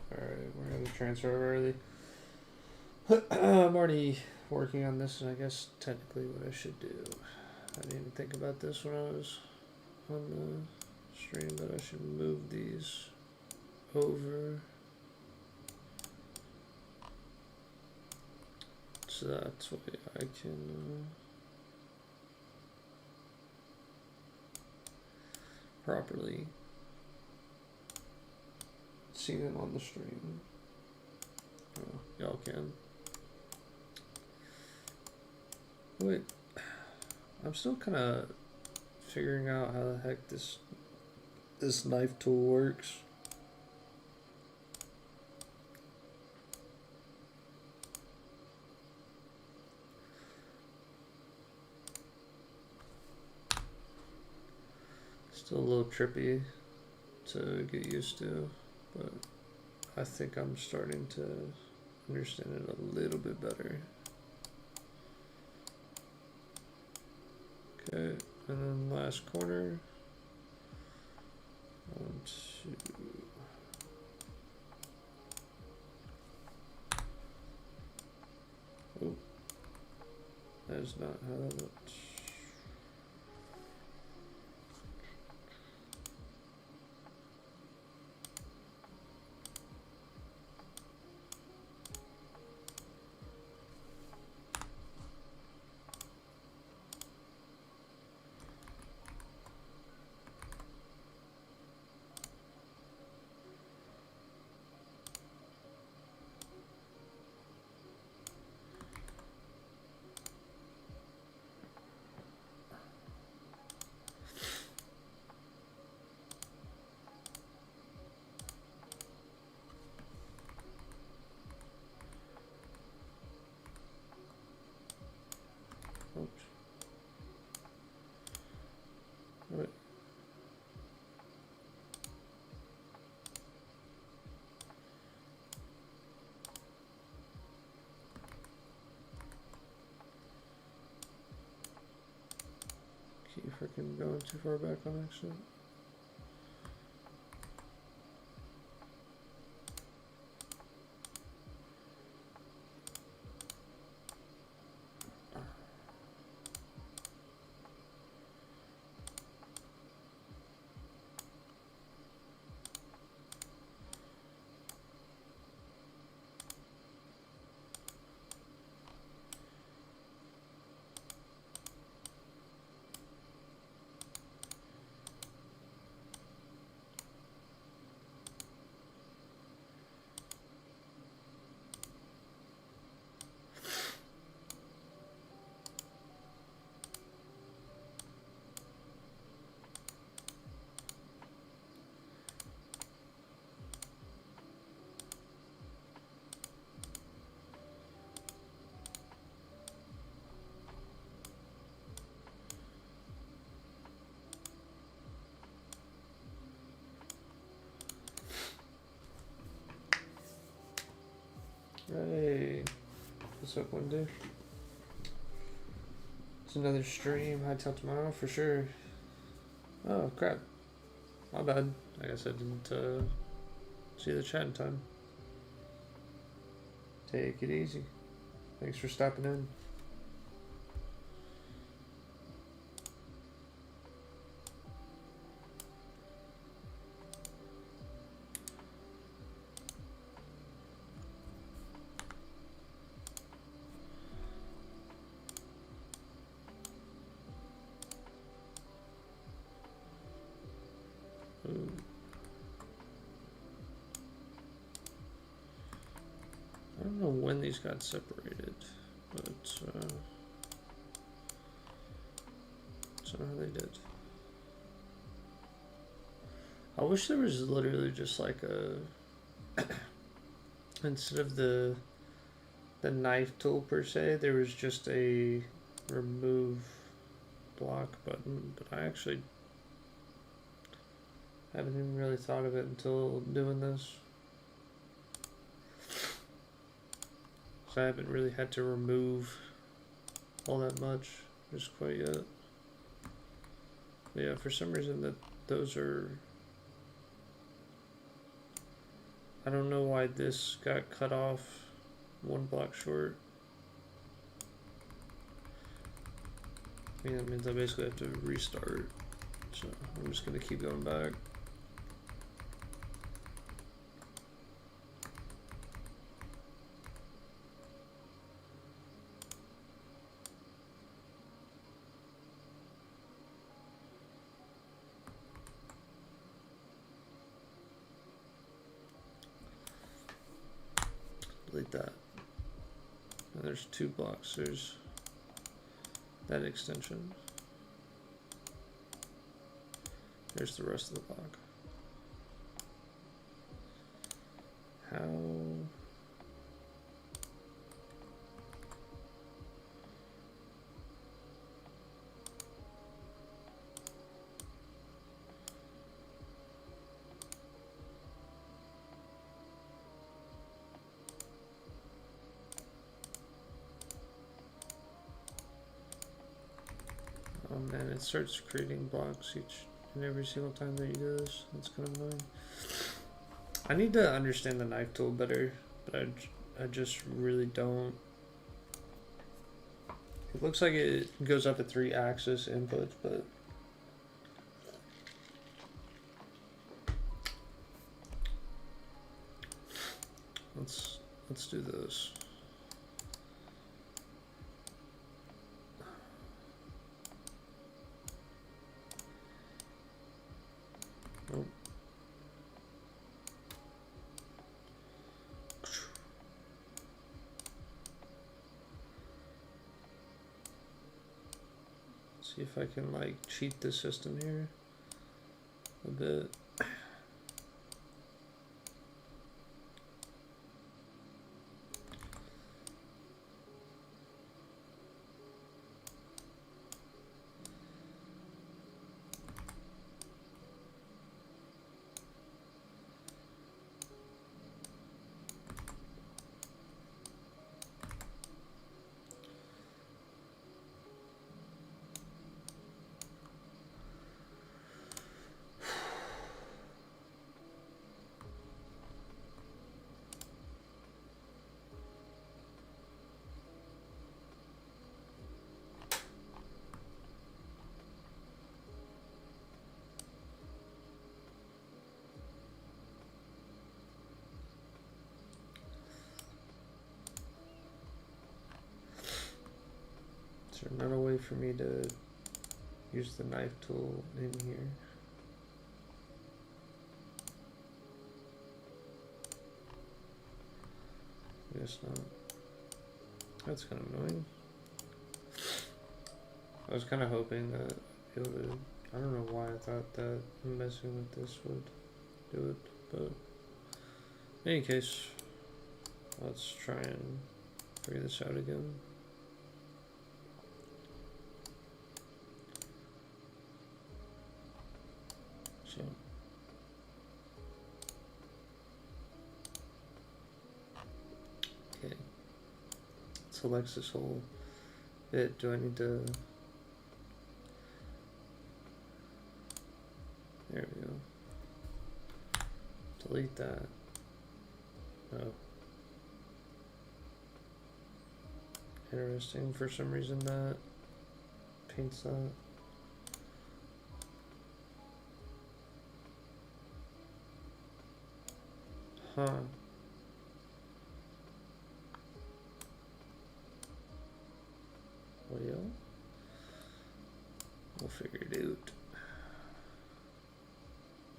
Alright, we're gonna transfer early. I'm already working on this, and I guess technically what I should do. I didn't even think about this when I was on the stream, but I should move these over. So that's why I can properly see them on the stream. Oh, y'all can. Wait, I'm still kind of figuring out how the heck this knife tool works. Still a little trippy to get used to, but I think I'm starting to understand it a little bit better. Okay, and then last corner. 1, 2. Oh, that is not how that looks. Oops. Wait. Keep freaking going too far back on accident. Hey, what's up, Wendy? It's another stream. Hytale tomorrow for sure. Oh crap, my bad. I guess I didn't see the chat in time. Take it easy. Thanks for stopping in. Ooh. I don't know when these got separated, but somehow they did. I wish there was literally just like a instead of the knife tool per se, there was just a remove block button, but I actually haven't even really thought of it until doing this. So I haven't really had to remove all that much just quite yet. But yeah, for some reason those are... I don't know why this got cut off one block short. I mean, that means I basically have to restart. So I'm just gonna keep going back. Delete that. And there's 2 blocks. There's that extension. There's the rest of the block. How? Oh man, it starts creating blocks each and every single time that you do this. That's kind of annoying. I need to understand the knife tool better, but I just really don't. It looks like it goes up to 3-axis inputs, but let's do this. Nope. See if I can like cheat the system here a bit. Is there not a way for me to use the knife tool in here? I guess not. That's kind of annoying. I was kind of hoping that it would. I don't know why I thought that messing with this would do it, but in any case, let's try and figure this out again. So okay, selects this whole bit. Do I need to? There we go. Delete that. Oh. Interesting. For some reason that paints that. Huh. Well, we'll figure it out.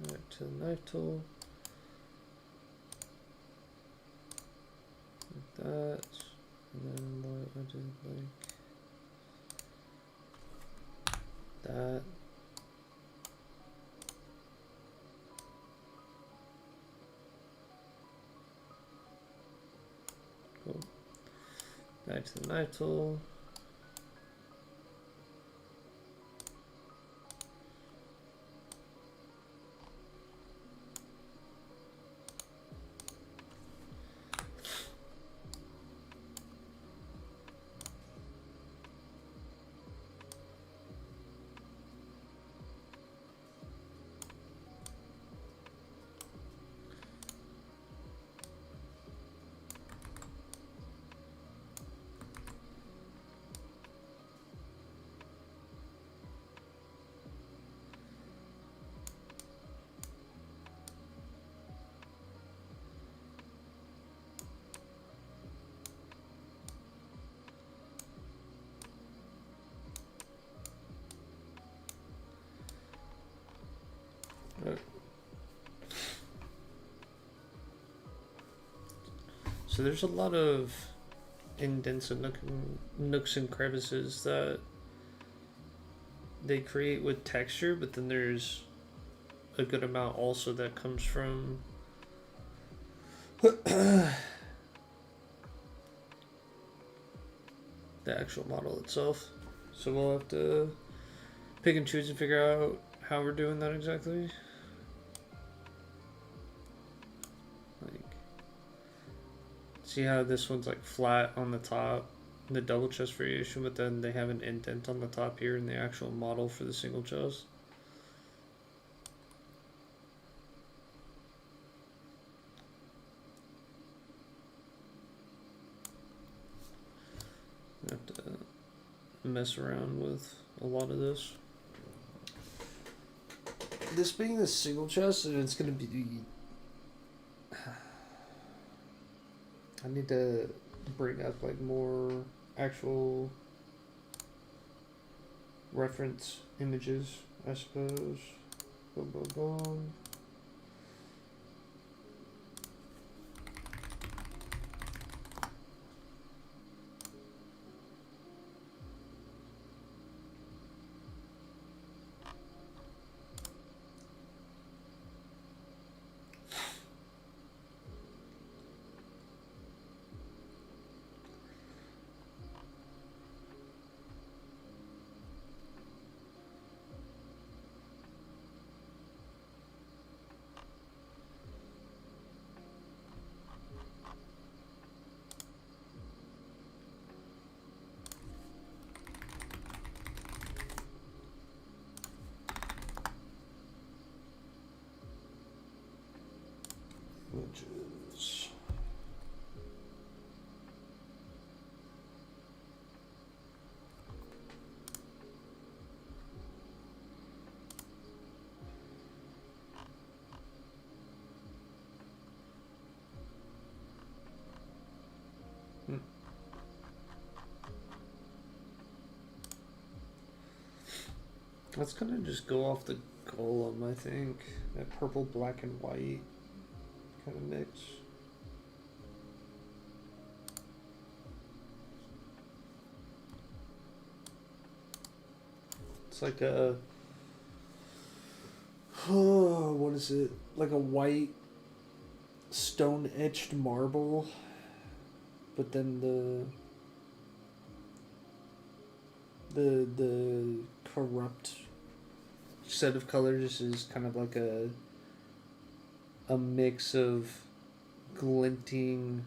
Alright, to the knife tool. Like that. And then what I did like that. Cool. Back to the knife tool. So there's a lot of indents and nooks and crevices that they create with texture, but then there's a good amount also that comes from the actual model itself. So we'll have to pick and choose and figure out how we're doing that exactly. Like, see how this one's like flat on the top, the double chest variation, but then they have an indent on the top here in the actual model for the single chest. I have to mess around with a lot of this. This being the single chest, and it's gonna be. I need to bring up like more actual reference images, I suppose. Boom, boom, boom. Images. Let's kind of just go off the golem, I think. That purple, black, and white kind of mix. It's like a... Oh, what is it? Like a white stone-etched marble. But then the corrupt set of colors is kind of like a mix of glinting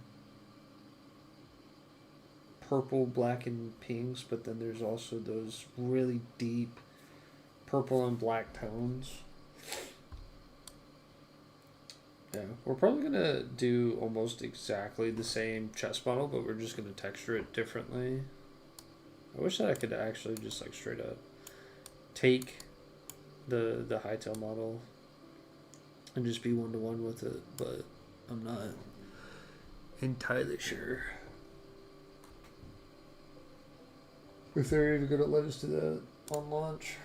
purple, black, and pinks, but then there's also those really deep purple and black tones. Yeah, we're probably gonna do almost exactly the same chest model, but we're just gonna texture it differently. I wish that I could actually just like straight up take the Hytale model and just be one-to-one with it, but I'm not entirely sure if they're even gonna let us do that on launch.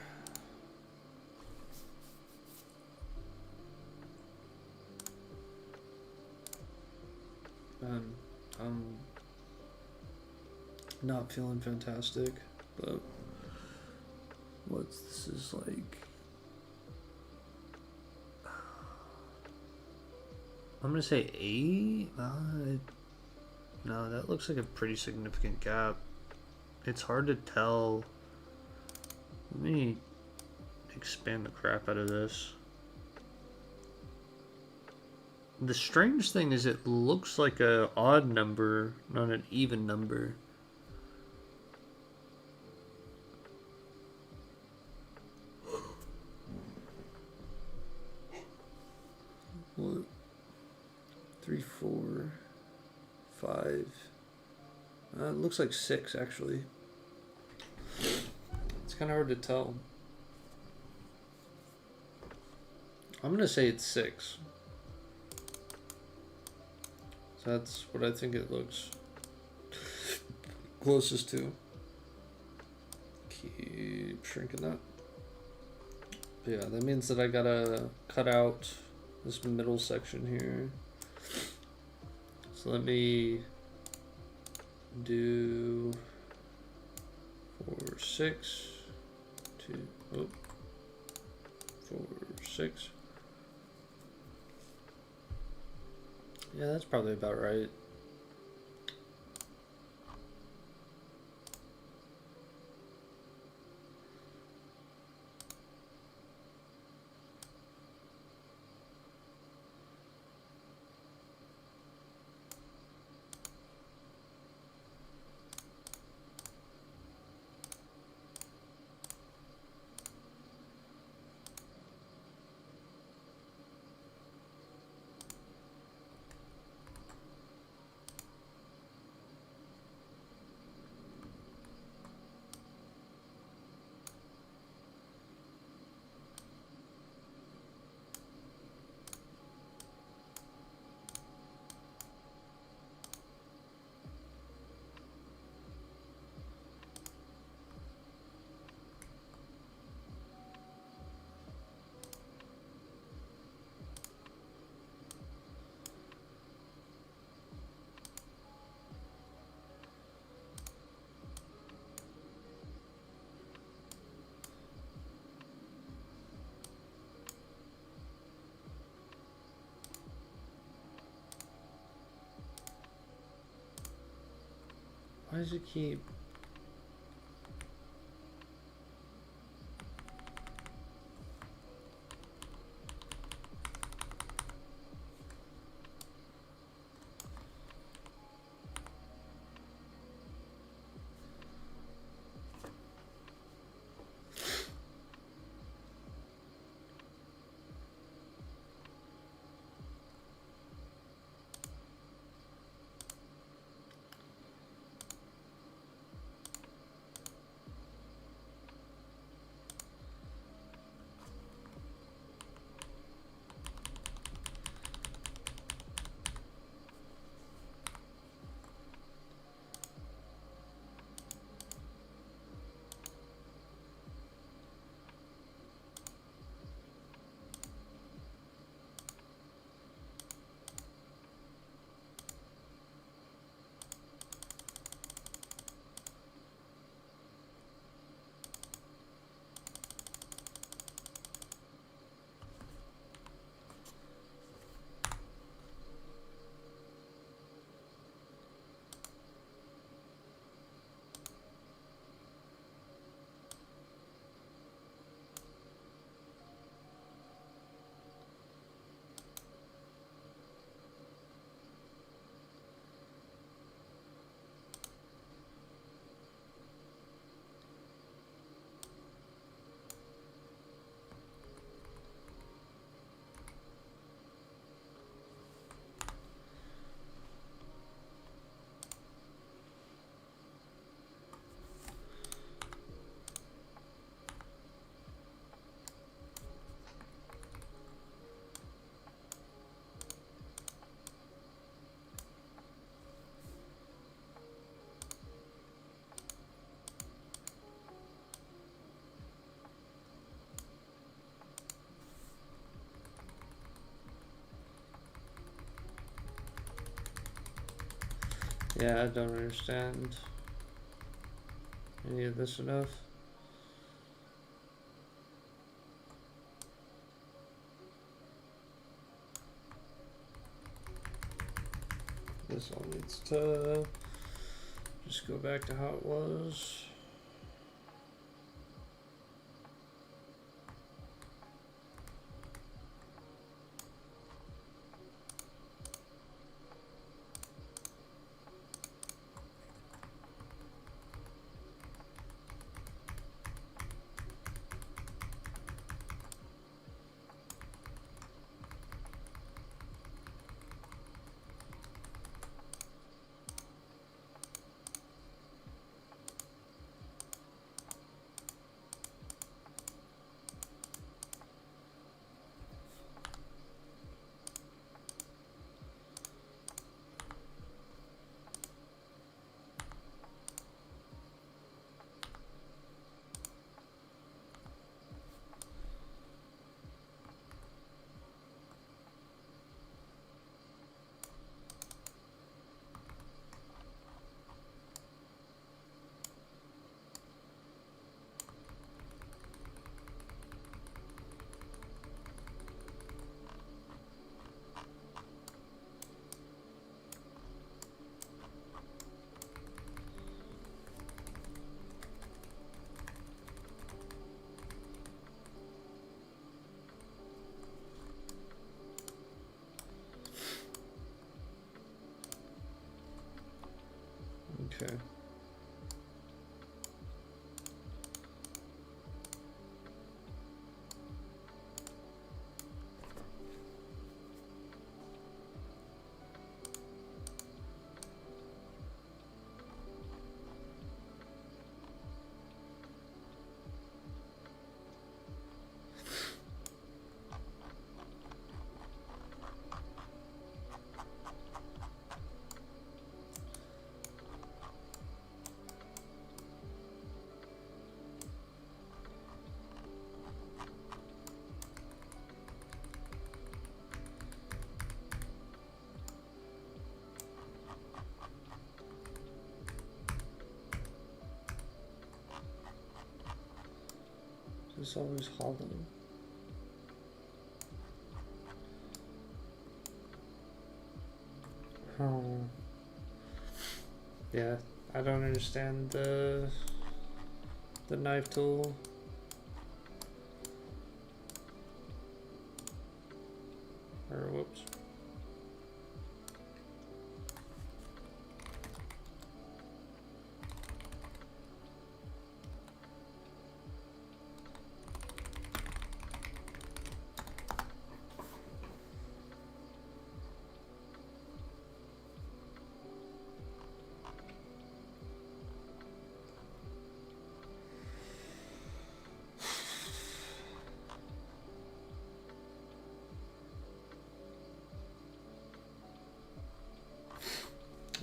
I'm not feeling fantastic, but this is like, I'm gonna say 8. No, that looks like a pretty significant gap. It's hard to tell. Let me expand the crap out of this. The strange thing is it looks like an odd number, not an even number. What? 3, 4, 5. It looks like 6 actually. It's kind of hard to tell. I'm gonna say it's 6. So that's what I think it looks closest to. Keep shrinking that. But yeah, that means that I gotta cut out this middle section here. So So let me do 4, 6, 2, 4, 6. Yeah, that's probably about right. Why does it keep... Yeah, I don't understand any of this enough. This all needs to just go back to how it was. Okay. It's always holding. Oh. Yeah, I don't understand the knife tool. Or whoops.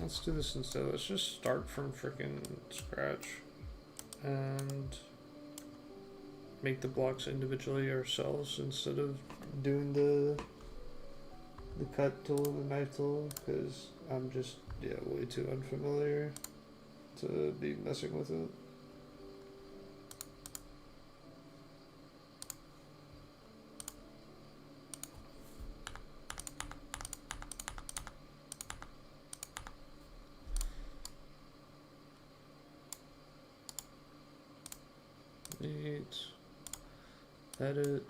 Let's do this instead. Let's just start from freaking scratch and make the blocks individually ourselves instead of doing the cut tool, the knife tool, because I'm just way too unfamiliar to be messing with it. Edit.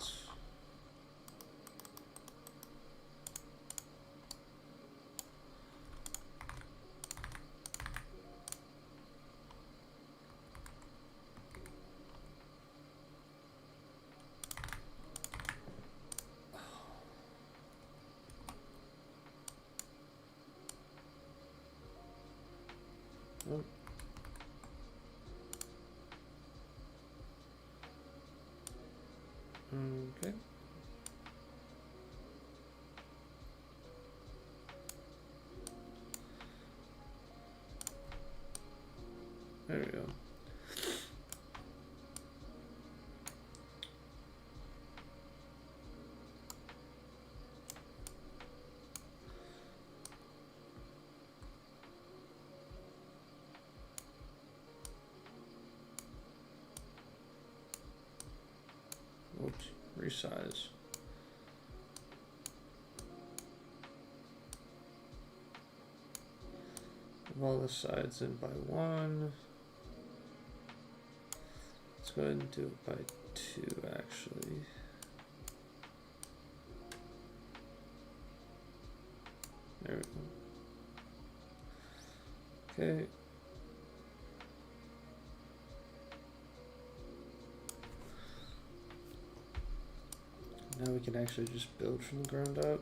Oh. Okay. There we go. Oops, resize. Move all the sides in by 1. Let's go ahead and do it by 2 actually. There we go. Okay. Now we can actually just build from the ground up.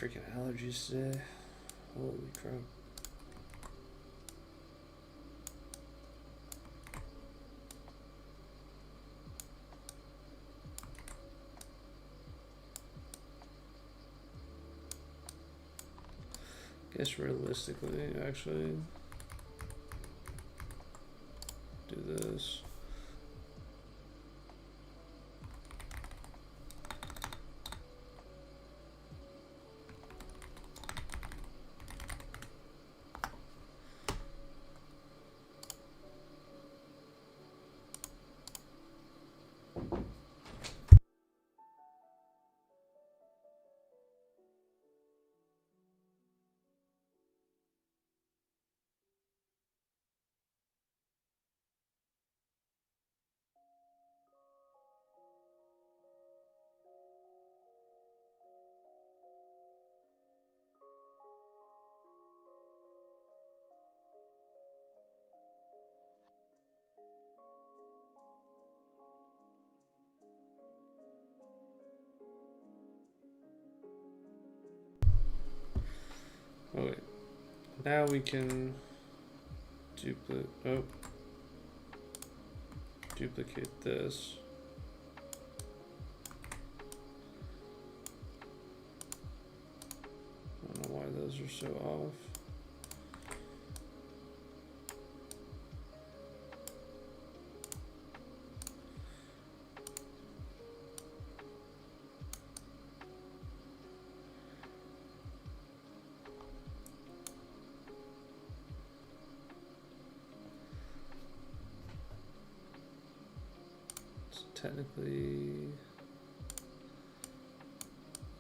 freaking allergies today. Holy crap. Guess realistically, actually, do this. Okay, now we can duplicate this. I don't know why those are so off. Technically,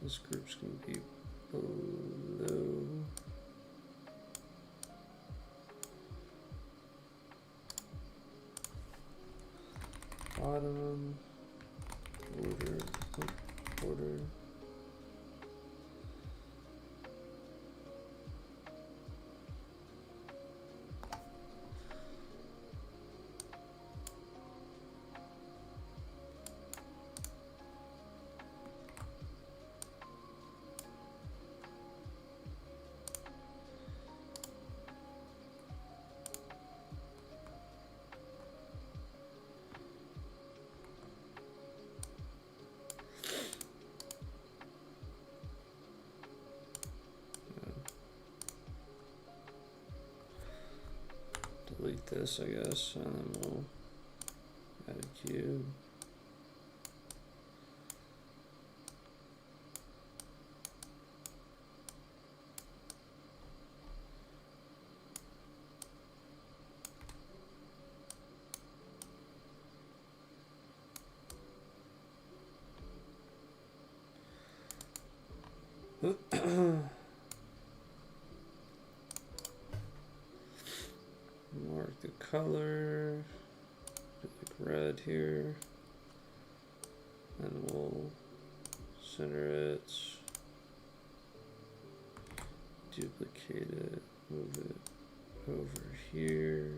this group's going to be below. Bottom, border. Delete this, I guess, and then we'll add a cube. Mark the color, like red here, and we'll center it, duplicate it, move it over here.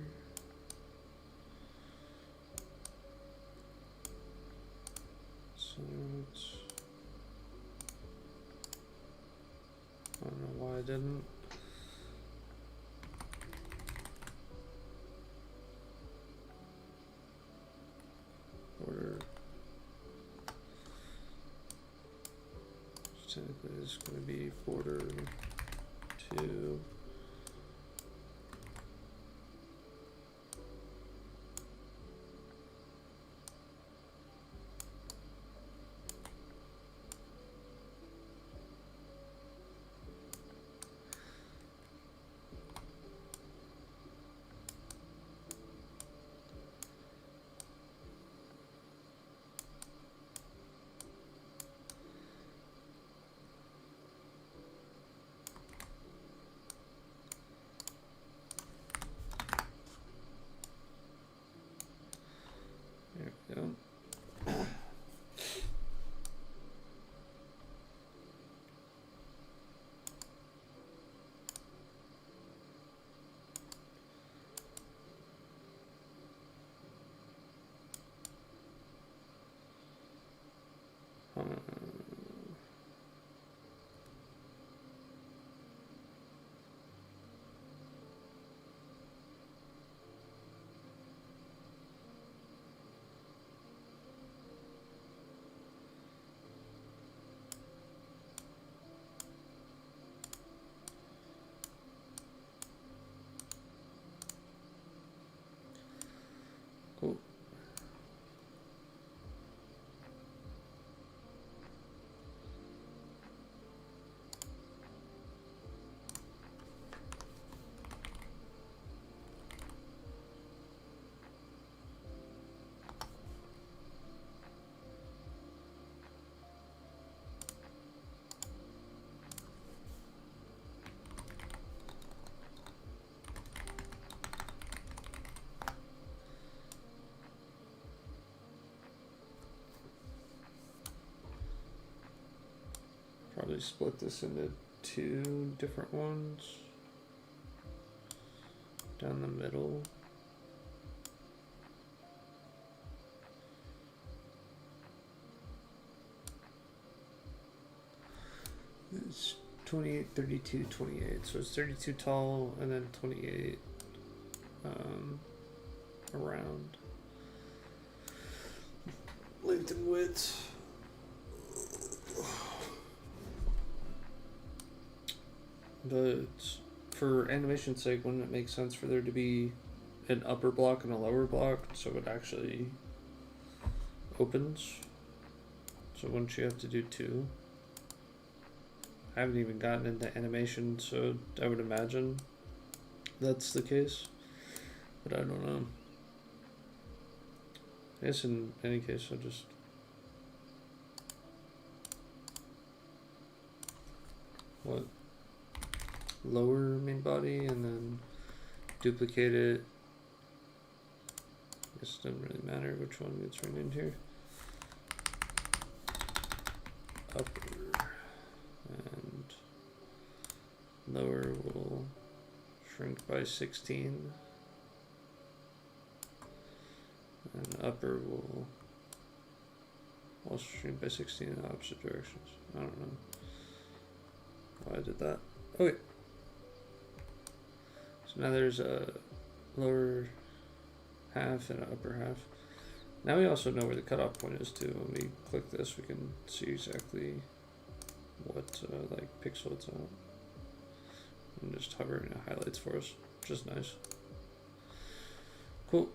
Center it. I don't know why I didn't. Border. Technically, this is going to be border 2. probably split this into 2 different ones down the middle. It's 28, 32, 28. So it's 32 tall and then 28 around. Length and width. But for animation's sake, wouldn't it make sense for there to be an upper block and a lower block so it actually opens? So wouldn't you have to do 2? I haven't even gotten into animation, so I would imagine that's the case, but I don't know. I guess in any case, I'll just lower main body and then duplicate it. I guess it doesn't really matter which one gets renamed here. Upper and lower will shrink by 16. And upper will also shrink by 16 in the opposite directions. I don't know why I did that. Okay. So now there's a lower half and an upper half. Now we also know where the cutoff point is too. When we click this, we can see exactly what like pixel it's on. And just hover and it highlights for us, which is nice. Cool.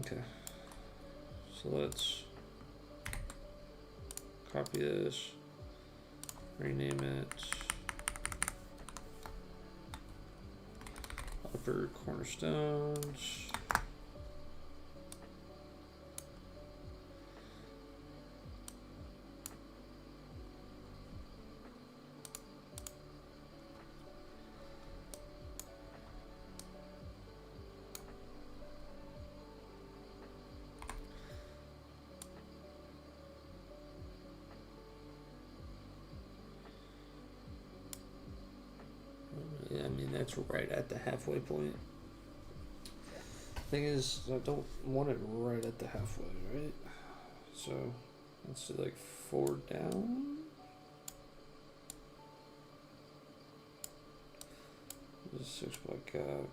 Okay, so let's copy this, rename it upper cornerstones. I mean, that's right at the halfway point. Thing is, I don't want it right at the halfway, right? So let's do like 4 down. There's a 6 block gap.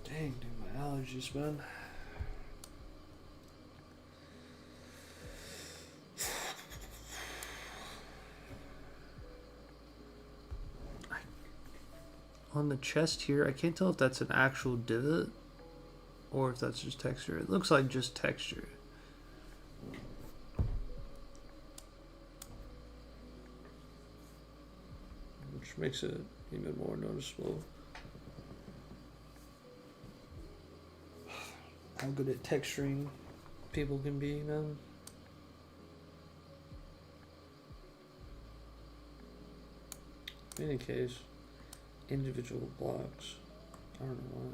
Dang, dude, my allergies, man. On the chest here, I can't tell if that's an actual divot or if that's just texture. It looks like just texture. Which makes it even more noticeable. How good at texturing people can be, man. In any case, individual blocks. I don't know why.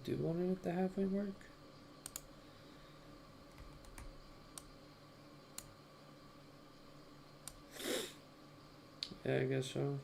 do want it at the halfway mark. Yeah, I guess so.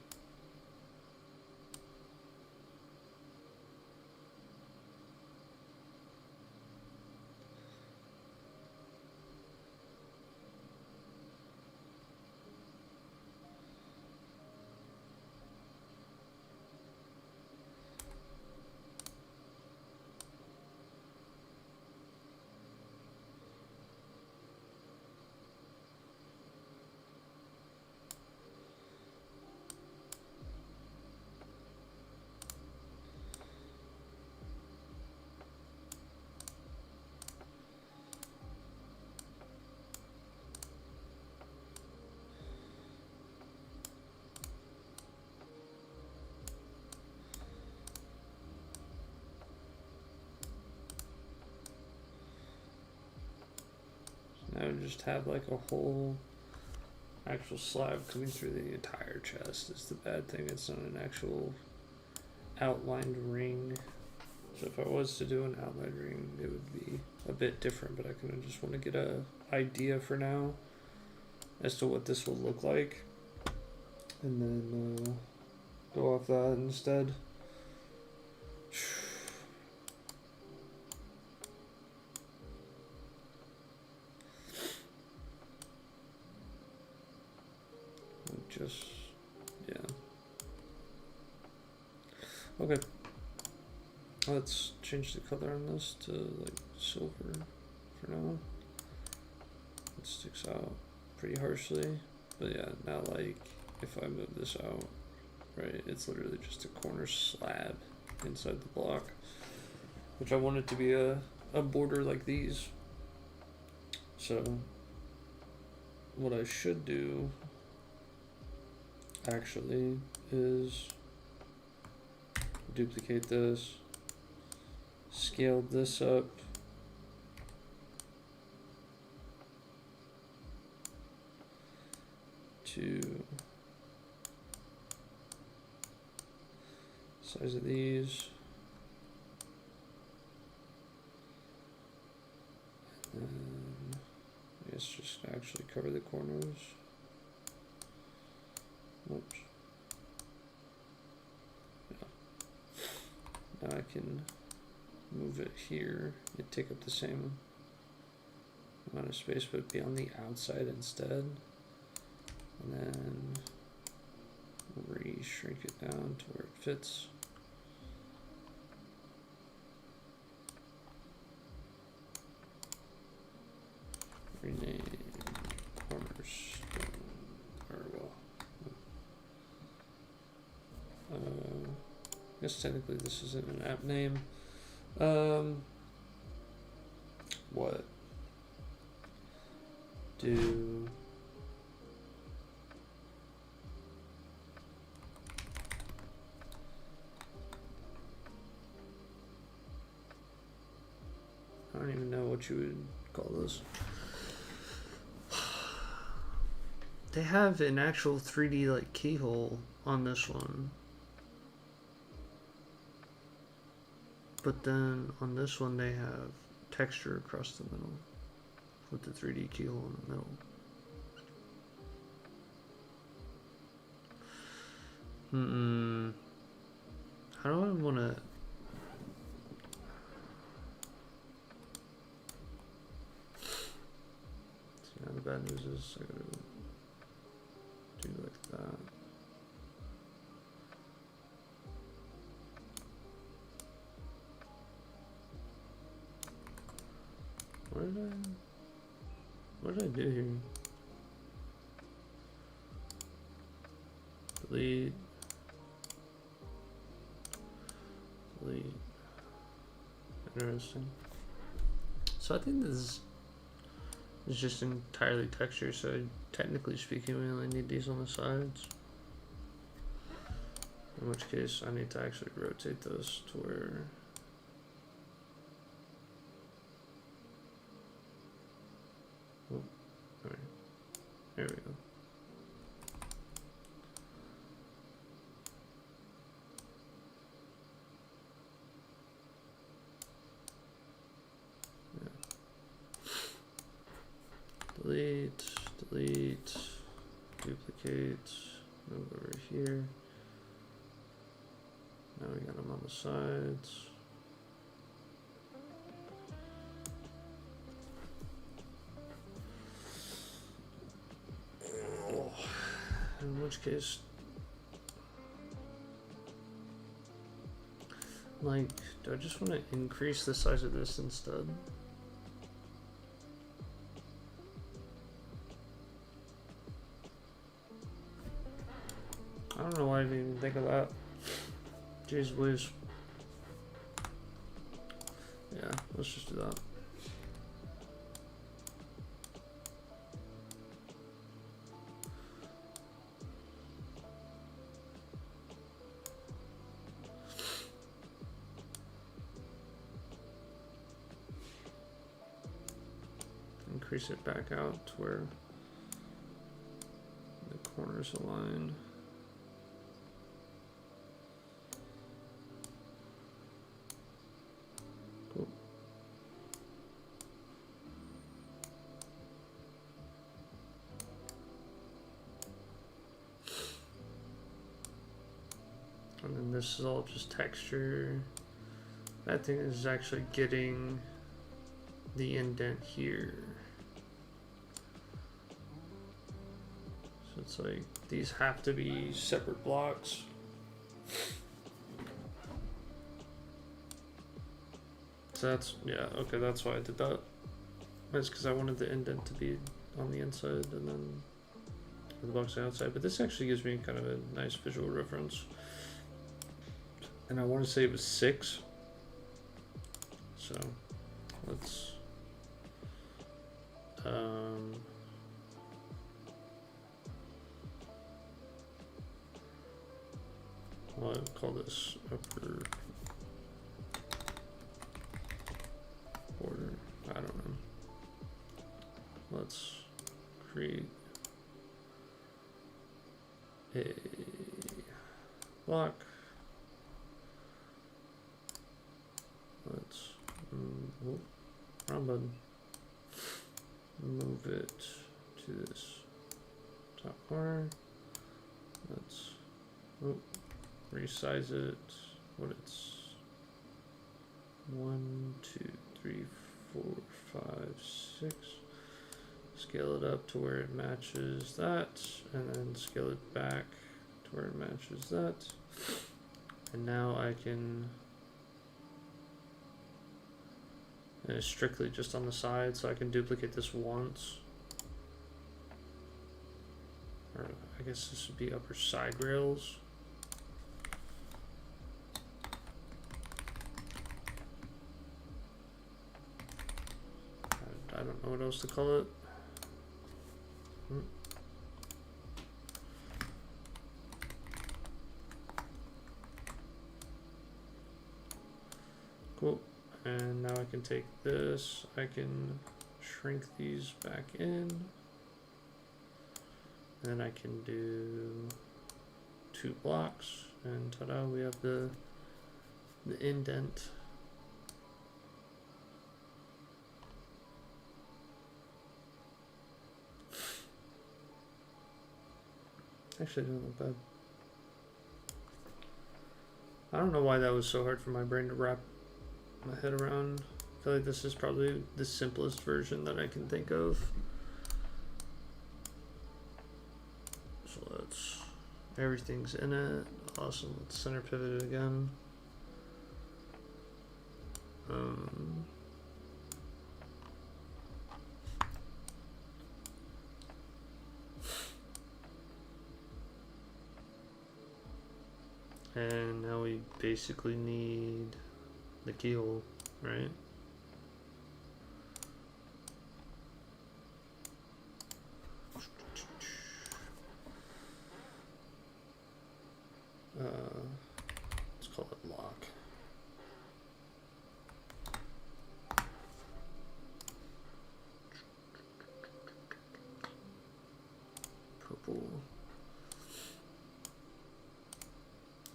Now we just have like a whole actual slab coming through the entire chest. It's the bad thing, it's not an actual outlined ring. So if I was to do an outlined ring, it would be a bit different, but I kind of just want to get a idea for now as to what this will look like, and then go off that instead. Just, yeah. Okay. Let's change the color on this to like silver for now. It sticks out pretty harshly. But yeah, now like if I move this out, right, it's literally just a corner slab inside the block. Which I want it to be a border like these. So what I should do actually is duplicate this, scale this up to size of these, and I guess just actually cover the corners. Whoops. Yeah. Now I can move it here. It'd take up the same amount of space, but it'd be on the outside instead. And then re-shrink it down to where it fits. Rename cornerstone. I guess technically this isn't an app name. What do I don't even know what you would call this. They have an actual 3D like keyhole on this one. But then on this one they have texture across the middle with the 3D keyhole in the middle. How do I want to... See, now the bad news is I gotta do like that. What did I do here? Delete. Interesting. So I think this is just entirely texture, so technically speaking we only need these on the sides. In which case I need to actually rotate this to where alright, there we go. delete, delete, duplicate, move over here. Now we got them on the sides. In which case, like, do I just want to increase the size of this instead? I don't know why I didn't even think of that. Jeez Louise. Yeah, let's just do that. Increase it back out to where the corners align. Cool. And then this is all just texture. That thing is actually getting the indent here. So it's like these have to be separate blocks. So that's, yeah, okay, that's why I did that. That's because I wanted the indent to be on the inside and then the box on the outside. But this actually gives me kind of a nice visual reference. And I want to say it was 6. So let's well, I'll call this upper border. I don't know. Let's create a block. Let's wrong button. Move it to this top corner. Let's resize it. What it's 1, 2, 3, 4, 5, 6. Scale it up to where it matches that, and then scale it back to where it matches that. And now I can. And it's strictly just on the side, so I can duplicate this once. Or I guess this would be upper side rails. I don't know what else to call it. Cool. And now I can take this, I can shrink these back in. And then I can do 2 blocks, and ta-da, we have the indent. Actually, doesn't look bad. I don't know why that was so hard for my brain to wrap my head around. I feel like this is probably the simplest version that I can think of. So let's, everything's in it. Awesome. Let's center pivot it again. And now we basically need the keyhole, right? Let's call it lock. Purple.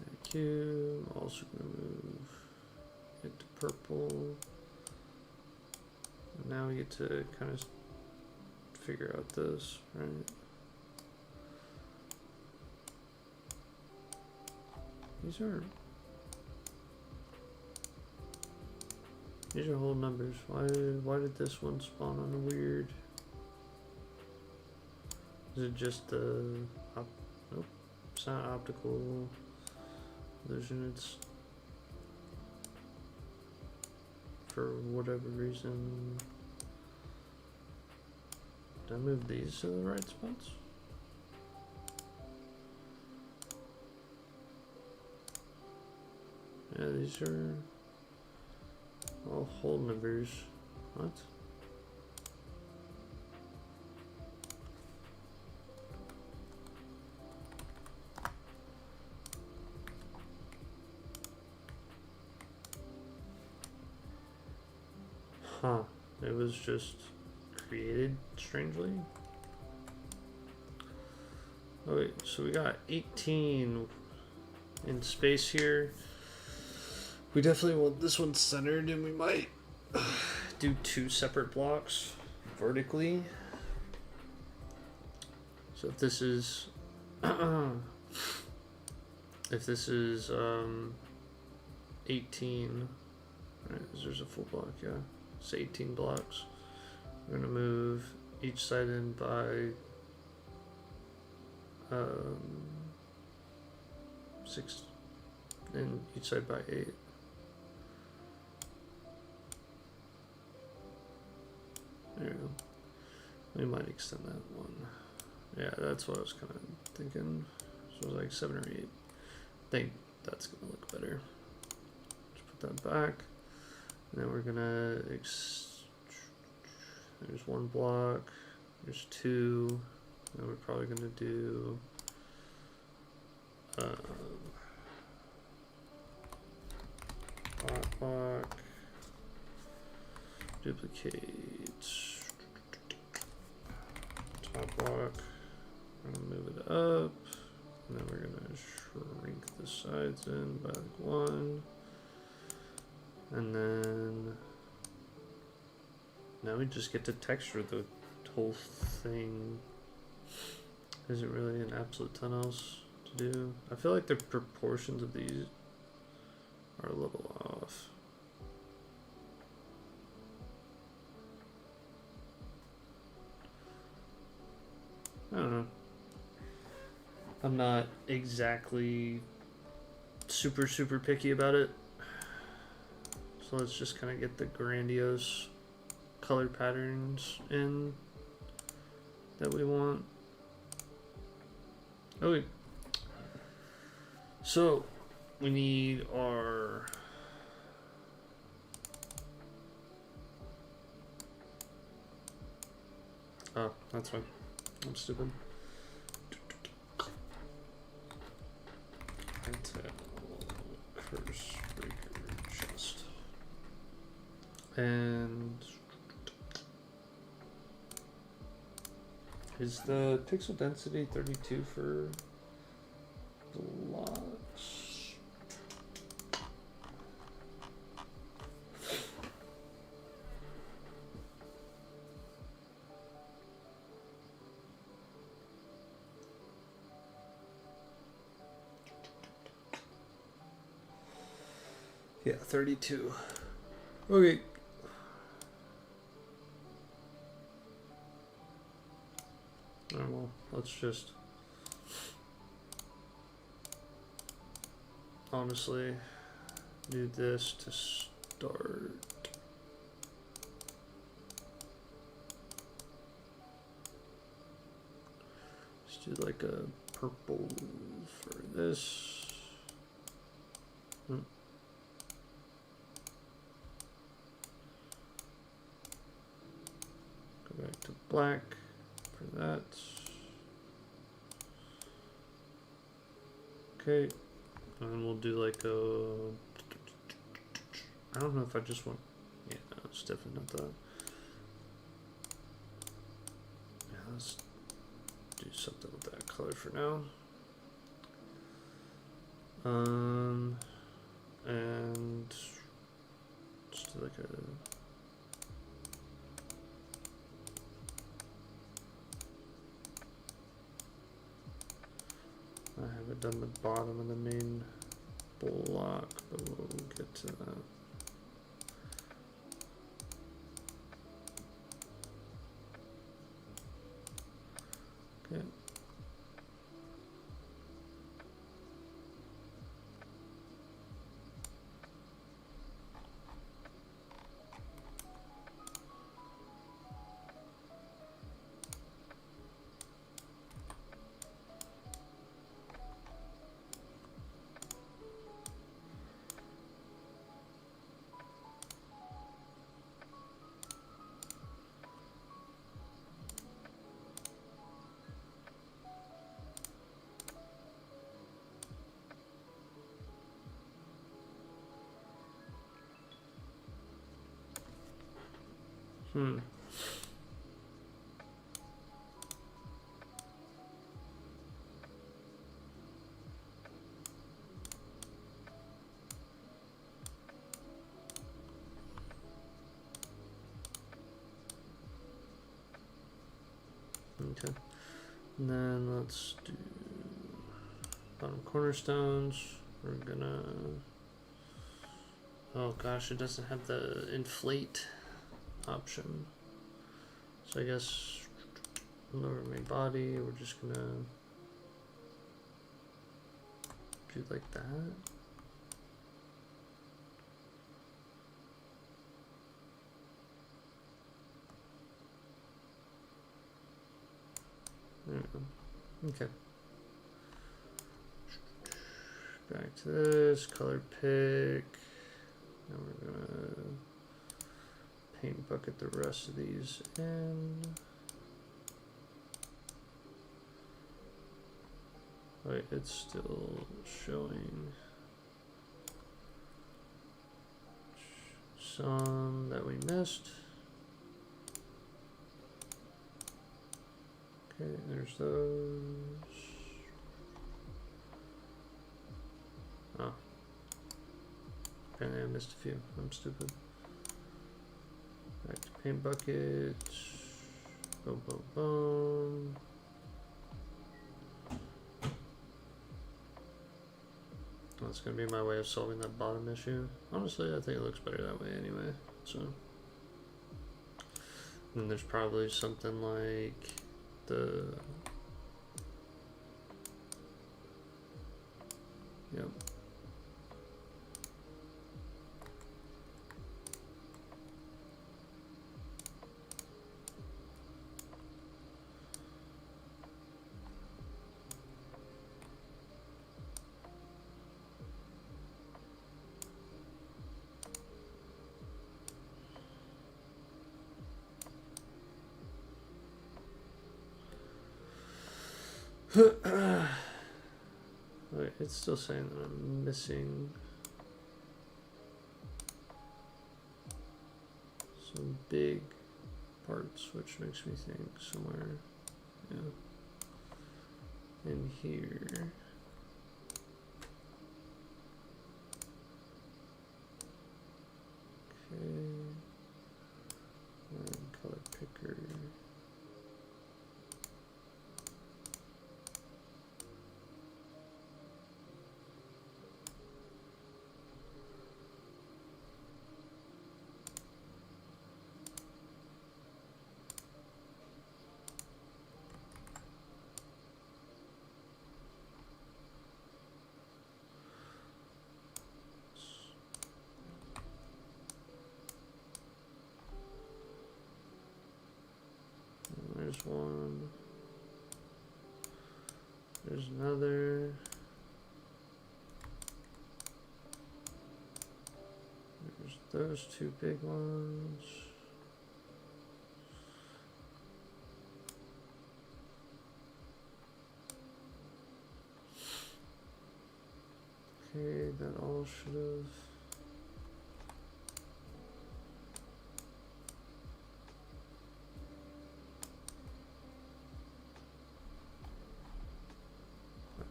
Thank you. I'm also going to move it to purple. And now we get to kind of figure out this, right? These are whole numbers. Why did this one spawn on a weird? Is it just the nope, it's not optical illusion, it's for whatever reason. Did I move these to the right spots? Yeah, these are all whole numbers. What? Huh. It was just created strangely. Oh wait, so we got 18 in space here. We definitely want this one centered, and we might do 2 separate blocks vertically. So if this is if this is 18, right, there's a full block, yeah. It's 18 blocks. We're gonna move each side in by 6, and each side by 8. There we go. We might extend that one. Yeah, that's what I was kind of thinking. So it was like 7 or 8. I think that's gonna look better. Just put that back. And then we're gonna there's 1 block, there's 2, and we're probably gonna do block, duplicate, top block, we're gonna move it up, and then we're gonna shrink the sides in by like 1. And then now we just get to texture the whole thing. Isn't really an absolute ton else to do. I feel like the proportions of these are a little off. I don't know. I'm not exactly super picky about it. So let's just kind of get the grandiose color patterns in that we want. Okay. So we need our oh, that's fine. I'm stupid. Hytale curse breaker chest. And is the pixel density 32 for blocks? Yeah, 32. Okay. Alright, well, let's just honestly do this to start. Let's do like a purple for this. Go back to black for that. Okay, and we'll do like a, I don't know if I just want, yeah, no, it's definitely not that. Yeah, let's do something with that color for now. And just do like a, have done the bottom of the main block, but we'll get to that. Okay. Okay, and then let's do bottom cornerstones. We're gonna, oh gosh, it doesn't have the inflate option. So I guess lower main body, we're just gonna do like that. There we go. Okay. Back to this, color pick. Now we're gonna paint bucket the rest of these in. Wait, it's still showing some that we missed. Okay, there's those. Oh. Apparently I missed a few. I'm stupid. Back to paint bucket. Boom, boom, boom. That's gonna be my way of solving that bottom issue. Honestly, I think it looks better that way anyway. So, and there's probably something like the, yep. Wait, it's still saying that I'm missing some big parts, which makes me think somewhere, yeah, in here. Okay, and color picker. There's one. There's another. There's those two big ones. Okay, that all should have.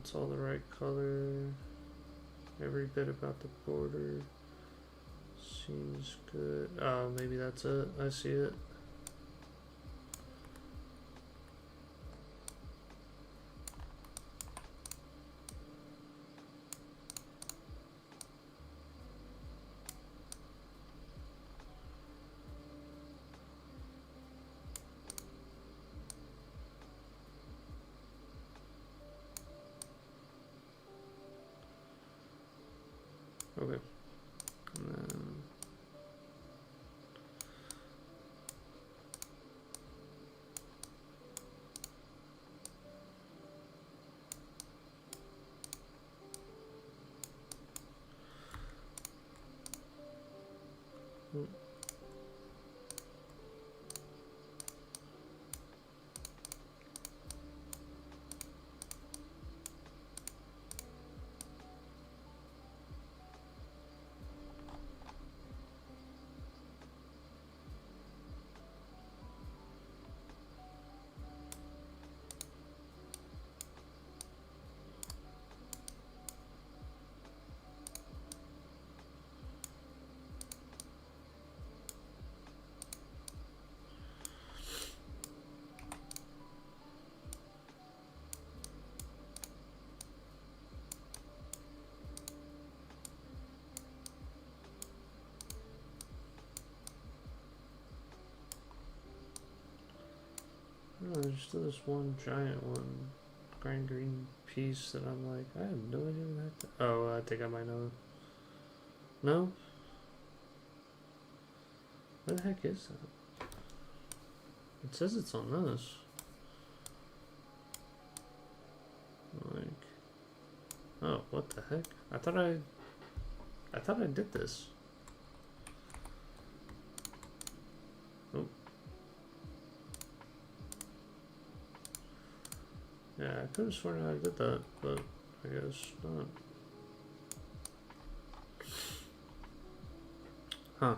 It's all the right color. Every bit about the border seems good. Oh, maybe that's it. I see it. No, there's still this one giant one, green piece that I'm like, I have no idea what the heck that. Oh, I think I might know. No? Where the heck is that? It says it's on this. Like, oh, what the heck? I thought I did this. Oh. Yeah, I could have sworn I did that, but I guess not. Huh.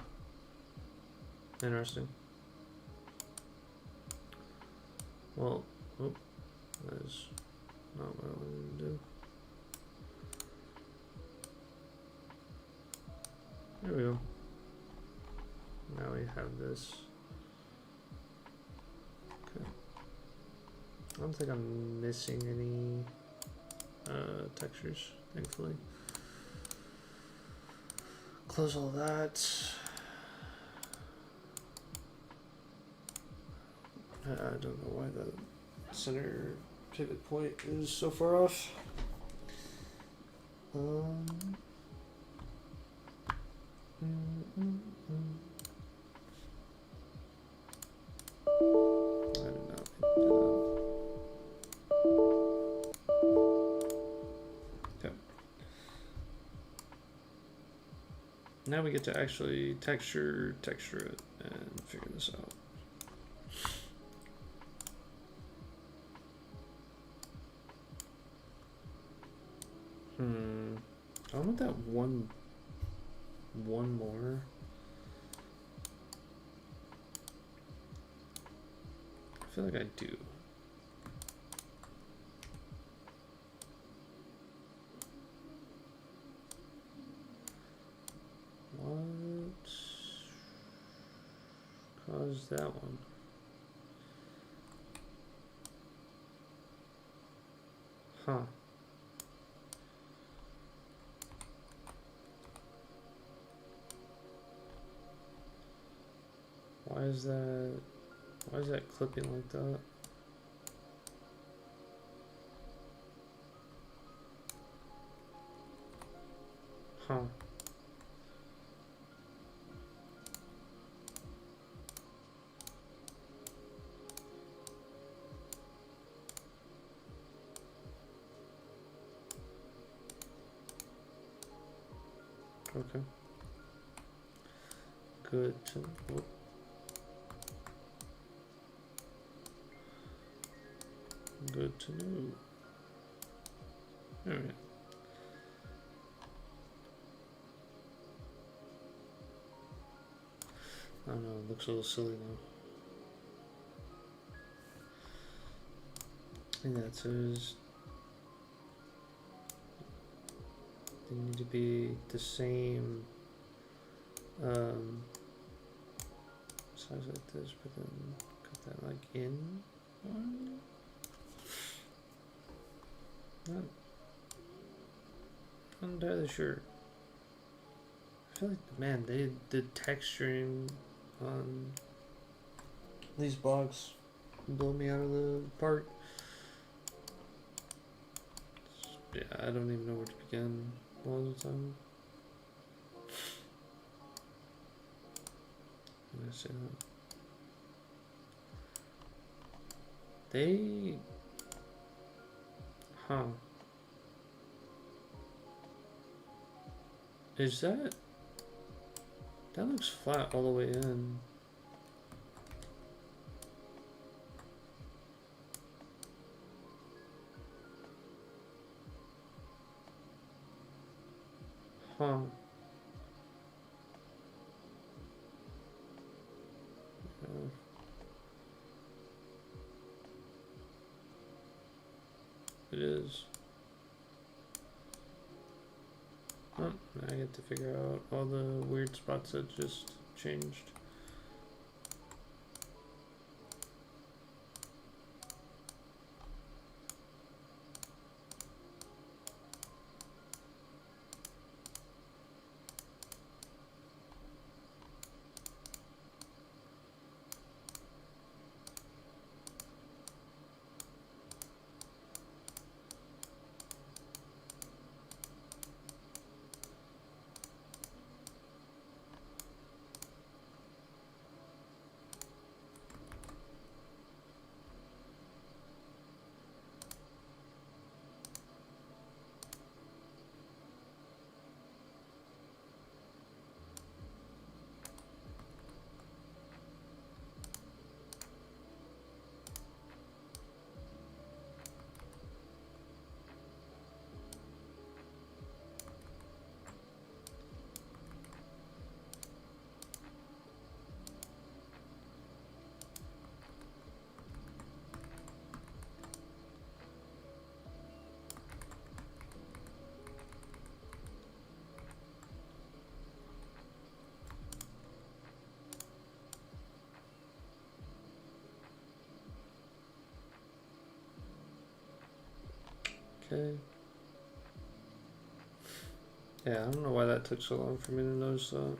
Interesting. Well, oh, that is not what I wanted to do. There we go. Now we have this. Okay. I don't think I'm missing any textures, thankfully. Close all that. I don't know why the center pivot point is so far off. I did not do that. Okay. Now we get to actually texture it and figure this out. I want that one more. I feel like I do. What caused that one? Huh. Why is that clipping like that? Huh. Okay. Good to know. Good to know. Alright. I don't know, it looks a little silly now. And that says they need to be the same size like this, but then cut that like in one. Not entirely sure. I feel like, man, they did texturing on these blocks blow me out of the park. Yeah, I don't even know where to begin a lot of the time. When I say that, they, huh? Is that looks flat all the way in? Huh. It is. Oh, I get to figure out all the weird spots that just changed. Okay. Yeah, I don't know why that took so long for me to notice that.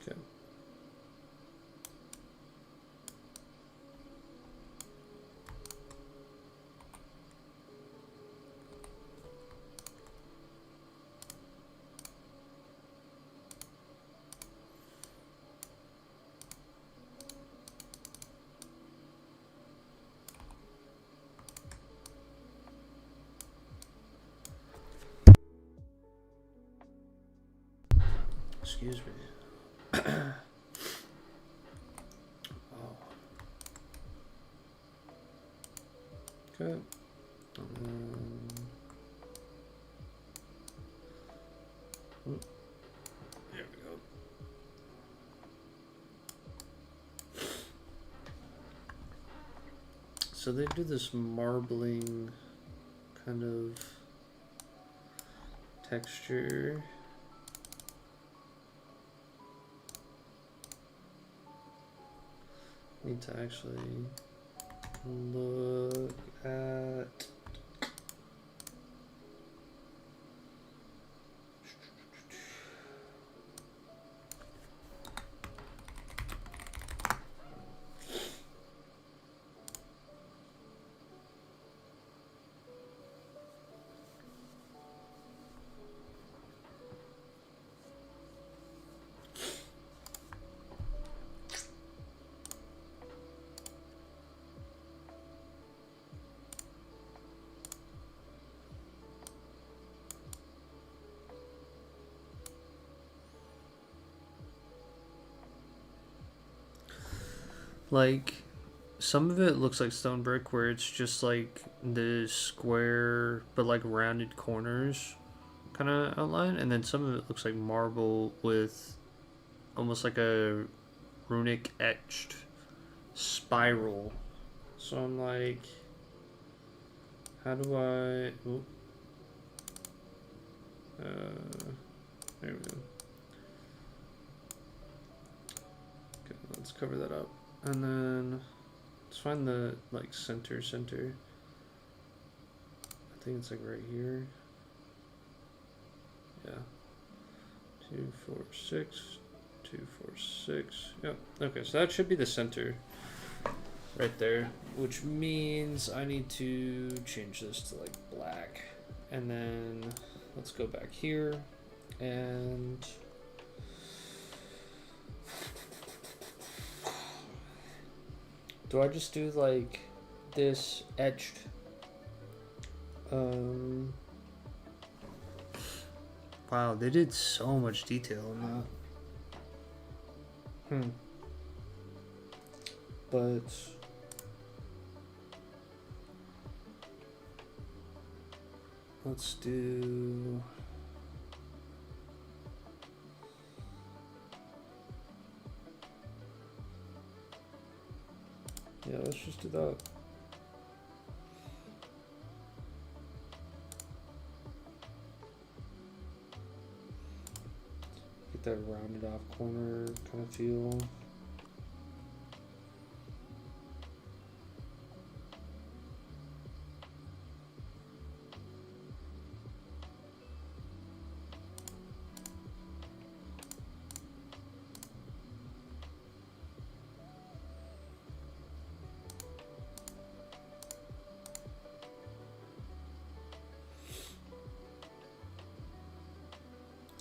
Okay. Excuse me. Oh. Okay. There we go. So they do this marbling kind of texture. Need to actually look at like some of it looks like stone brick where it's just like the square but like rounded corners kind of outline, and then some of it looks like marble with almost like a runic etched spiral. So I'm like, how do I there we go. Okay, let's cover that up, and then let's find the like center. I think it's like right here. Yeah. 2, 4, 6. 2, 4, 6. Yep. Okay, so that should be the center right there, which means I need to change this to like black, and then let's go back here and do I just do like this etched wow, they did so much detail in that. But let's do yeah, let's just do that. like that rounded off corner kind of feel.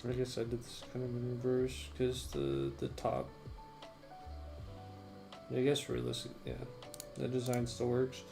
I guess I did this kind of in reverse because the top. I guess realistic, yeah, the design still works.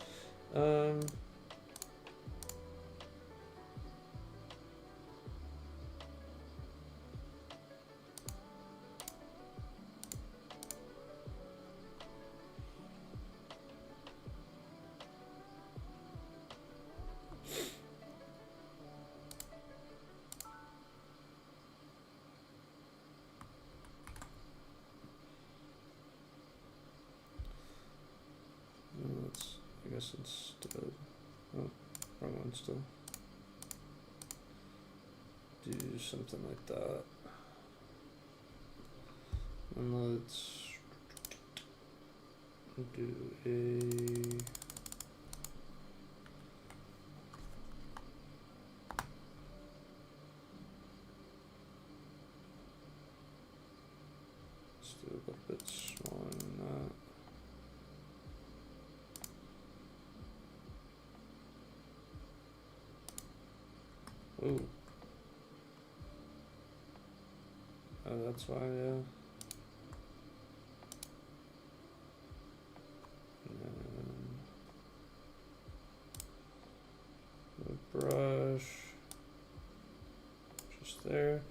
I guess instead of, oh, wrong one still. Do something like that. And let's do a a little bit smaller than that. Ooh. Oh, that's why, yeah. The brush. Just there.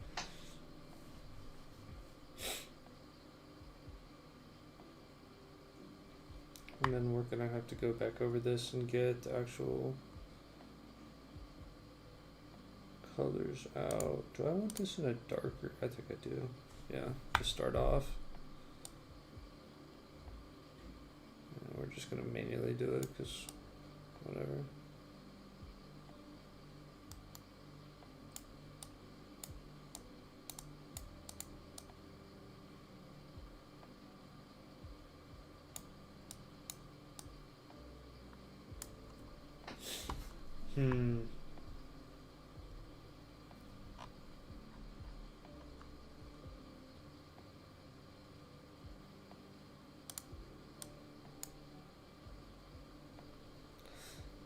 And then we're gonna have to go back over this and get the actual colors out. Do I want this in a darker? I think I do. Yeah, to start off. And we're just gonna manually do it because whatever.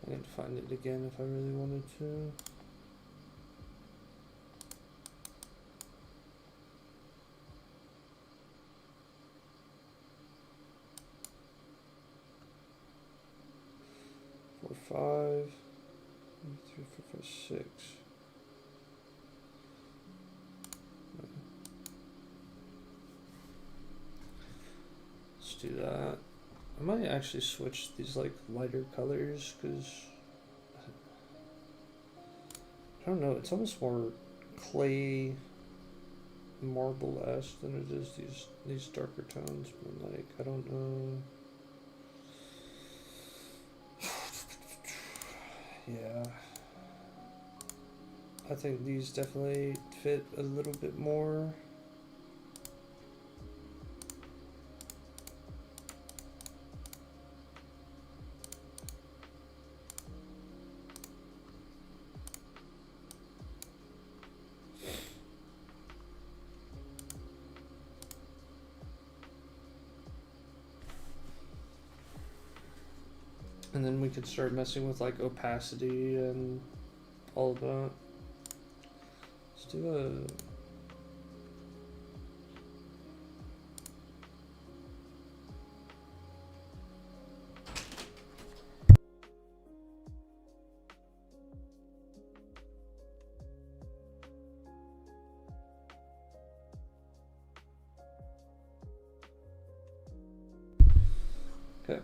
I could find it again if I really wanted to. Four, 5, 3, 4, 5, 6. Let's do that. I might actually switch these like lighter colors because I don't know, it's almost more clay marble-esque than it is these darker tones, but like I don't know. Yeah, I think these definitely fit a little bit more. And then we could start messing with like opacity and all of that. Let's do a okay.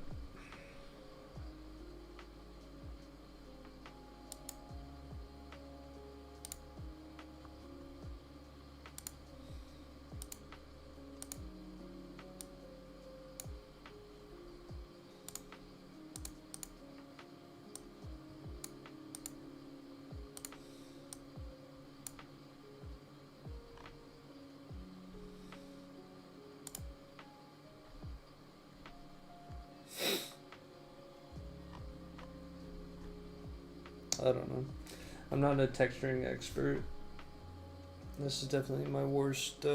I don't know. I'm not a texturing expert. This is definitely my worst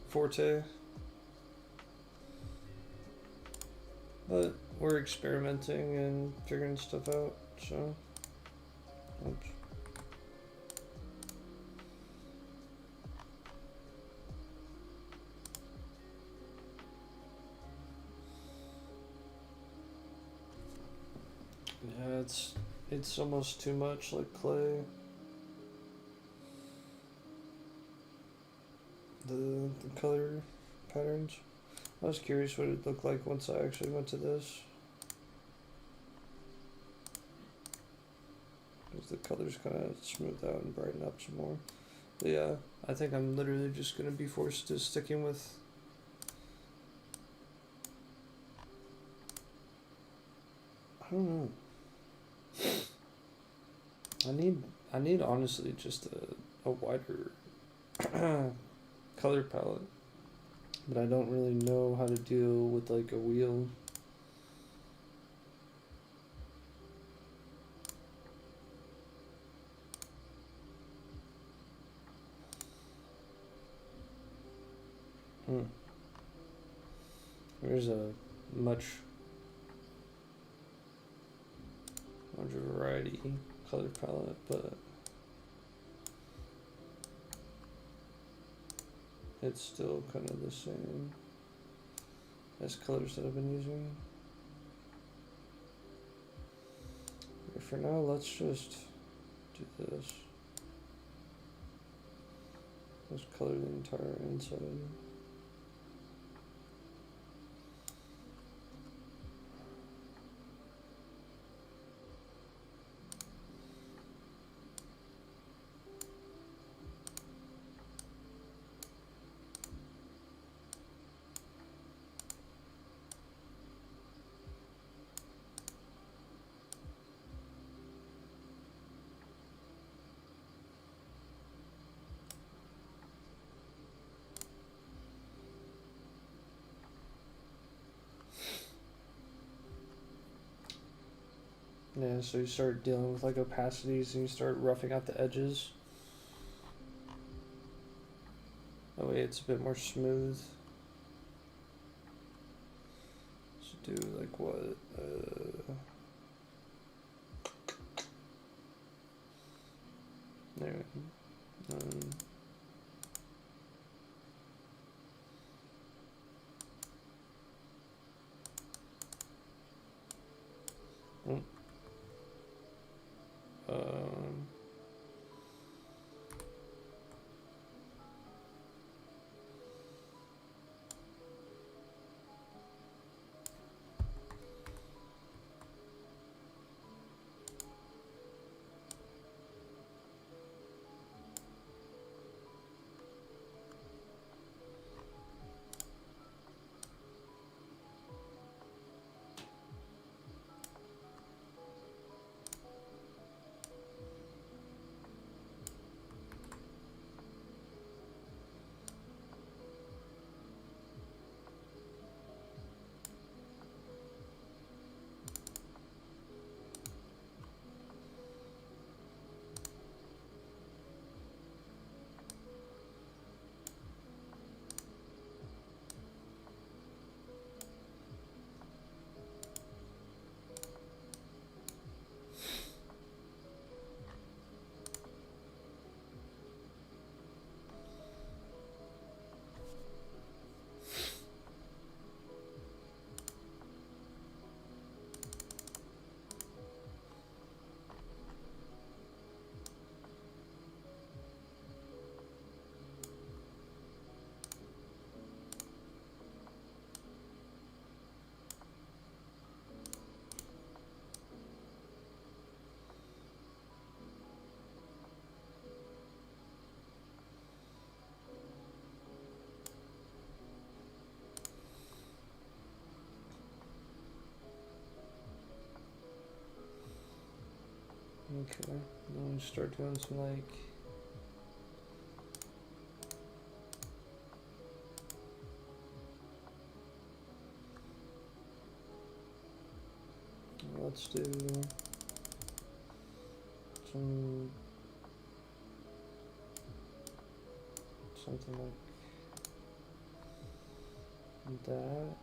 forte. But we're experimenting and figuring stuff out, so. Oops. Yeah, it's almost too much like clay. The color patterns. I was curious what it looked like once I actually went to this. Because the colors kind of smooth out and brighten up some more. But yeah, I think I'm literally just going to be forced to sticking with I don't know. I need honestly just a wider color palette. But I don't really know how to deal with like a wheel. There's a much variety color palette, but it's still kind of the same as colors that I've been using. Okay, for now, let's just do this. Let's color the entire inside. Yeah, so you start dealing with like opacities and you start roughing out the edges. That way it's a bit more smooth. So do like what? There. Um, okay, then we start doing some like let's do Something like that.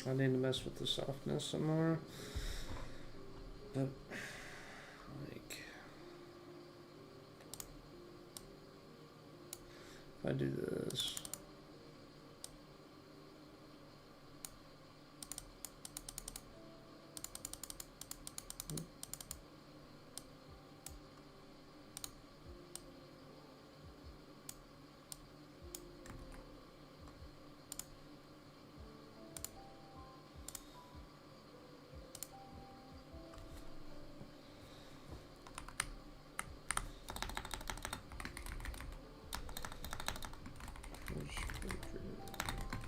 I need to mess with the softness some more. But like, if I do this.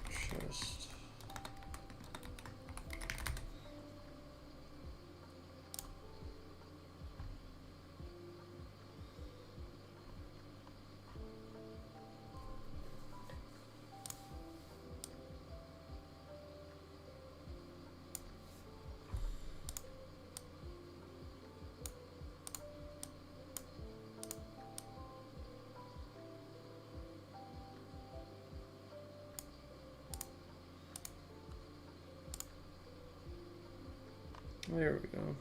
Chest. There we go.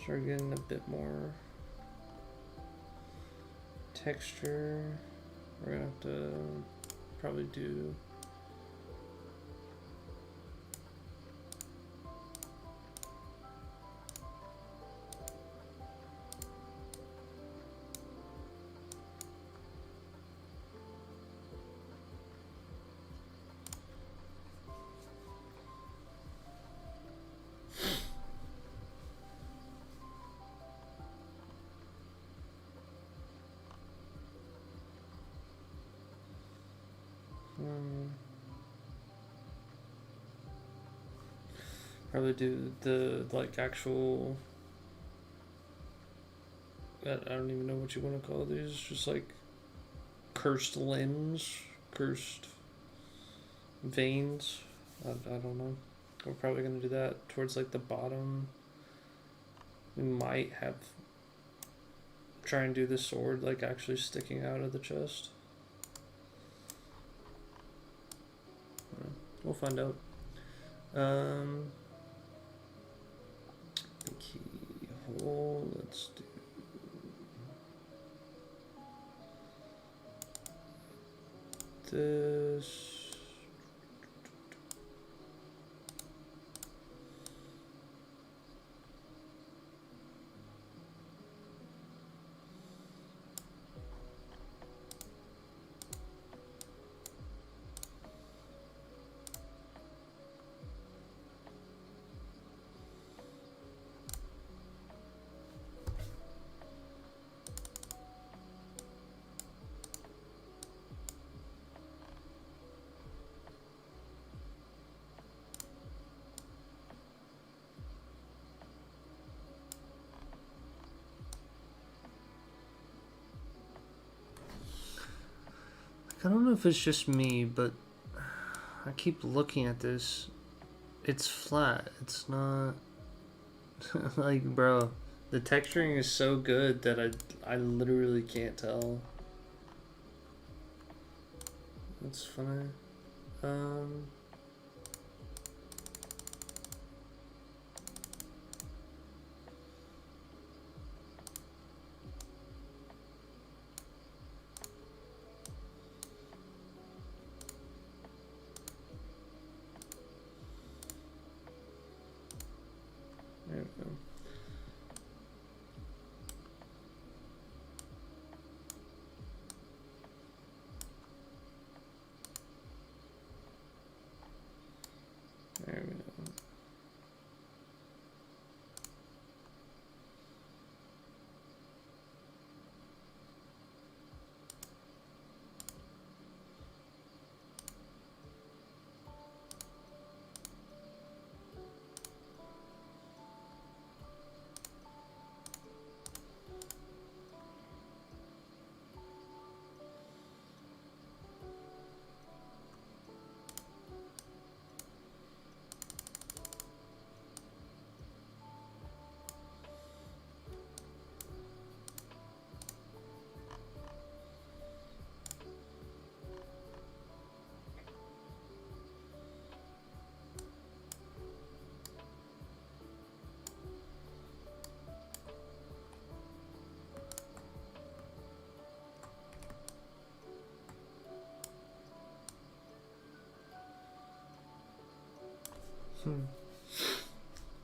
Start getting a bit more texture. We're gonna have to probably do probably do the like actual, I don't even know what you want to call these, just like cursed limbs, cursed veins. I don't know. We're probably gonna do that towards like the bottom. We might have try and do the sword like actually sticking out of the chest. We'll find out. The keyhole, let's do this. I don't know if it's just me, but I keep looking at this. It's flat. It's not like, bro, the texturing is so good that I literally can't tell. That's funny. There we go.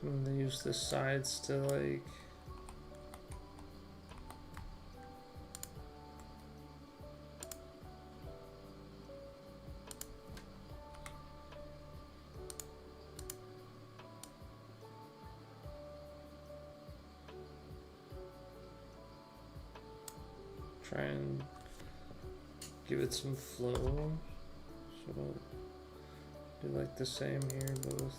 And they use the sides to like try and give it some flow. So do like the same here, both.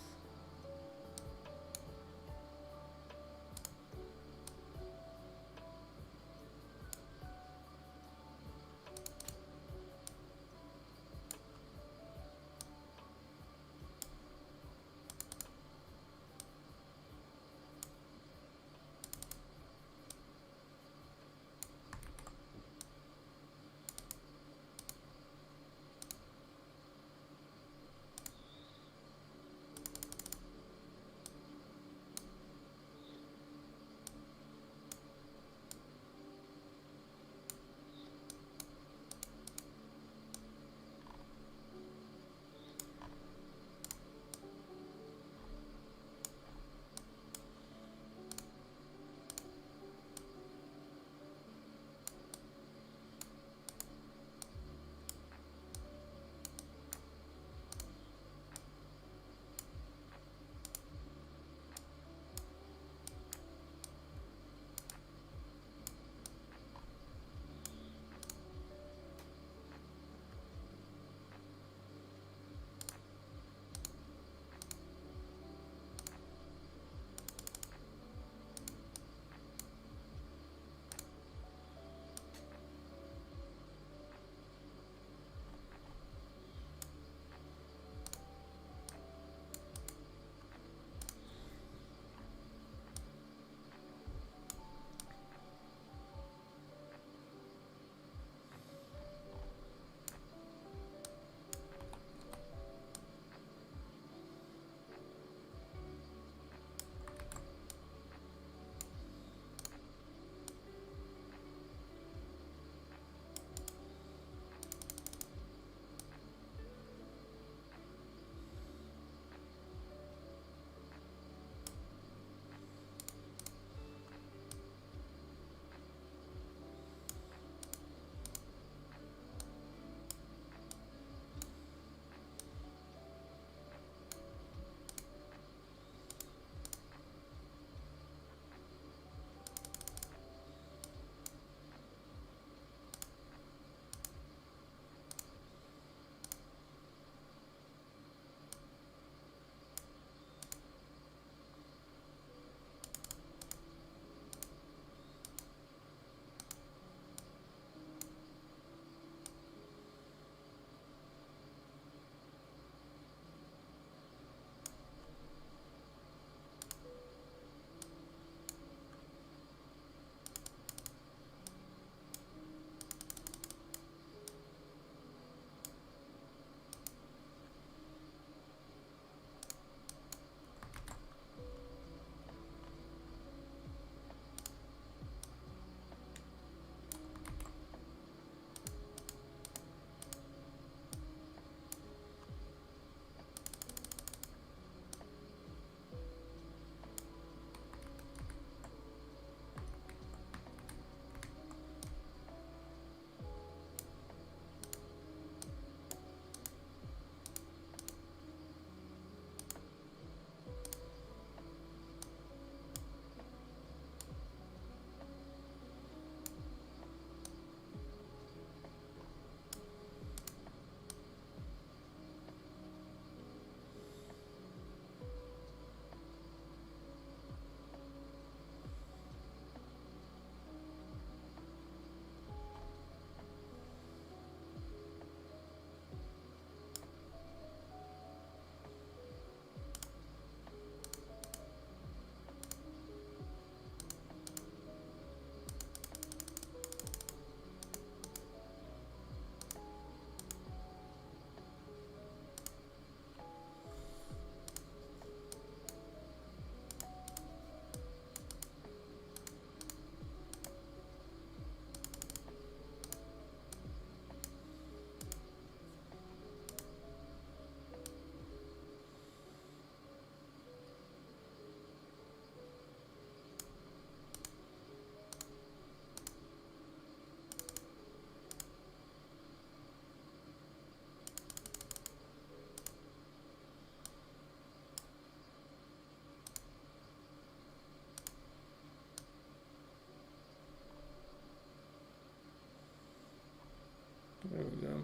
There we go.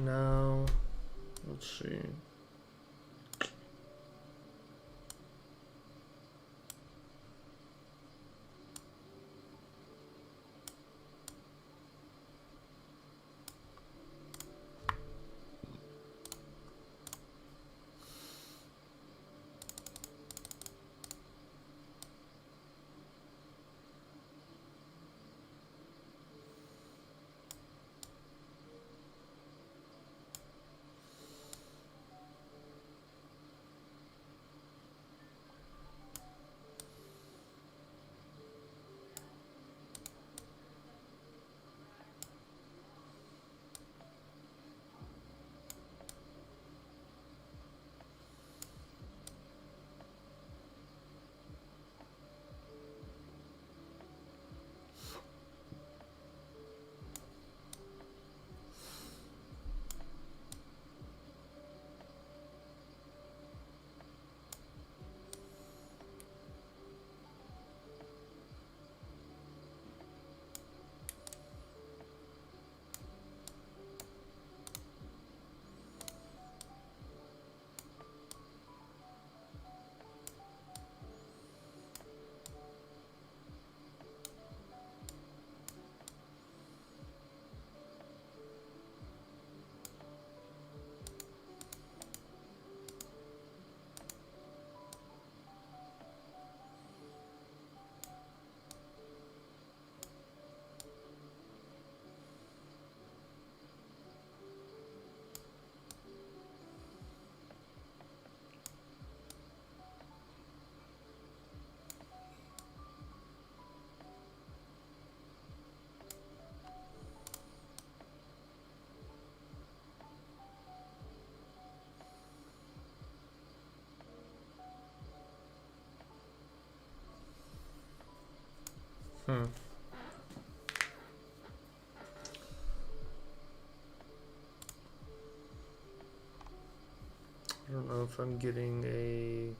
Now, let's see. I don't know if I'm getting a...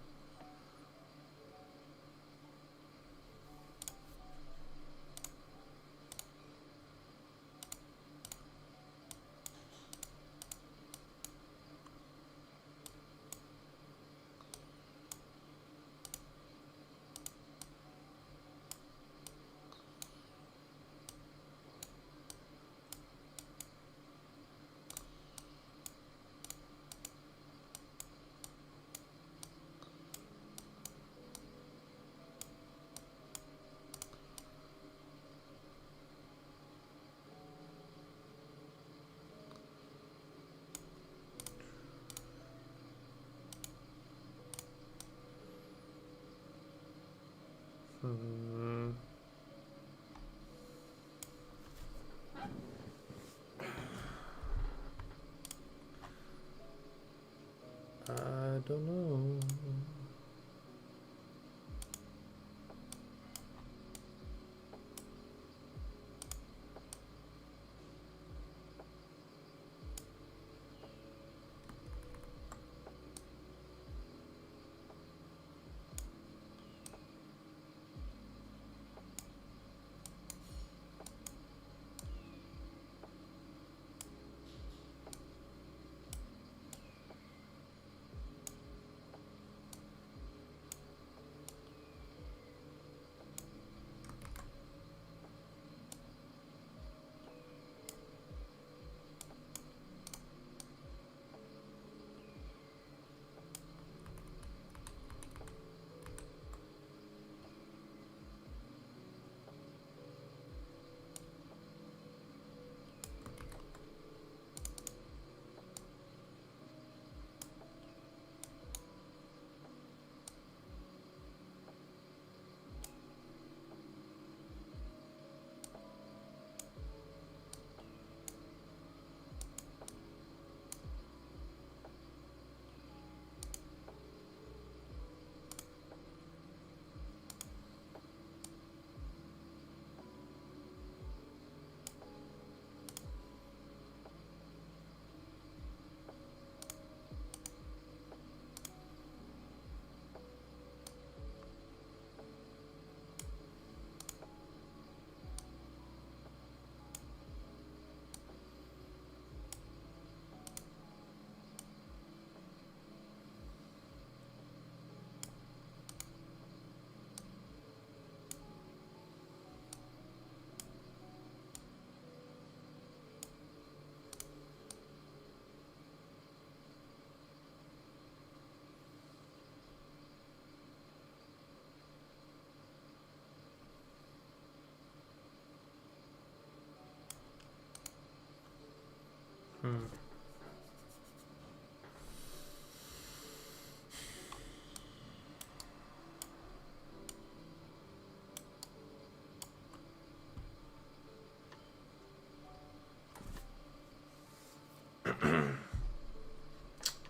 I don't know.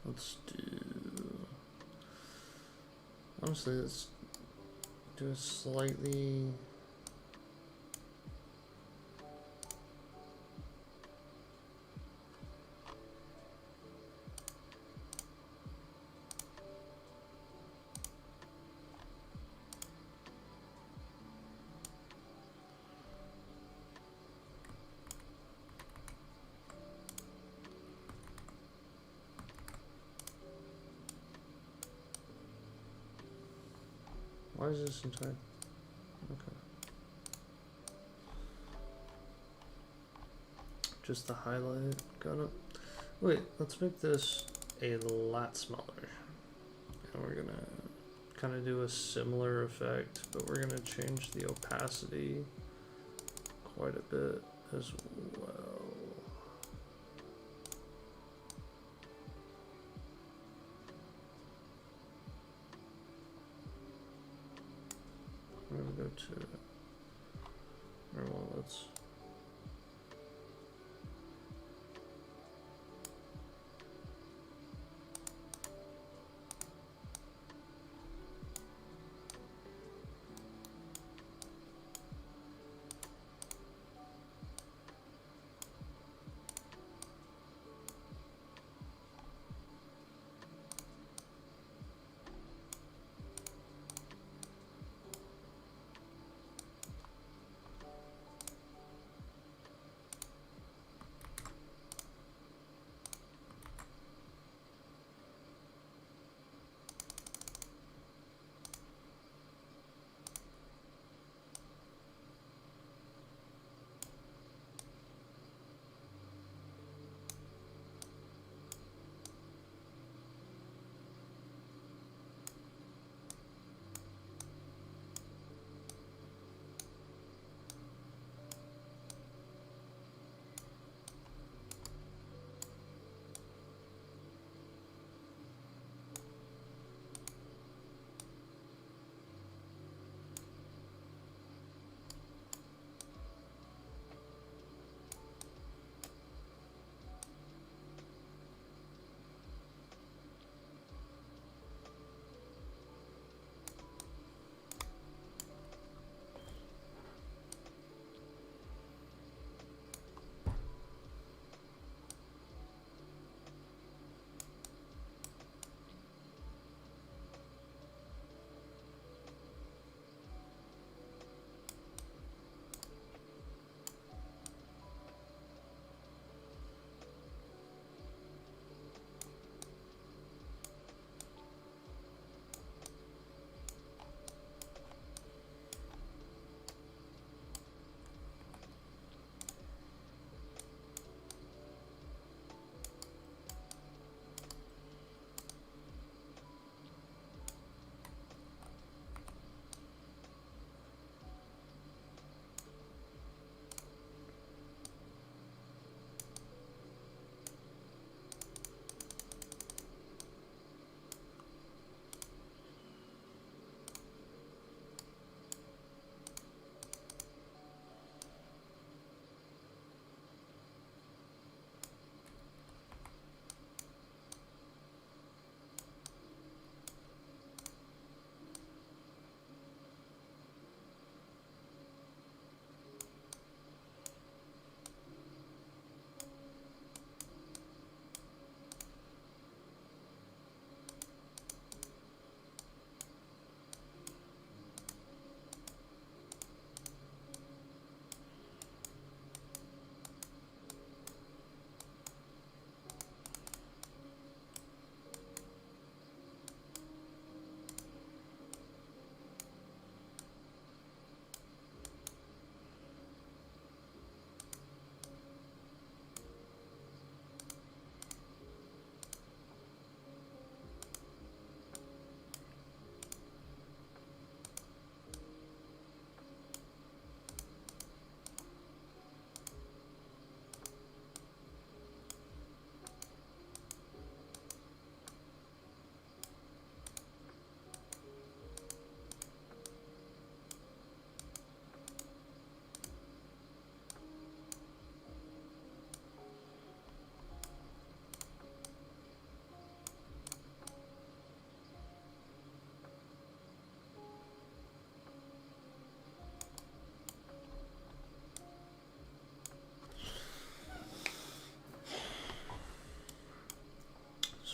Let's do. Honestly, let's do a slightly. Why is this entire? Okay. Just the highlight. Got it. Wait, let's make this a lot smaller. And we're gonna kind of do a similar effect, but we're gonna change the opacity quite a bit as well. We're gonna go to, or well, let's.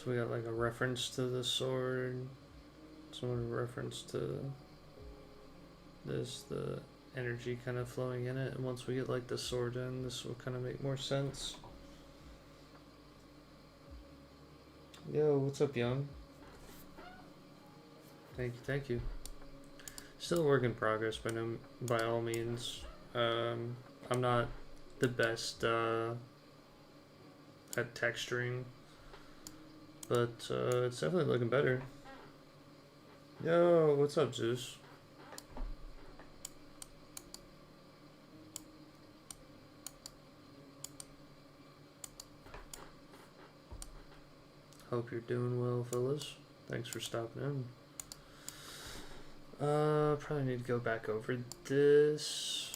So we got like a reference to the sword, some reference to this, the energy kind of flowing in it, and once we get like the sword in, this will kind of make more sense. Yo, what's up, Young? Thank you. Still a work in progress, by all means. I'm not the best at texturing, but it's definitely looking better. Yo, what's up, Zeus? Hope you're doing well, fellas. Thanks for stopping in. Probably need to go back over this.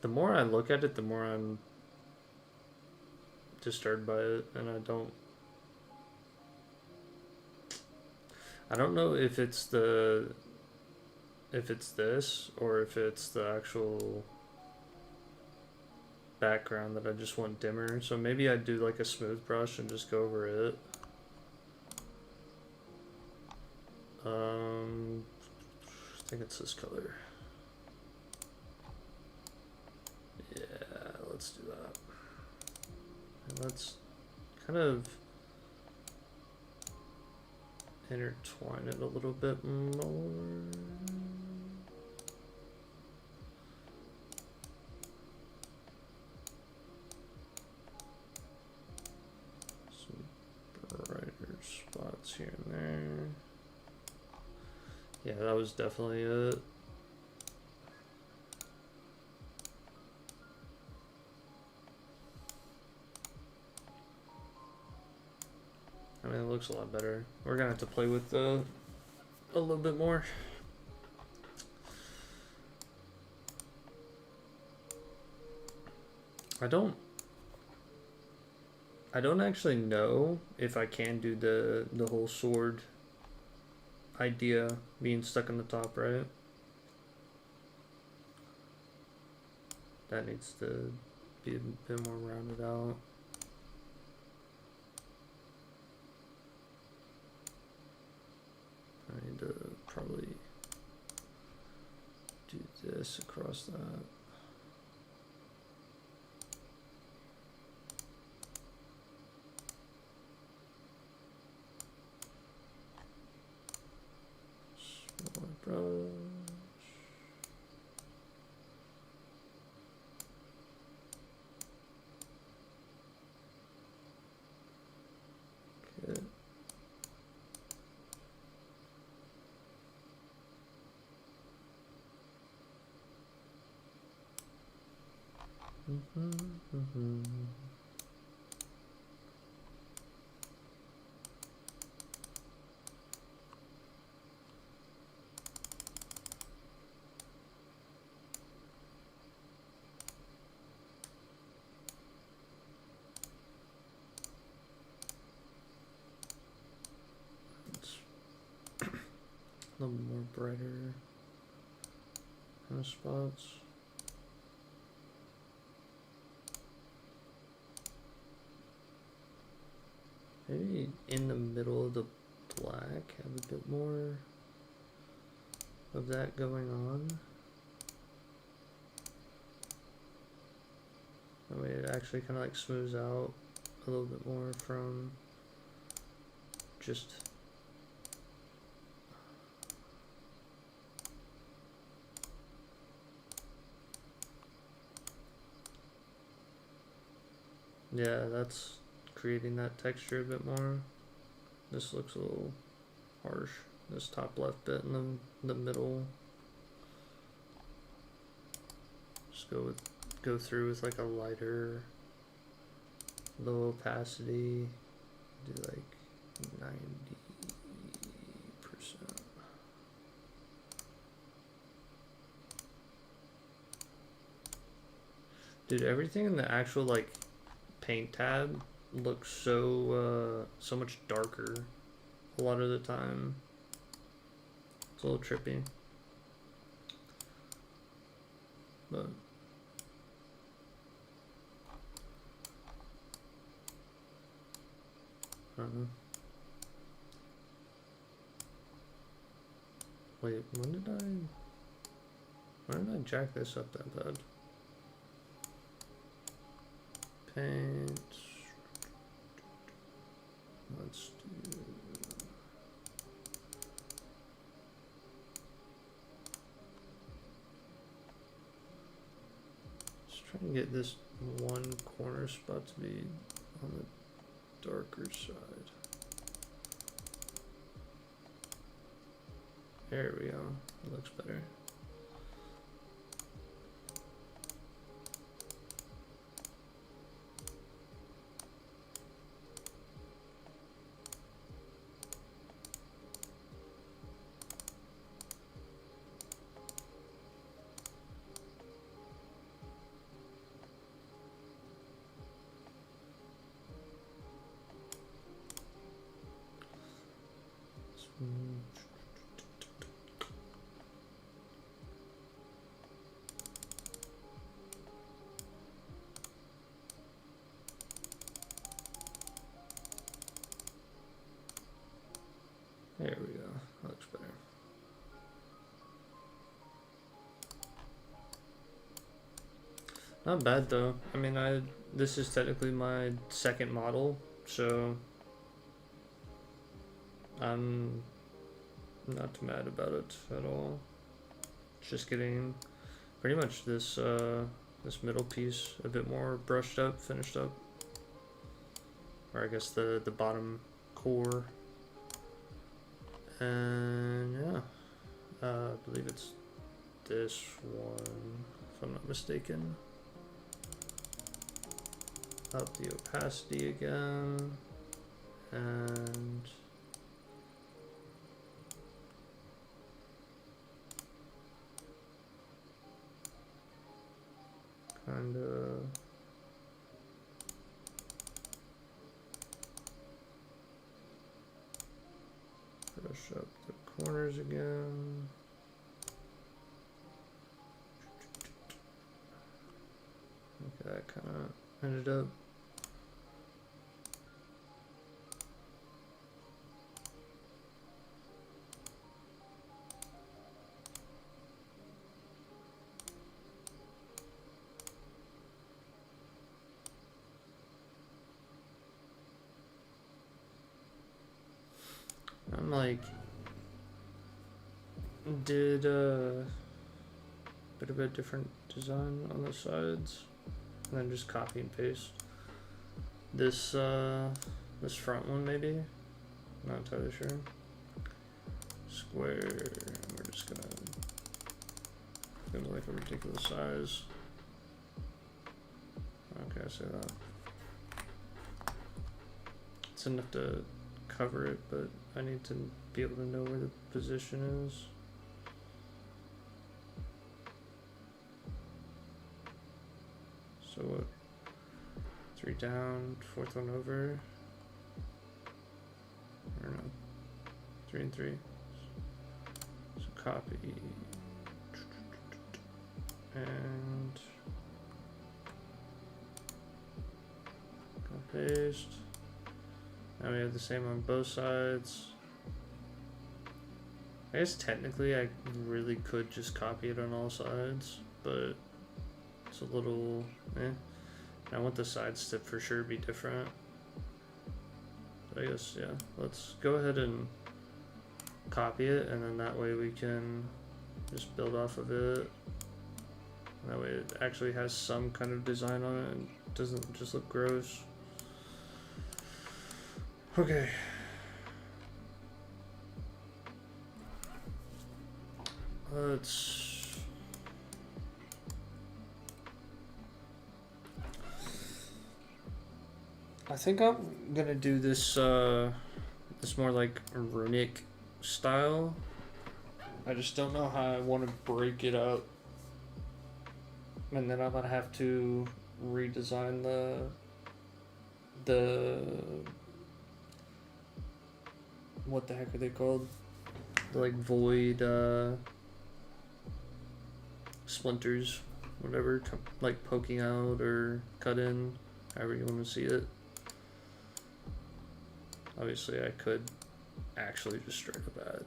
The more I look at it, the more I'm disturbed by it, and I don't know if it's this or if it's the actual background that I just want dimmer. So maybe I'd do like a smooth brush and just go over it. I think it's this color. Yeah, let's do that. And let's kind of intertwine it a little bit more. Some brighter spots here and there. Yeah, that was definitely it. I mean, it looks a lot better. We're gonna have to play with a little bit more. I don't actually know if I can do the whole sword idea being stuck on the top, right? That needs to be a bit more rounded out. I need to probably do this across that. Smaller brush. Okay. A little more brighter kind of spots. Maybe in the middle of the black, have a bit more of that going on. That way it actually kind of like smooths out a little bit more from just yeah, that's creating that texture a bit more. This looks a little harsh. This top left bit in the middle. Just go through with like a lighter, low opacity. Do like 90%. Dude, everything in the actual like paint tab looks so much darker a lot of the time. It's a little trippy, but I don't know. Wait, when did I jack this up that bad? Paint. Let's do. Just trying to get this one corner spot to be on the darker side. There we go. It looks better. There we go. That looks better. Not bad though. I mean, this is technically my second model, so I'm not too mad about it at all. It's just getting pretty much this this middle piece a bit more brushed up, finished up, or I guess the bottom core. And yeah, I believe it's this one, if I'm not mistaken. Up the opacity again, and kind of brush up the corners again. Okay, that kind of ended up. I'm like, did a bit of a different design on the sides, and then just copy and paste this this front one maybe. Not entirely sure. Square. We're just gonna like a ridiculous size. Okay, I see that. It's enough to cover it, but I need to be able to know where the position is. So what? 3 down, 4th one over. Or no, 3 and 3. So copy and paste. Now we have the same on both sides. I guess technically I really could just copy it on all sides, but it's a little eh. I want the sides to for sure be different. I guess, yeah, let's go ahead and copy it, and then that way we can just build off of it. That way it actually has some kind of design on it and doesn't just look gross. Okay. I think I'm gonna do this this more like runic style. I just don't know how I want to break it up, and then I'm gonna have to redesign the what the heck are they called? The like void splinters, whatever, like poking out or cut in, however you want to see it. Obviously, I could actually just straight up add.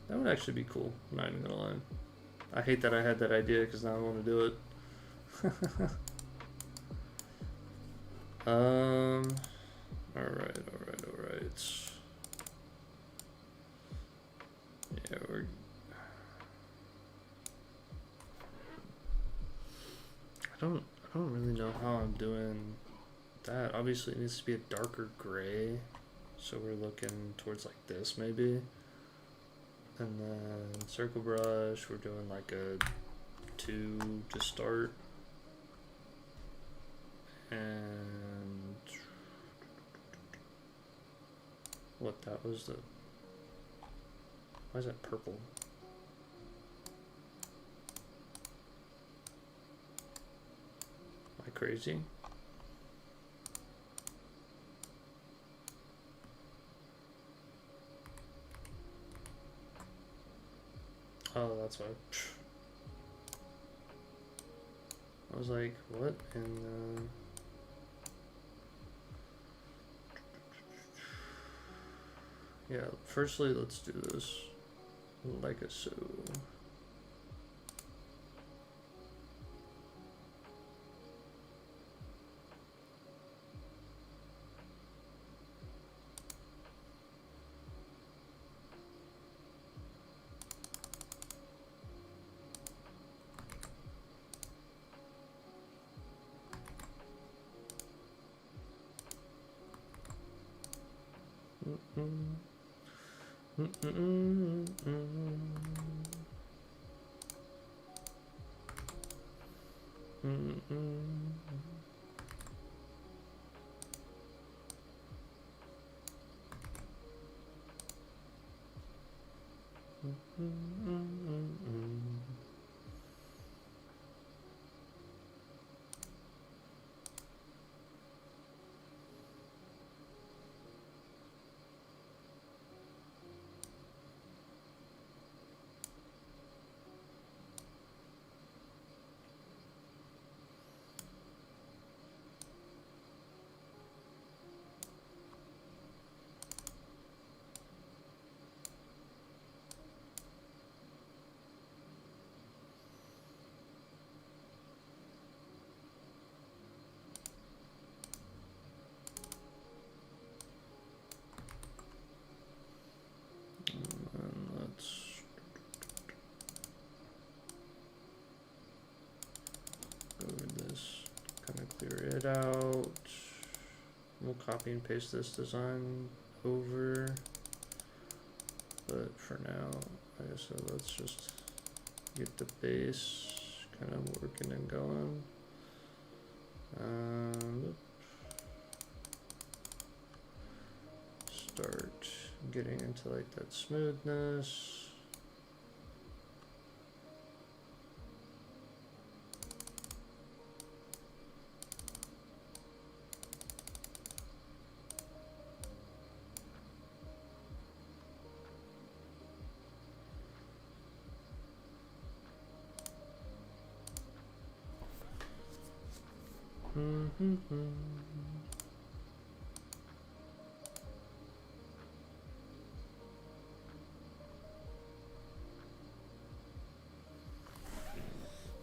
That would actually be cool. I'm not even gonna lie. I hate that I had that idea because now I want to do it. Alright. Yeah, I don't really know how I'm doing that. Obviously it needs to be a darker gray. So we're looking towards like this maybe. And then circle brush, we're doing like a 2 to start. And what that was the, why is that purple? Am I crazy? Oh, that's why. I was like, what in the... Yeah, firstly, let's do this like a so. Clear it out. We'll copy and paste this design over. But for now, like I said, let's just get the base kind of working and going. Start getting into like that smoothness.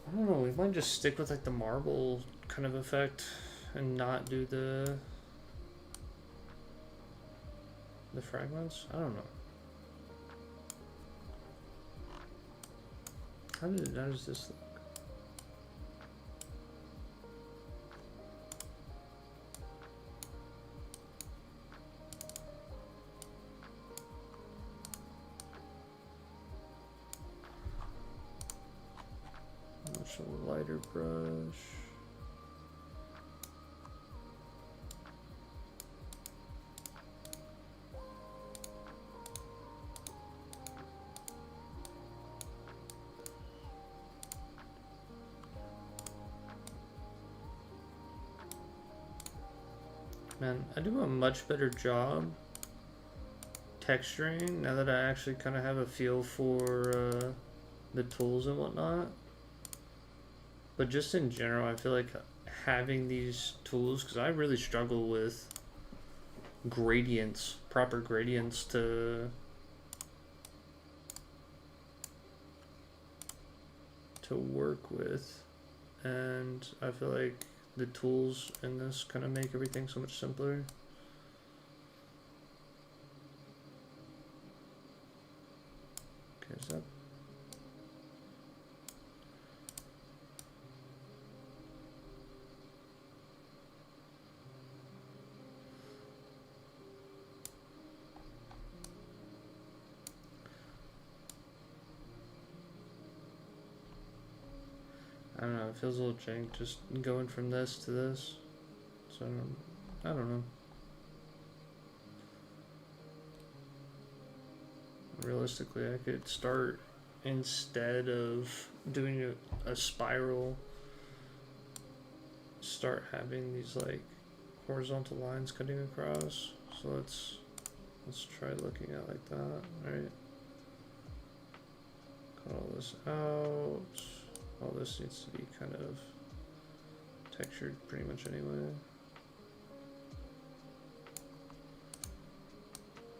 I don't know, we might just stick with like the marble kind of effect and not do the fragments. I don't know. How does this look? A lighter brush. Man, I do a much better job texturing now that I actually kind of have a feel for the tools and whatnot. But just in general, I feel like having these tools, because I really struggle with gradients, proper gradients to work with, and I feel like the tools in this kind of make everything so much simpler. Okay, is that I don't know, it feels a little jank just going from this to this. So I don't know. Realistically, I could start, instead of doing a spiral, start having these like horizontal lines cutting across. So let's try looking at it like that, right? Cut all this out. All this needs to be kind of textured pretty much anyway.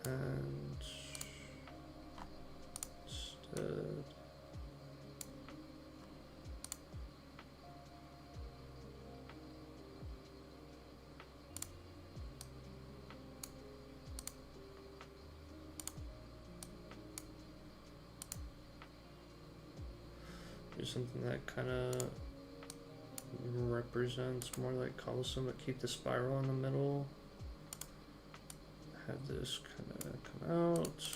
And instead, do something that kind of represents more like cobblestone, but keep the spiral in the middle. Have this kind of come out.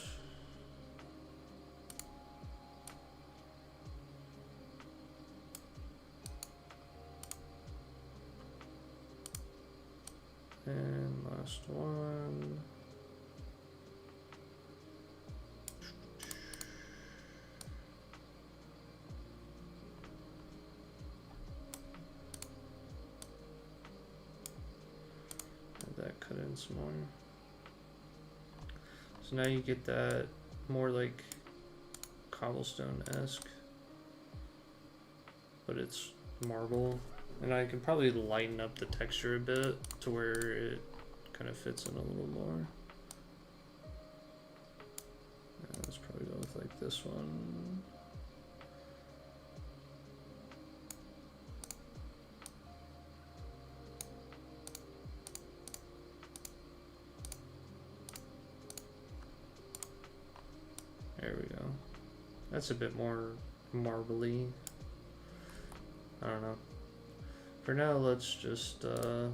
And last one. Have that cut in some more. So now you get that more like cobblestone-esque, but it's marble. And I can probably lighten up the texture a bit to where it kind of fits in a little more. Yeah, let's probably go with like this one. There we go. That's a bit more marbly. I don't know. For now, let's just do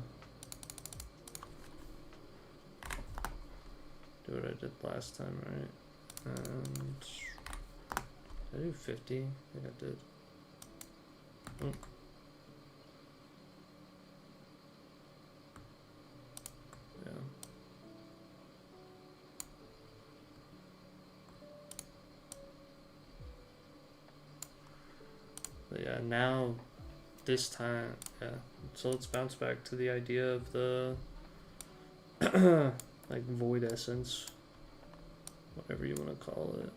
what I did last time, right? And did I do 50? I think I did. Oh. Yeah. But yeah, now this time, yeah. So let's bounce back to the idea of the like void essence, whatever you want to call it,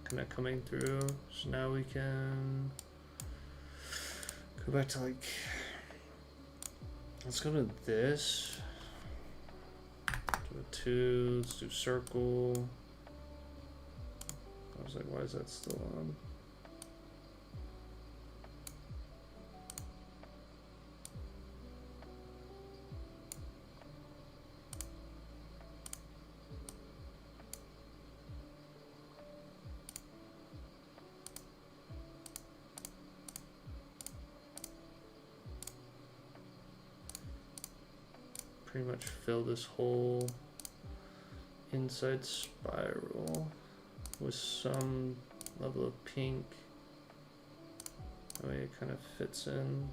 kind of coming through. So now we can go back to like, let's go to this, do a 2, let's do circle. I was like, why is that still on? Pretty much fill this whole inside spiral with some level of pink. That way it kind of fits in.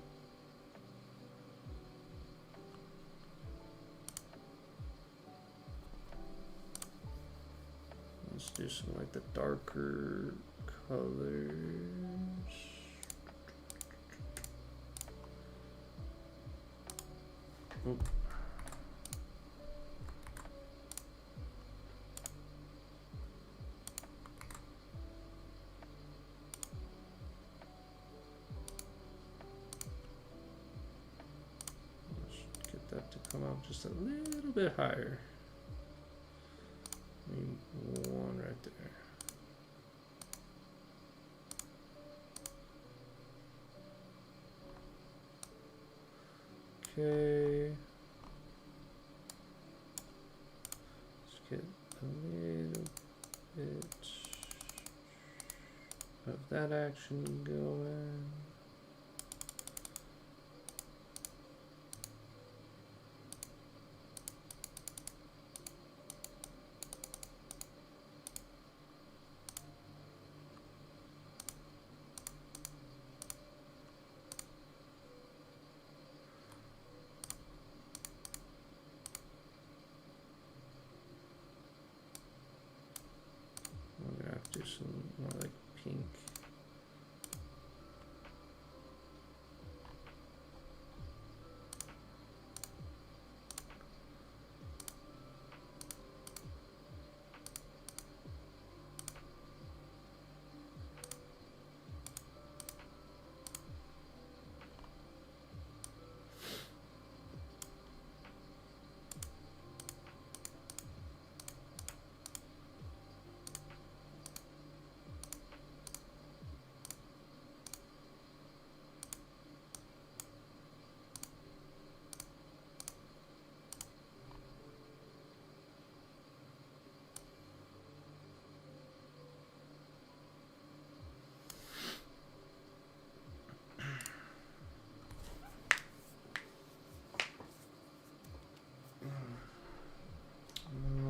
Let's do some like the darker colors. Oop. that to come out just a little bit higher. One right there. Okay. Let's get a little bit of that action going. Do some more like pink.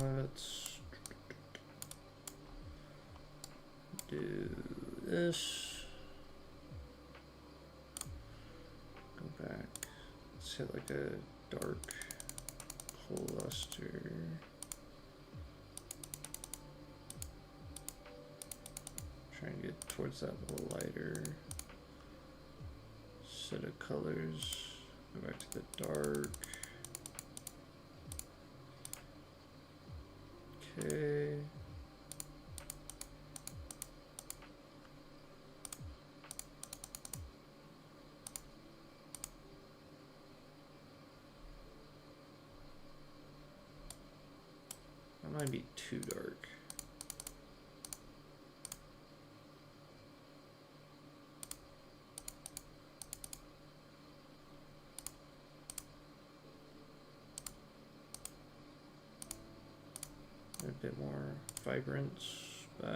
Let's do this. Go back. Let's hit like a dark cluster. Try and get towards that little lighter set of colors. Go back to the dark. Okay. That might be too dark. A bit more vibrance back.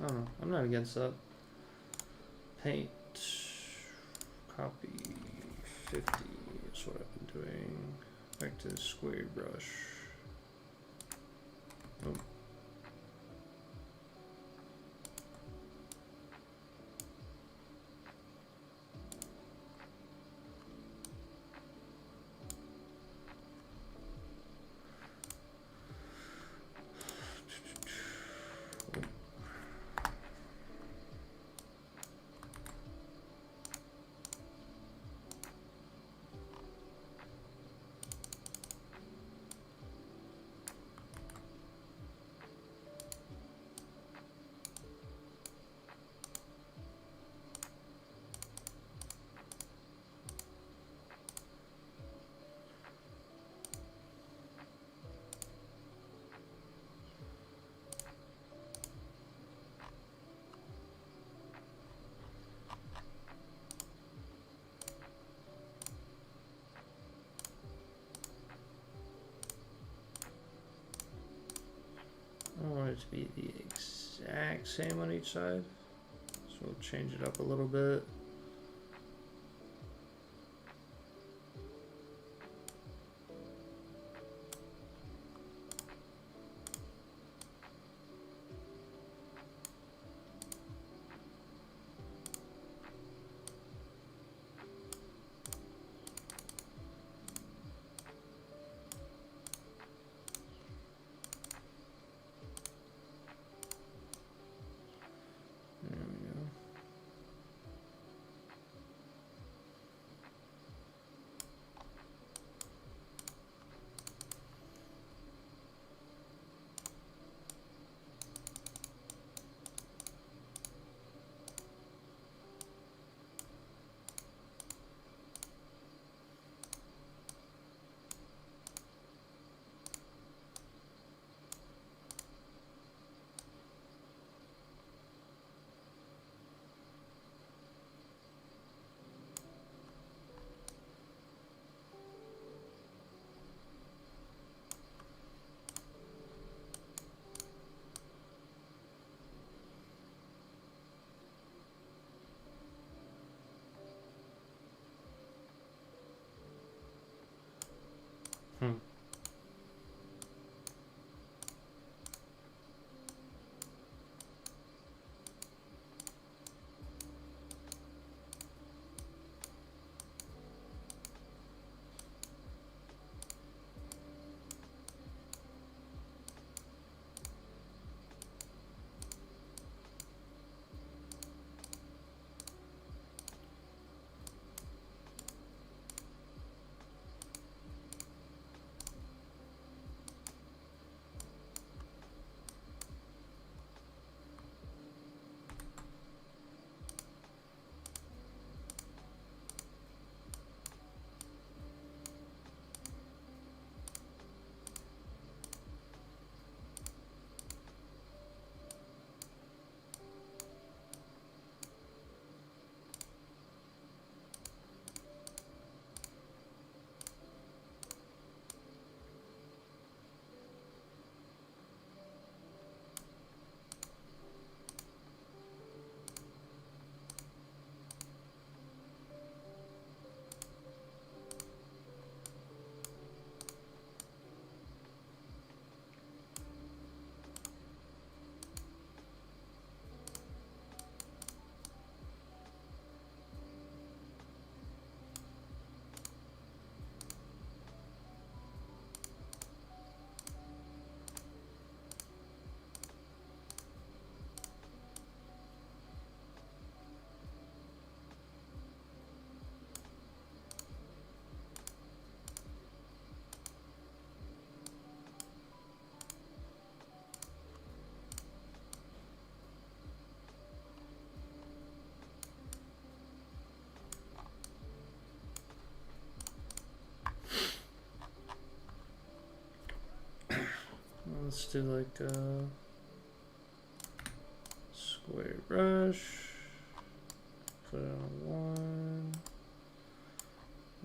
I don't know. I'm not against that. Paint. Copy 50 is what I've been doing. Back to the square brush. Oh. I don't want it to be the exact same on each side, so we'll change it up a little bit. There we go. let's do like square brush. Put it on 1.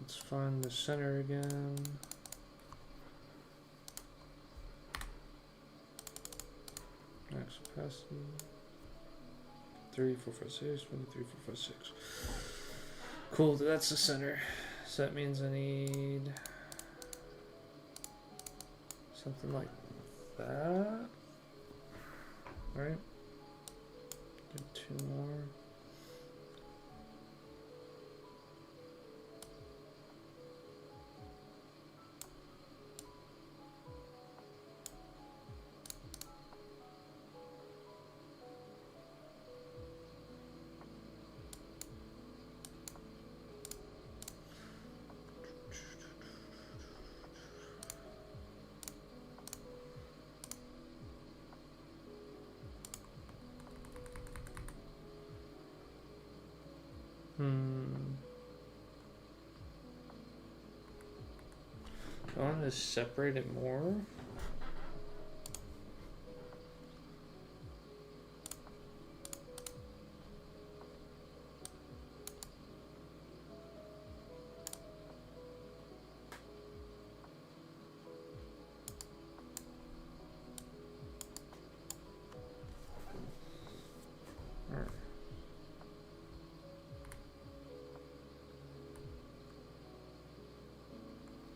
Let's find the center again. Max opacity. 3, 4, 5, 6. 1, 2, 3, 4, 5, 6. Cool, that's the center. So that means I need something like that. Right? Do 2 more. I want to separate it more.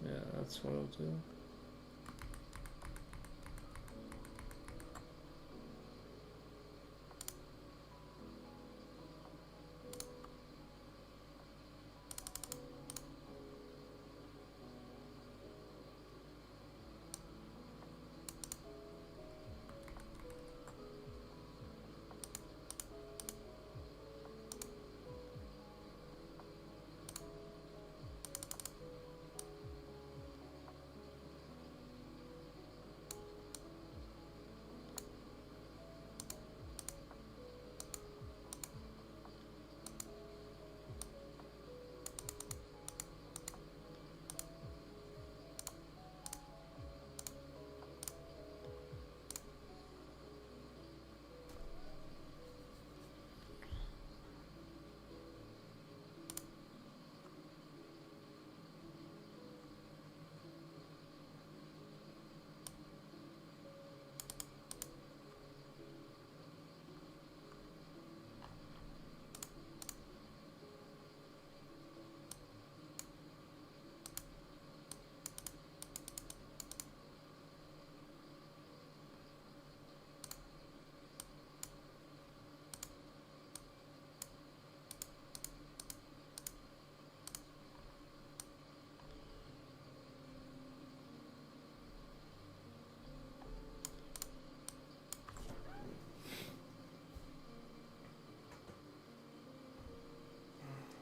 Yeah, that's what I'll do.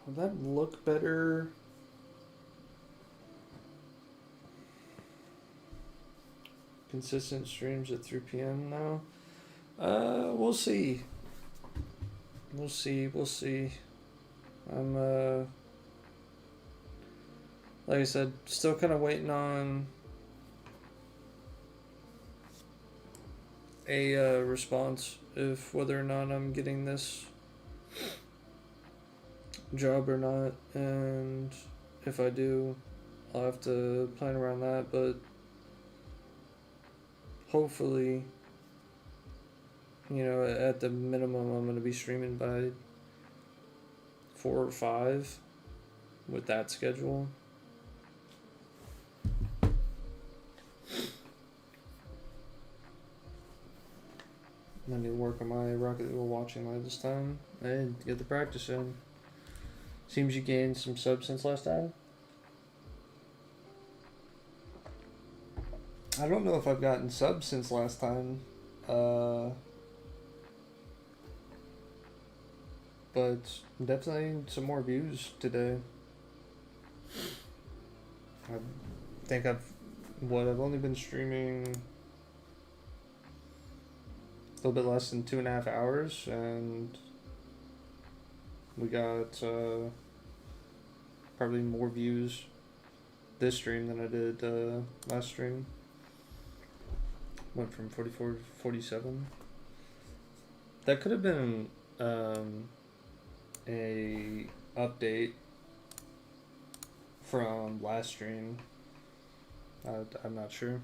Will that look better? Consistent streams at 3 p.m. now? We'll see. We'll see. I'm, like I said, still kind of waiting on a response if whether or not I'm getting this job or not, and if I do, I'll have to plan around that, but hopefully, you know, at the minimum I'm going to be streaming by 4 or 5 with that schedule. I need to work on my Rocket League watching live this time and get the practice in. Seems you gained some subs since last time. I don't know if I've gotten subs since last time. But definitely some more views today. I think I've only been streaming a little bit less than 2.5 hours, and we got probably more views this stream than I did last stream. Went from 44 to 47. That could have been a update from last stream. I'm not sure.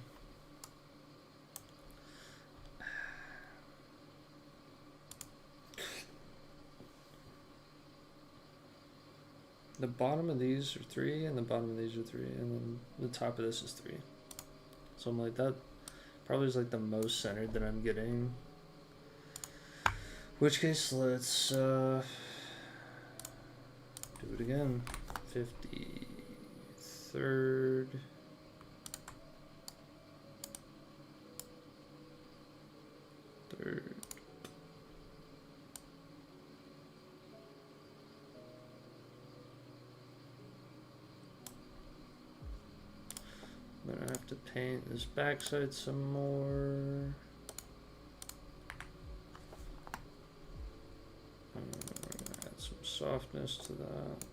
The bottom of these are 3, and the bottom of these are 3, and then the top of this is 3. So I'm like, that probably is like the most centered that I'm getting. Which case, let's do it again. 53rd. Third. I'm gonna have to paint this backside some more. We're gonna add some softness to that.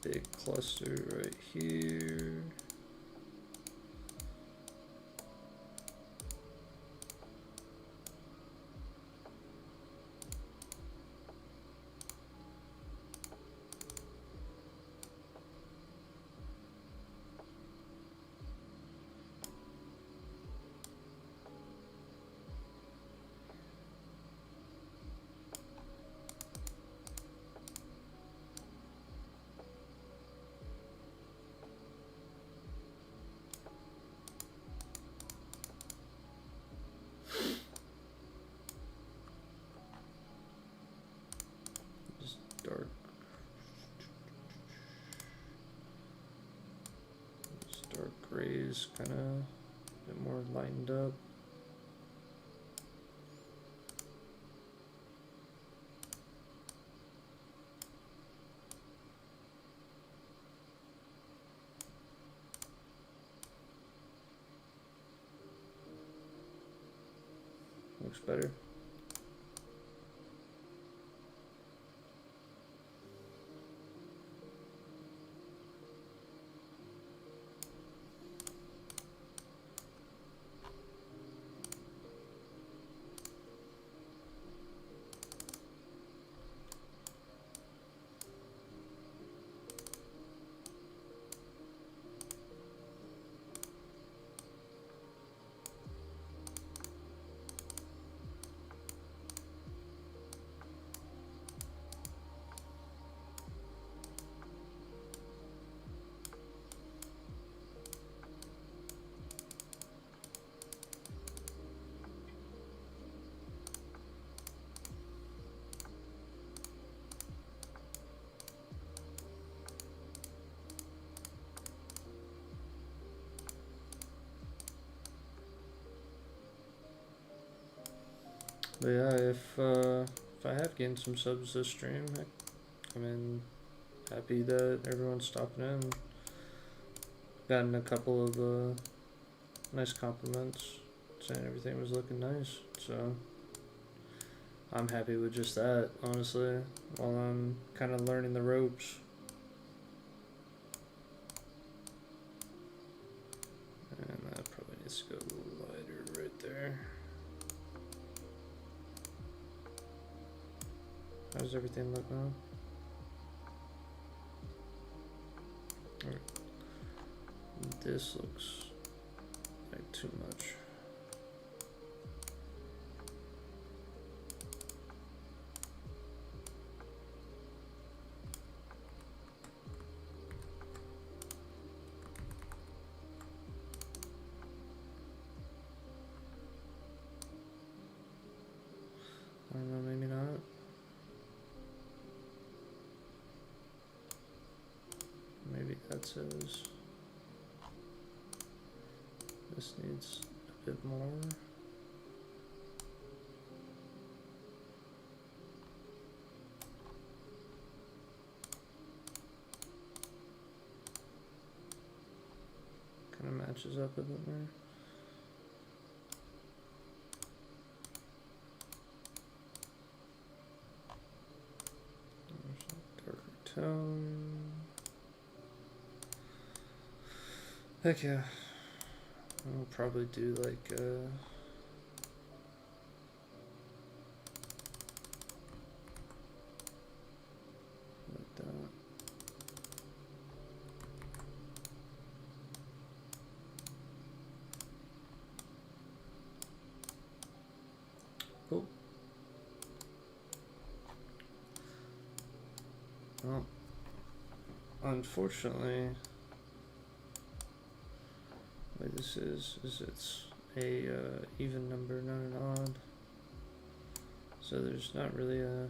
Big cluster right here. Dark. This dark grays kind of a bit more lightened up. Looks better. But yeah, if I have gained some subs this stream, I mean, happy that everyone's stopping in. Gotten a couple of nice compliments saying everything was looking nice, so I'm happy with just that, honestly, while I'm kind of learning the ropes. And that probably needs to go a little lighter right there. How does everything look now? Alright. This looks like too much. that says. This needs a bit more. Kind of matches up a bit more. There's a darker tone. Heck yeah. I'll probably do like like that. Oh. Well, unfortunately, the way this is it's a even number, not an odd. So there's not really a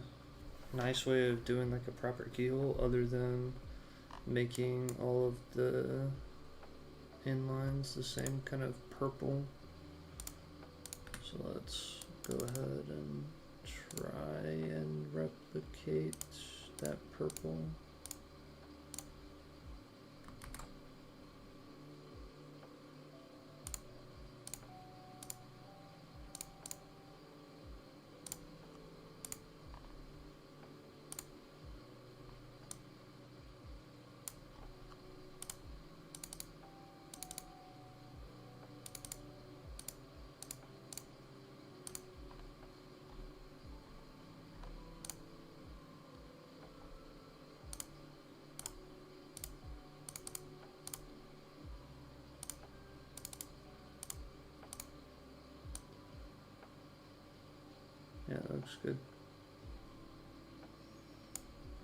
nice way of doing like a proper keyhole other than making all of the inlines the same kind of purple. So let's go ahead and try and replicate that purple. Yeah, that looks good.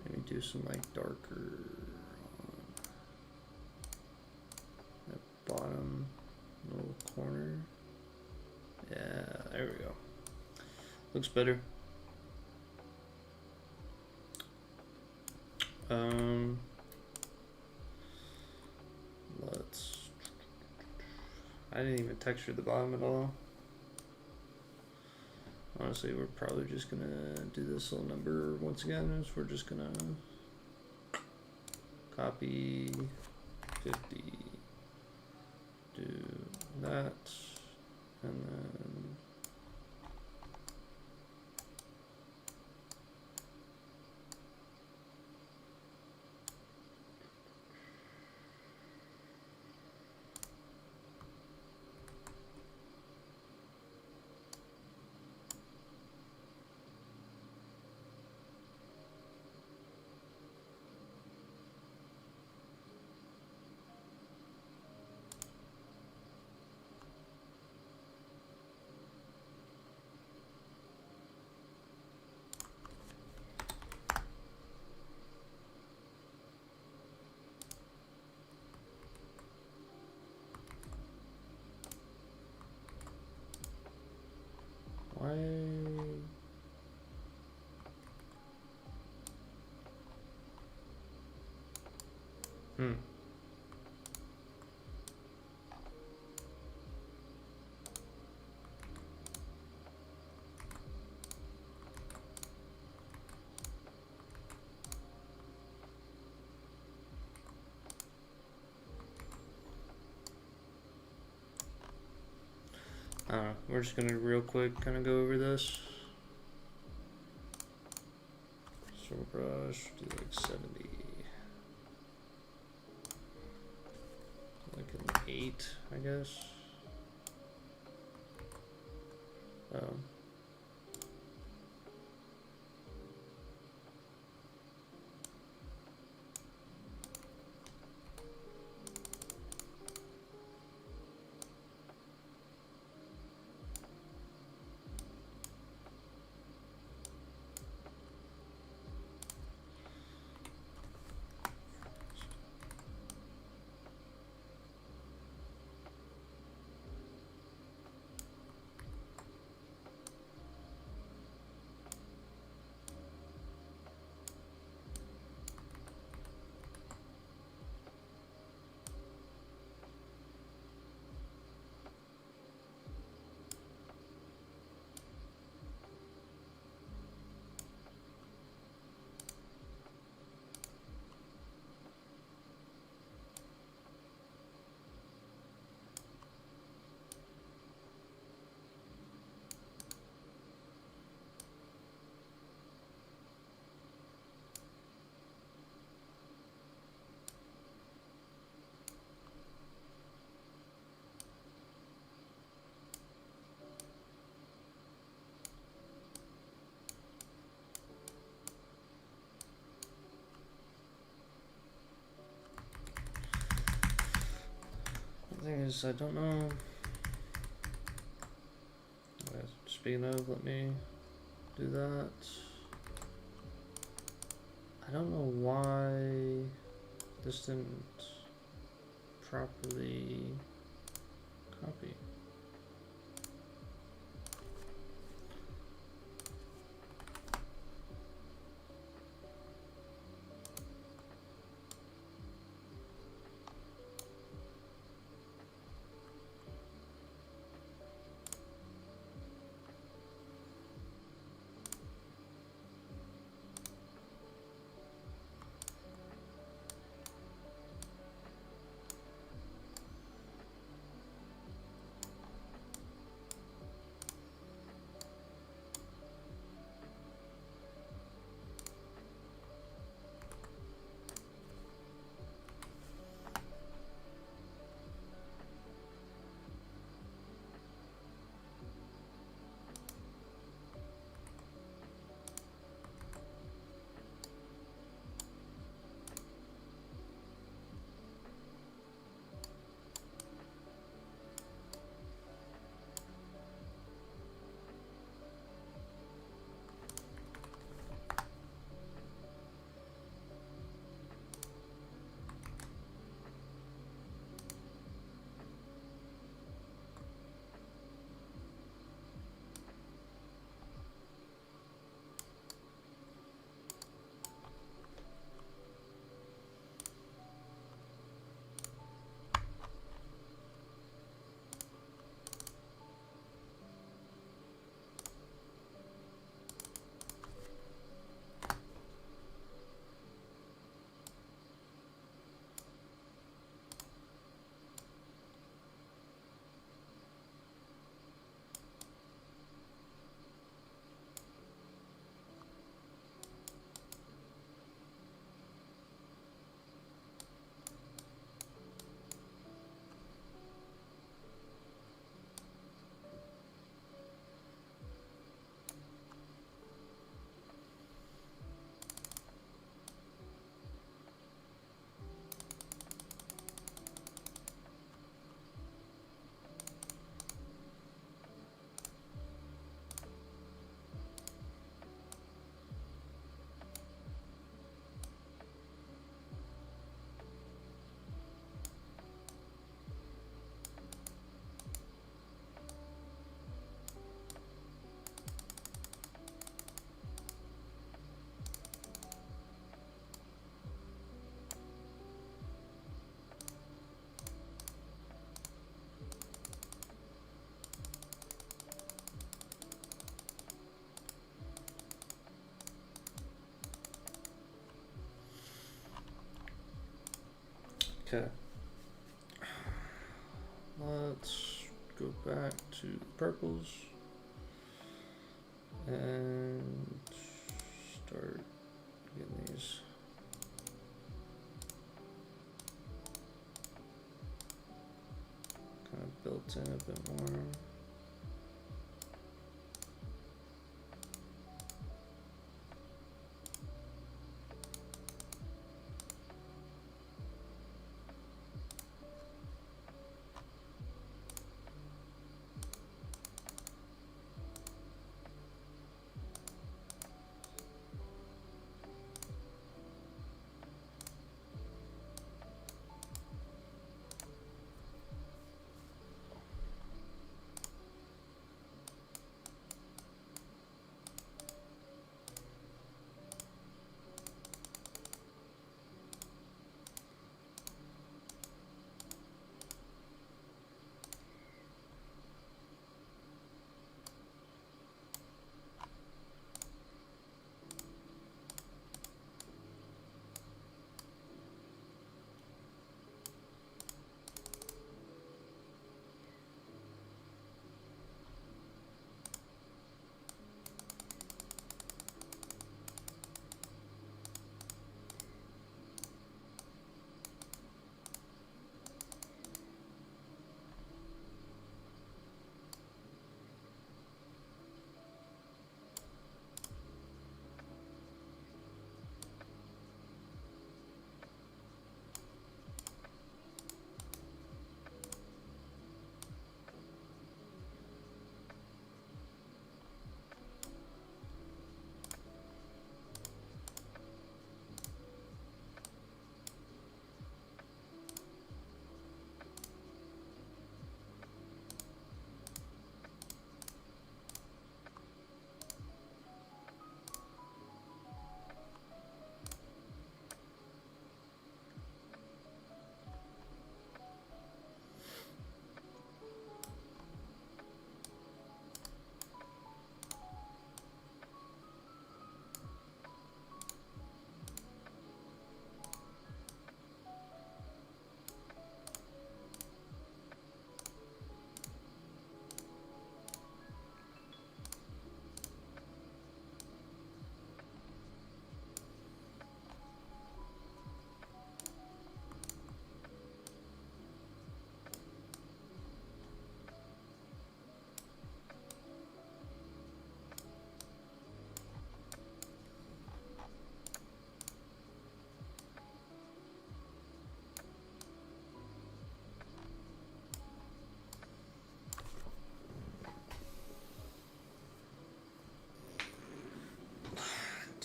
Maybe do some like darker on that bottom little corner. Yeah, there we go. Looks better. I didn't even texture the bottom at all. Honestly, we're probably just gonna do this little number once again. Is we're just gonna copy 50, do that, and then why? We're just gonna real quick kind of go over this. So brush, do like 70, like an 8, I guess. thing is, I don't know. Speaking of, let me do that. I don't know why this didn't properly copy. Okay. Let's go back to purples and start getting these. Kind of built in a bit more.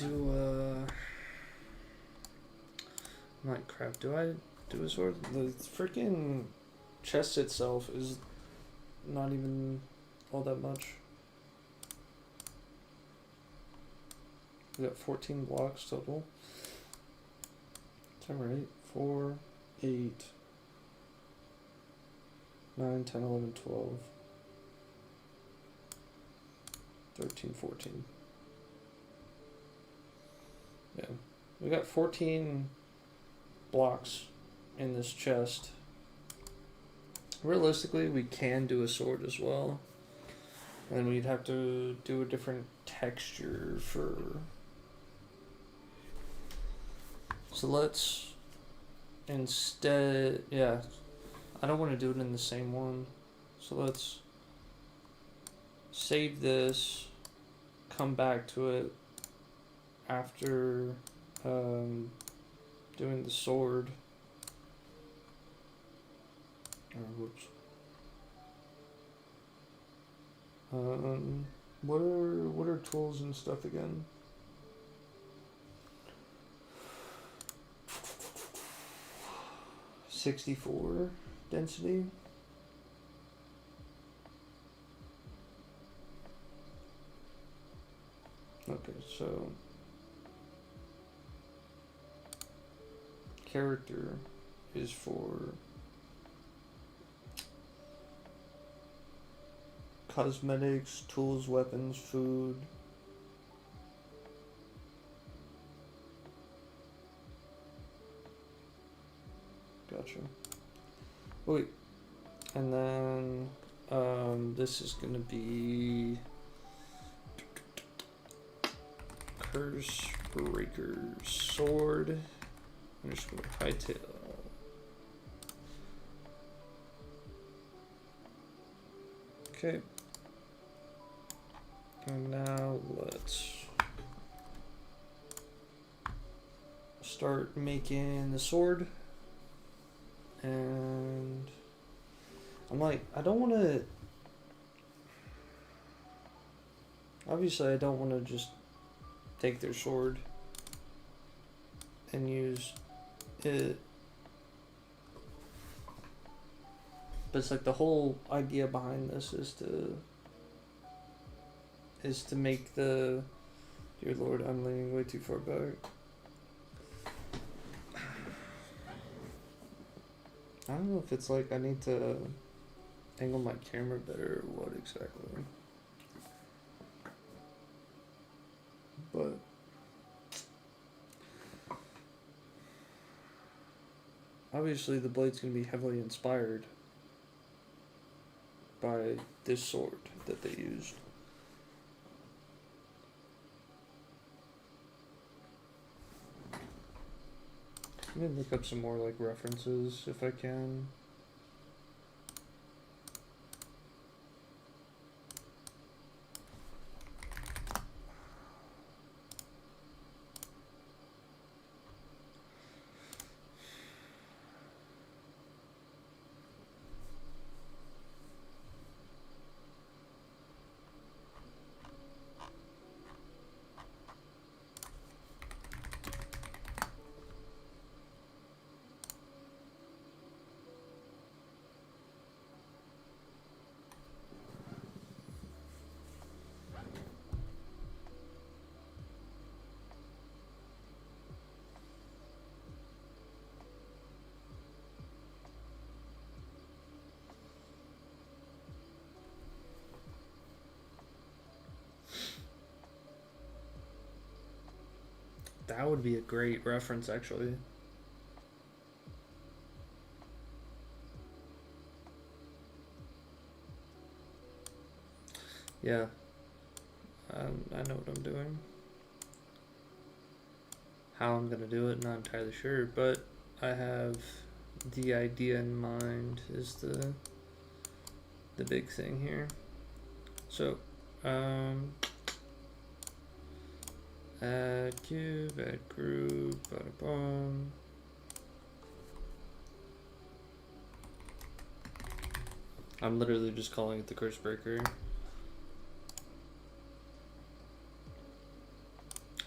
do I'm like, crap, do I do a sword? The freaking chest itself is not even all that much. We got 14 blocks total. Is that right? 4, 8, 9, 10, 11, 12, 13, 14. Yeah. We got 14 blocks in this chest. Realistically, we can do a sword as well. And we'd have to do a different texture for... So let's instead... Yeah. I don't want to do it in the same one. So let's save this. Come back to it after doing the sword. Whoops. What are tools and stuff again? $64 density. Okay, so character is for cosmetics, tools, weapons, food. Gotcha. Wait, and then this is gonna be Curse Breaker Sword. I'm just gonna Hytale. Okay. And now let's start making the sword. And I'm like, I don't want to... Obviously, I don't want to just take their sword and use it. But it's like the whole idea behind this is to make the... Dear Lord, I'm leaning way too far back. I don't know if it's like I need to angle my camera better or what exactly. But obviously the blade's going to be heavily inspired by this sword that they used. I'm gonna look up some more like references if I can. That would be a great reference, actually. Yeah. I know what I'm doing. How I'm gonna do it, not entirely sure, but I have the idea in mind is the big thing here. So, add cube, add group, bada boom. I'm literally just calling it the curse breaker.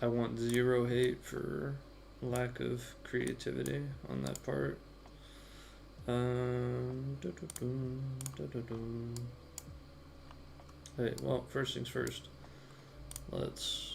I want zero hate for lack of creativity on that part. Hey, well, first things first. Let's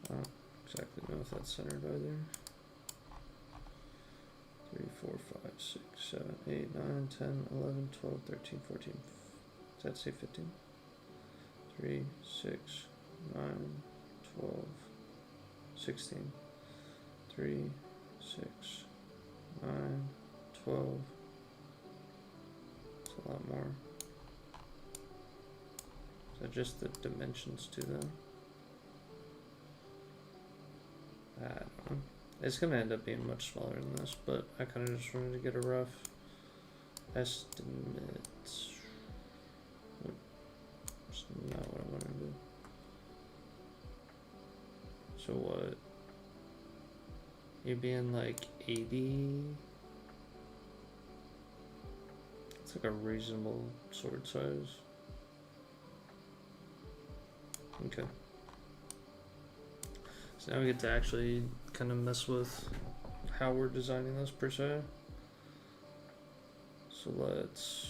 I don't exactly know if that's centered either. 3, 4, 5, 6, 7, 8, 9, 10, 11, 12, 13, 14. Does that say 15? 3, 6, 9, 12, 16. 3, 6, 9, 12. It's a lot more. Is that just the dimensions to them? I don't know. It's gonna end up being much smaller than this, but I kind of just wanted to get a rough estimate. That's not what I want to do. So what? You're being like 80? It's like a reasonable sword size. Okay. So now we get to actually kind of mess with how we're designing this per se. So let's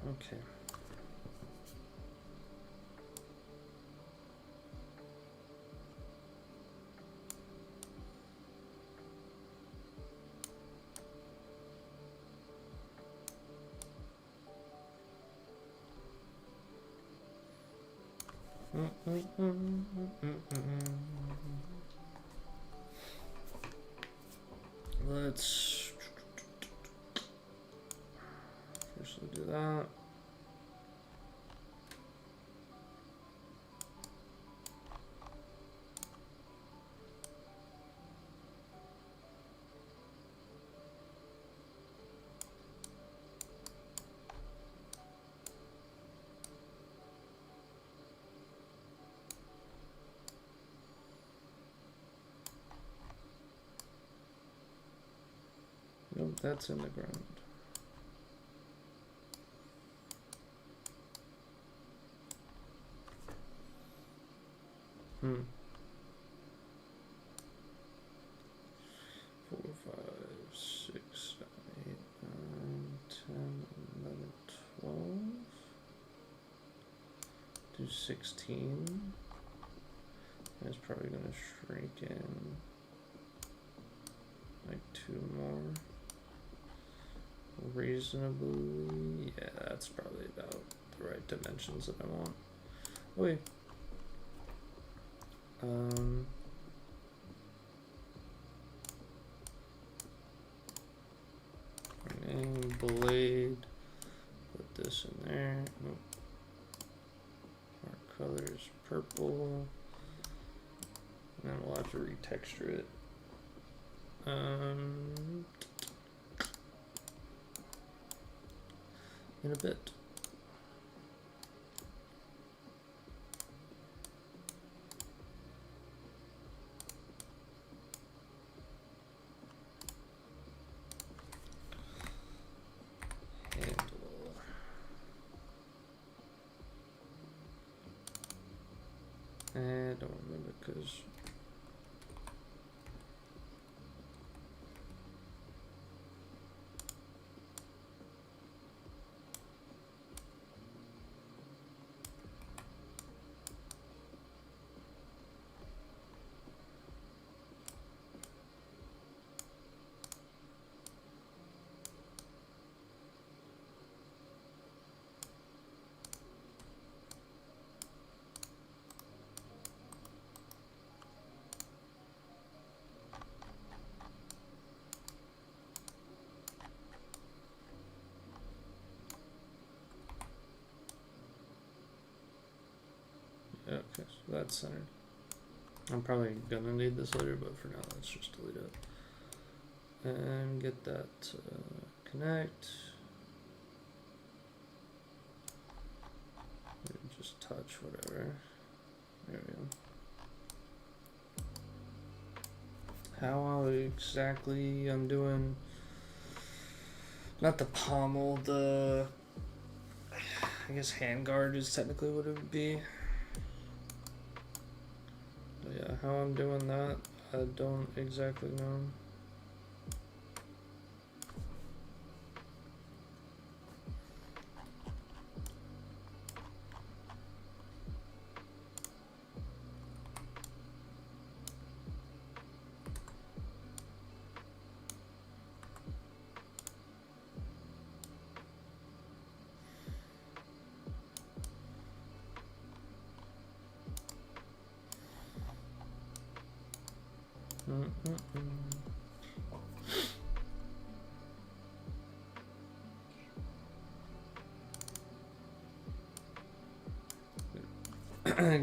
okay. Let's first we'll do that. Nope, that's in the ground. Hmm. 4, 5, 6, 7, 8, 9, 10, 11, 12. Do 16. That's probably gonna shrink in like 2 more. Reasonably, yeah, that's probably about the right dimensions that I want. Okay. Name blade. Put this in there. Nope. Our color's purple. And then we'll have to retexture it. In a bit. Handle. I don't remember because that's centered. I'm probably gonna need this later, but for now, let's just delete it. And get that connect. Just touch whatever. There we go. How exactly I'm doing? Not the pommel, the I guess handguard is technically what it would be. But yeah, how I'm doing that, I don't exactly know.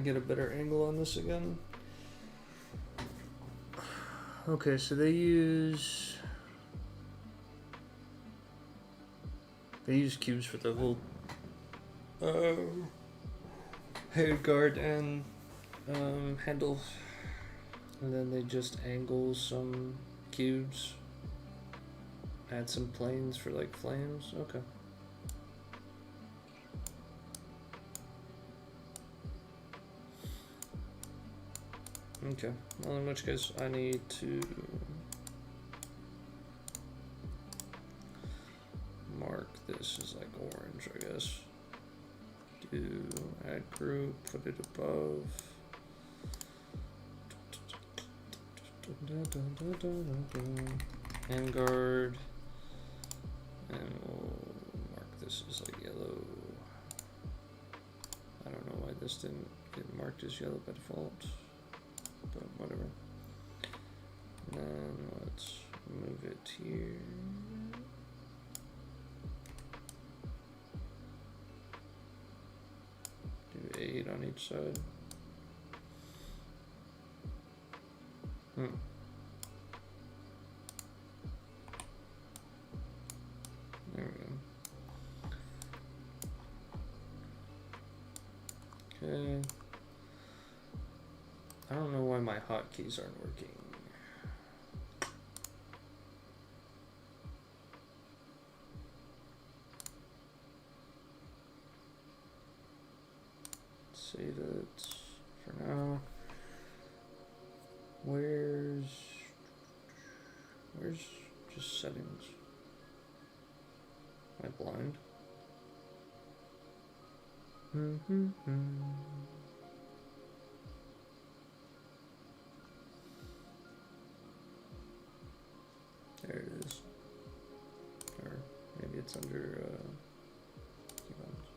Get a better angle on this again. Okay, so they use cubes for the whole head guard and handle, and then they just angle some cubes, add some planes for like flames. Okay. Okay, well, in which case I need to mark this as like orange, I guess. Do add group, put it above. And guard, and we'll mark this as like yellow. I don't know why this didn't get marked as yellow by default. But whatever. And then let's move it here. Do 8 on each side. There we go. Okay. I don't know why my hotkeys aren't working. Save it for now. Where's just settings? Am I blind? There it is. Or maybe it's under keyboards.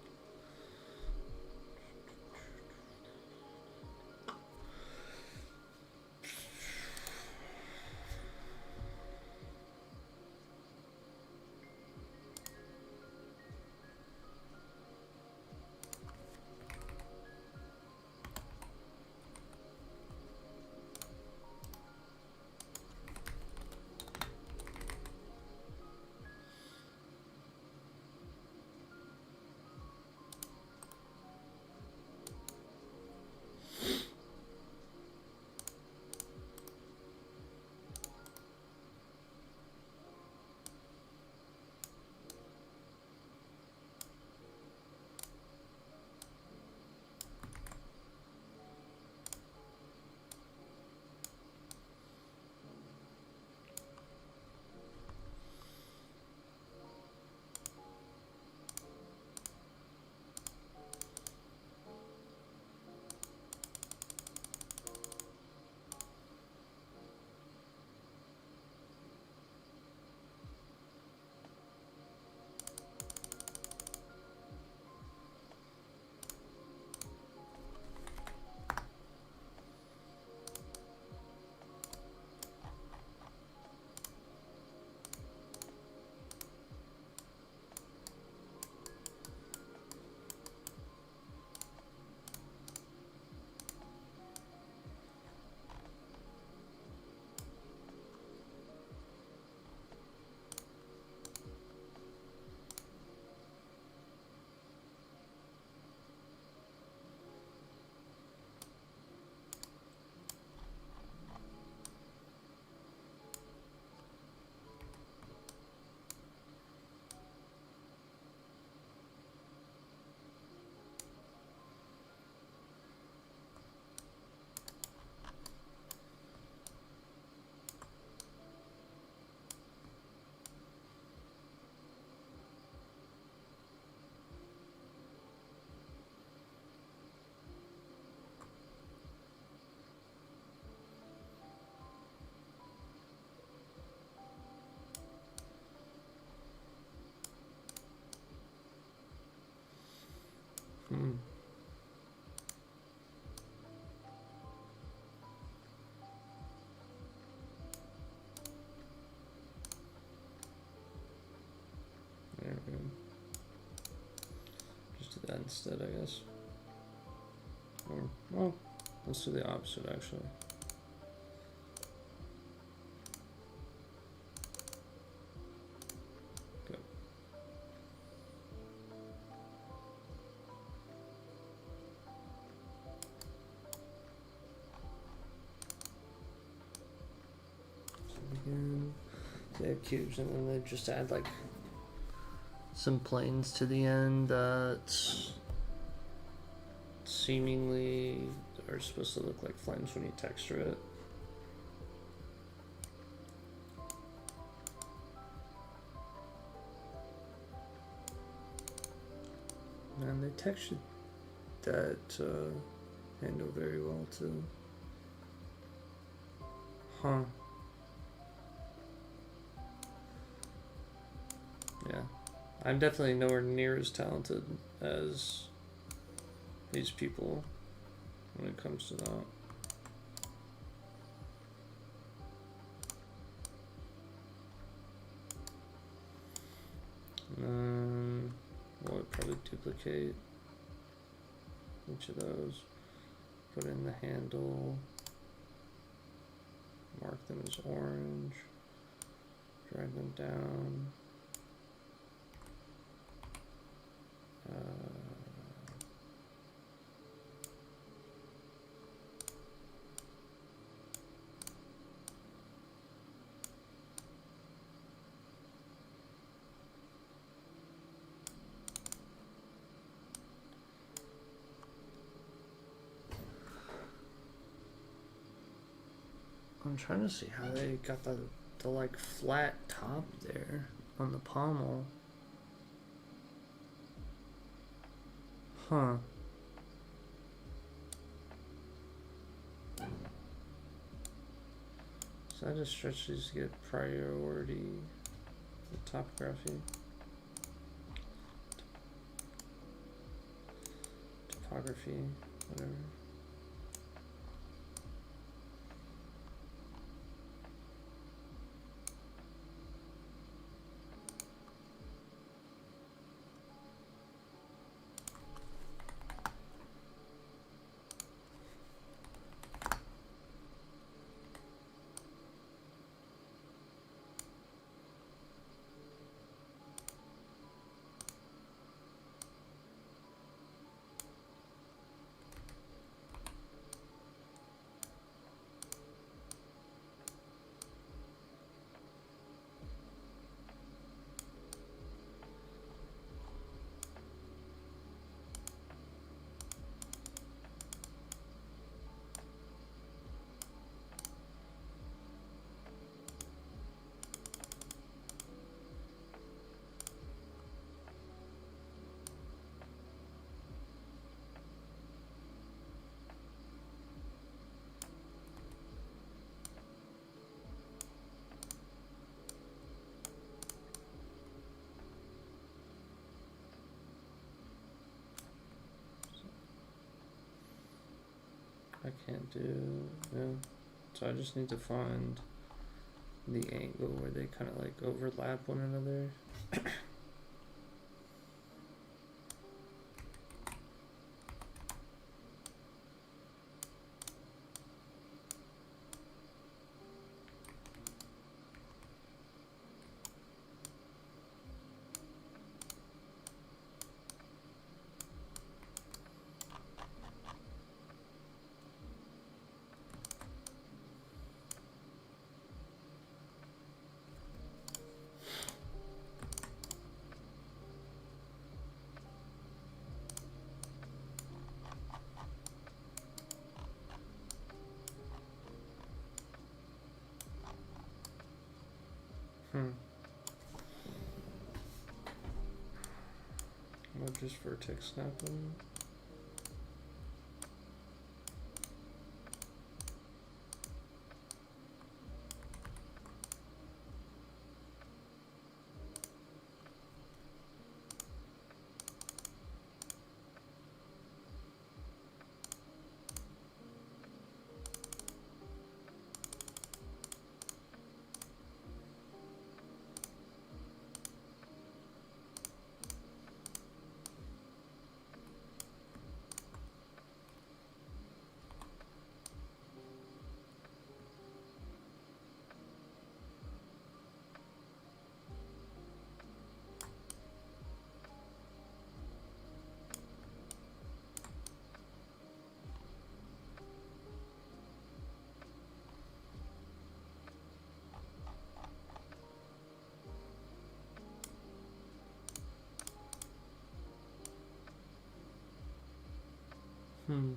Hmm. There we go. Just do that instead, I guess. Or, well, let's do the opposite, actually. Go. So again, they have cubes, and then they just add like some planes to the end that seemingly are supposed to look like flames when you texture it. And they textured that handle very well too. Huh. Yeah. I'm definitely nowhere near as talented as these people when it comes to that. We'll probably duplicate each of those, put in the handle, mark them as orange, drag them down. I'm trying to see how they got the like flat top there on the pommel. Huh. So I just stretch these to get priority, the topography. Topography, whatever. I can't do, yeah. So I just need to find the angle where they kind of like overlap one another. I'll just vertex snap them. Hmm.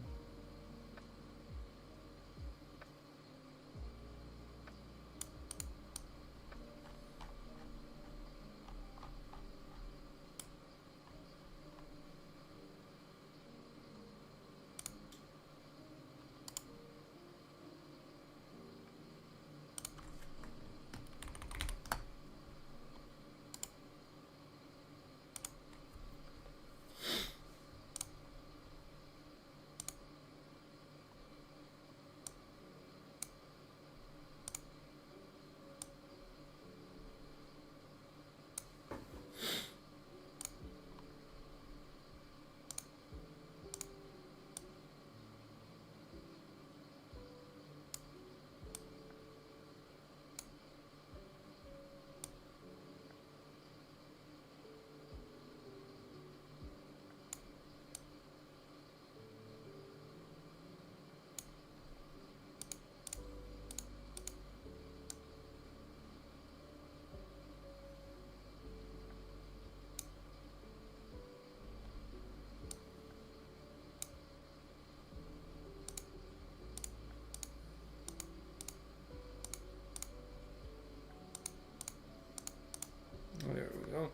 There we go.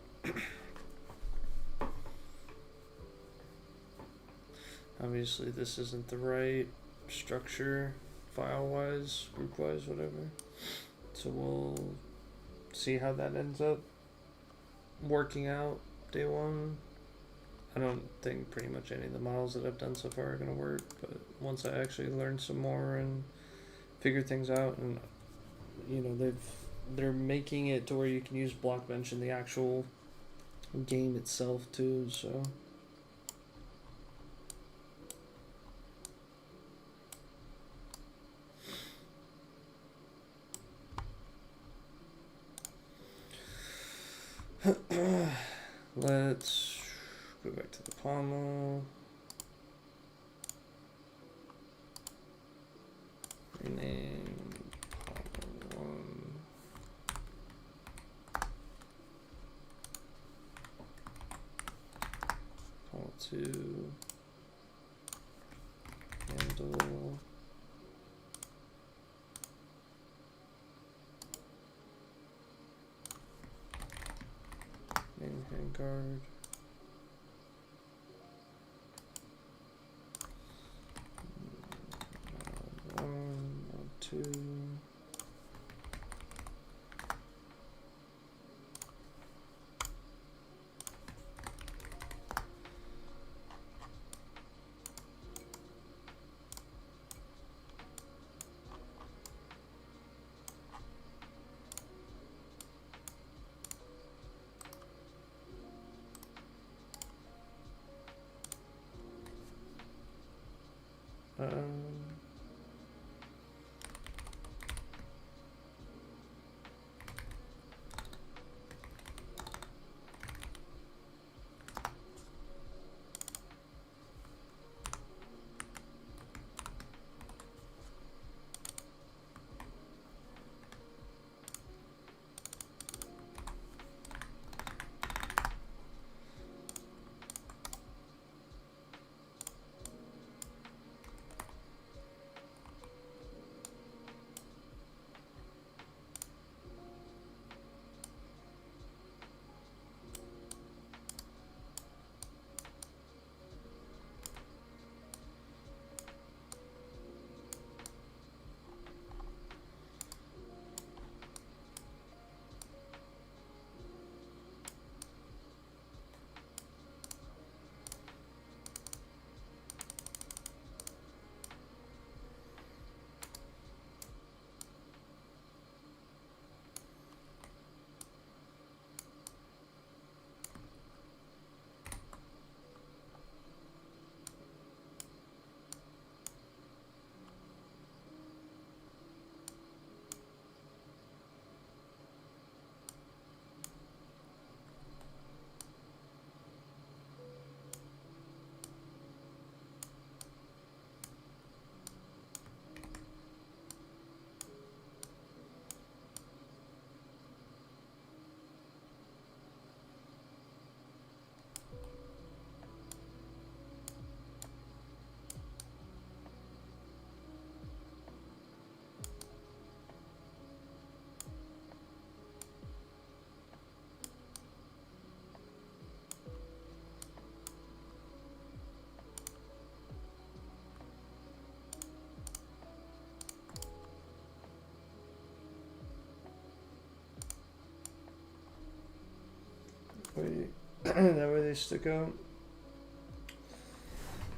Obviously, this isn't the right structure, file-wise, group-wise, whatever. So we'll see how that ends up working out day one. I don't think pretty much any of the models that I've done so far are going to work, but once I actually learn some more and figure things out, and you know, they're making it to where you can use Blockbench in the actual game itself too, so let's go back to the pommel. Rename pommel 1. Pommel 2. Handle. Main handguard. One, two. way, that way they stick out.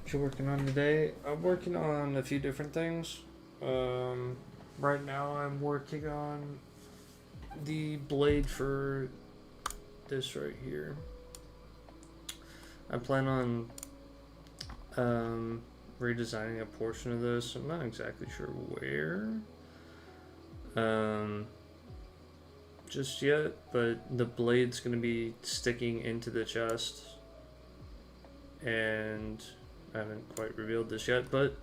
What you working on today? I'm working on a few different things. Right now I'm working on the blade for this right here. I plan on redesigning a portion of this. I'm not exactly sure where just yet, but the blade's gonna be sticking into the chest, and I haven't quite revealed this yet, but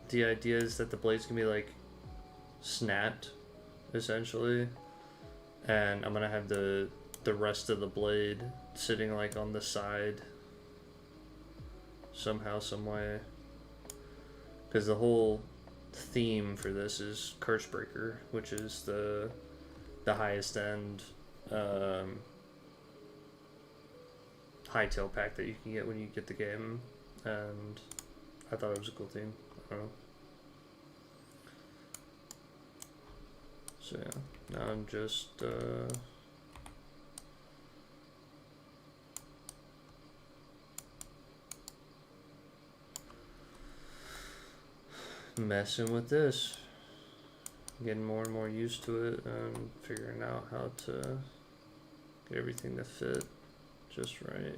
the idea is that the blade's gonna be like snapped essentially, and I'm gonna have the rest of the blade sitting like on the side somehow, some way, because the whole theme for this is Curse-Breaker, which is the highest end Hytale pack that you can get when you get the game, and I thought it was a cool theme. I don't know. So yeah, now I'm just messing with this, getting more and more used to it, and figuring out how to get everything to fit just right.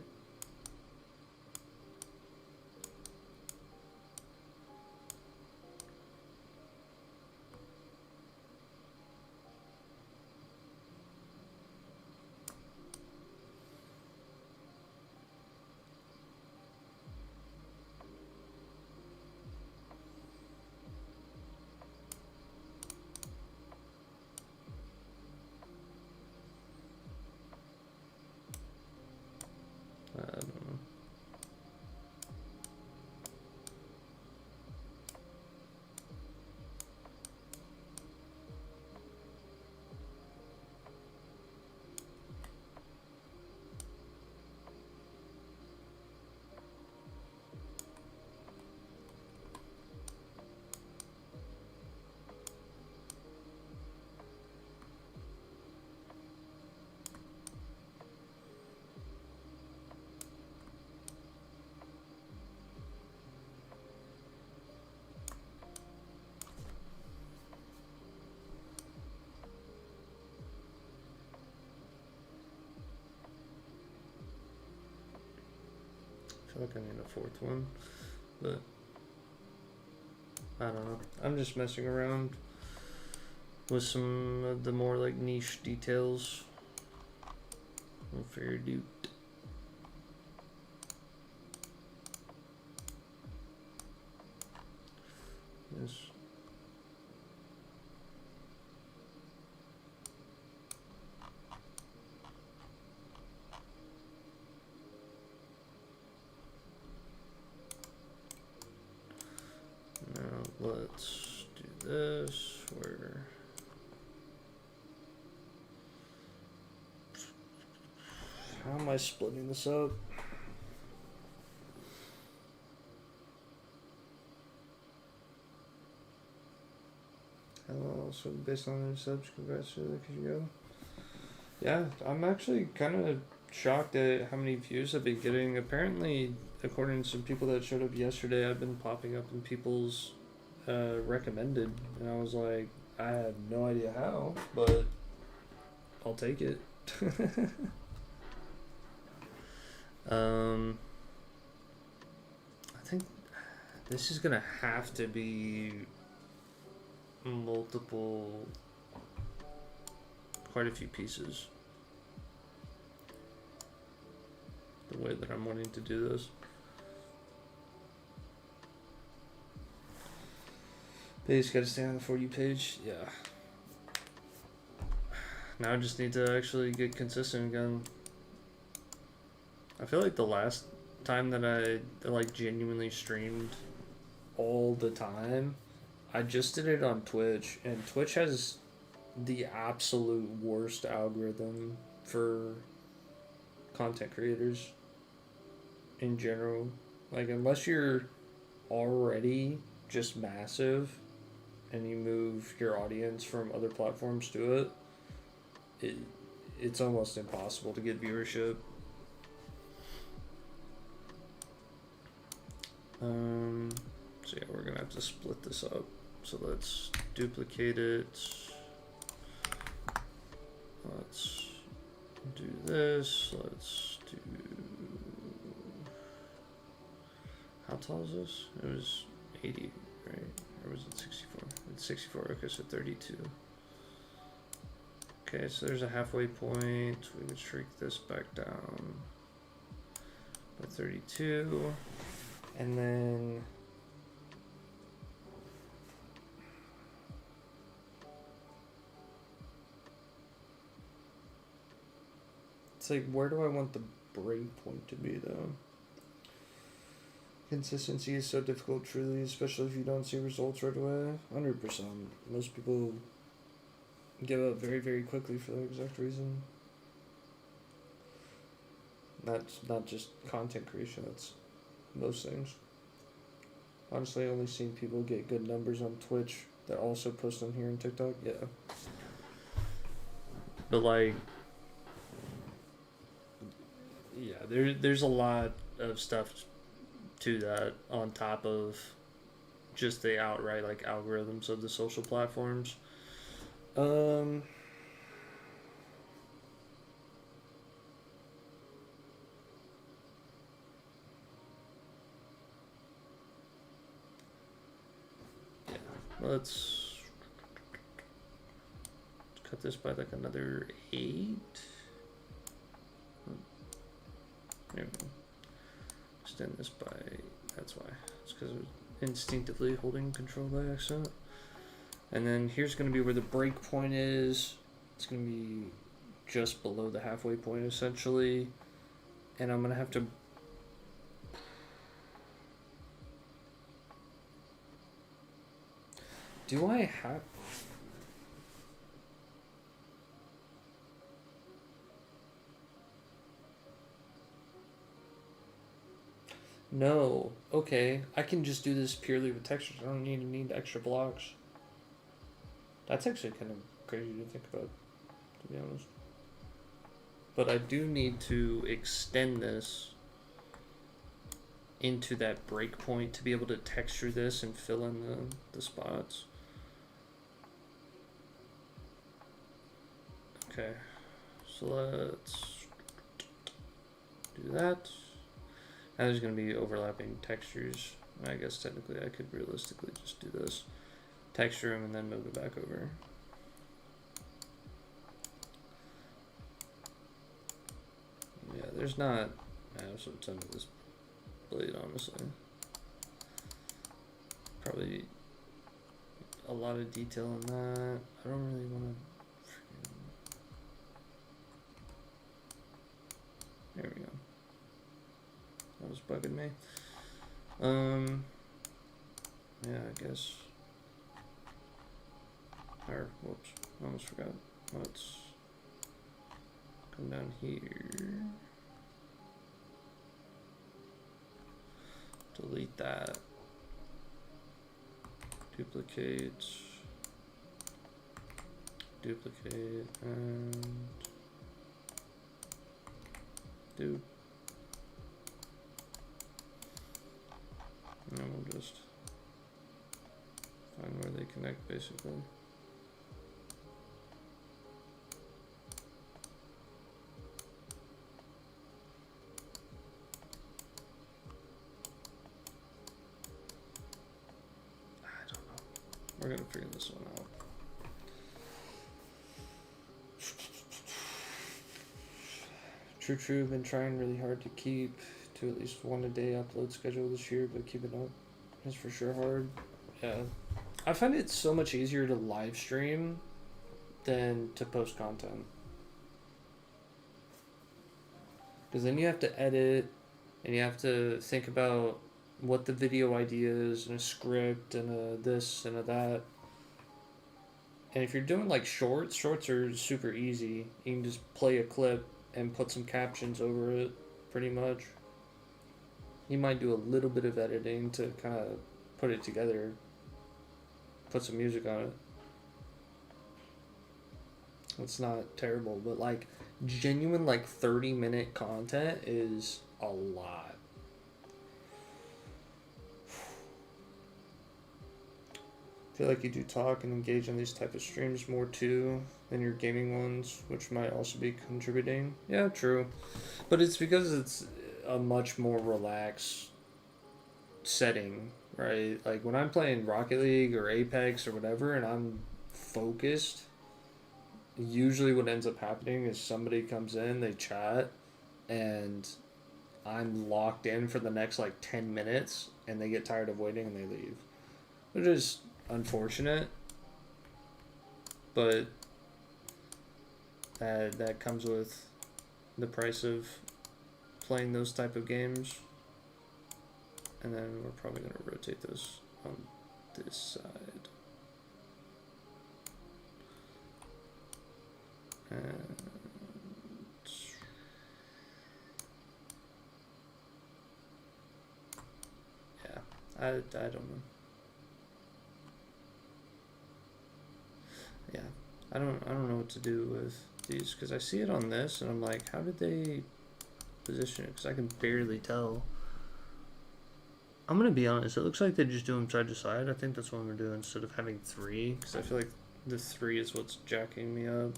I feel like I need a fourth one, but I don't know. I'm just messing around with some of the more like niche details. We'll figure it out. Yes. Now let's do this where how am I splitting this up? Hello, so based on their subs, congrats to the could you go? Yeah, I'm actually kind of shocked at how many views I've been getting. Apparently, according to some people that showed up yesterday, I've been popping up in people's recommended, and I was like, I have no idea how, but I'll take it. I think this is gonna have to be multiple, quite a few pieces, the way that I'm wanting to do this. But you just gotta stay on the For You page. Yeah. Now I just need to actually get consistent again. I feel like the last time that I like genuinely streamed all the time, I just did it on Twitch, and Twitch has the absolute worst algorithm for content creators in general. Like, unless you're already just massive and you move your audience from other platforms to it, it's almost impossible to get viewership. So yeah, we're gonna have to split this up. So let's duplicate it. Let's do this. Let's do. How tall is this? It was 80, right? Or was it 64? It's 64. Okay, so 32. Okay, so there's a halfway point. We would shrink this back down by 32. And then it's like, where do I want the break point to be though? Consistency is so difficult, truly, especially if you don't see results right away. 100%. Most people give up very, very quickly for that exact reason. That's not just content creation, that's most things. Honestly, I only seen people get good numbers on Twitch that also post on here and TikTok. Yeah. But like, yeah, there's a lot of stuff to that on top of just the outright like algorithms of the social platforms. Let's cut this by like another 8. There we go. Extend this by, that's why. It's because it's instinctively holding control by accident. And then here's going to be where the break point is. It's going to be just below the halfway point essentially. And I'm going to have to do I have... No. Okay. I can just do this purely with textures. I don't need extra blocks. That's actually kind of crazy to think about, to be honest. But I do need to extend this into that breakpoint to be able to texture this and fill in the spots. Okay, so let's do that. Now there's going to be overlapping textures. I guess technically I could realistically just do this. Texture them and then move it back over. Yeah, there's not... I have some ton of this blade, honestly. Probably a lot of detail in that. I don't really want to... There we go. That was bugging me. Yeah, I guess. Or, whoops, I almost forgot. Let's come down here. Delete that. Duplicate. Duplicate and do. And then we'll just find where they connect basically. I don't know. We're gonna figure this one out. True, been trying really hard to keep to at least one a day upload schedule this year, but keeping up is for sure hard. Yeah. I find it so much easier to live stream than to post content. Because then you have to edit and you have to think about what the video idea is and a script and a this and a that. And if you're doing like shorts are super easy. You can just play a clip and put some captions over it, pretty much. You might do a little bit of editing to kind of put it together, put some music on it. It's not terrible, but like genuine like 30-minute content is a lot. I feel like you do talk and engage in these type of streams more too than your gaming ones, which might also be contributing. Yeah, true. But it's because it's a much more relaxed setting, right? Like when I'm playing Rocket League or Apex or whatever and I'm focused, usually what ends up happening is somebody comes in, they chat, and I'm locked in for the next like 10 minutes and they get tired of waiting and they leave. Which is unfortunate, but that comes with the price of playing those type of games. And then we're probably going to rotate those on this side. And yeah, I don't know. Yeah, I don't know what to do with these because I see it on this and I'm like, how did they position it? Because I can barely tell. I'm gonna be honest. It looks like they just do them side to side. I think that's what I'm gonna do instead of having three, because I feel like the three is what's jacking me up.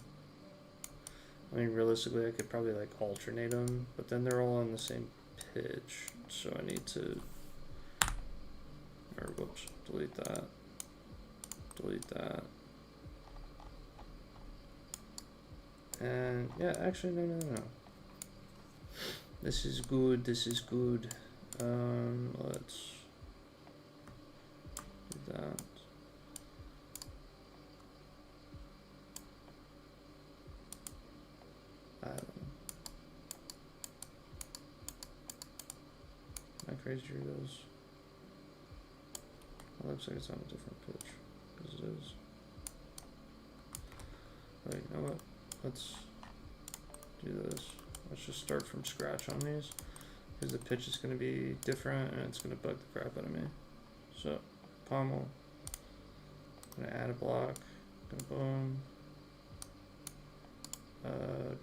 I mean, realistically, I could probably like alternate them, but then they're all on the same pitch, so I need to. Or whoops, delete that. Delete that. And yeah, actually, no. This is good. This is good. Let's do that. I don't know. Am I crazy or those? It looks like it's on a different pitch. Because it is. Wait, you know what? Let's do this. Let's just start from scratch on these. Because the pitch is going to be different and it's going to bug the crap out of me. So, pommel. I'm going to add a block. Boom. I'm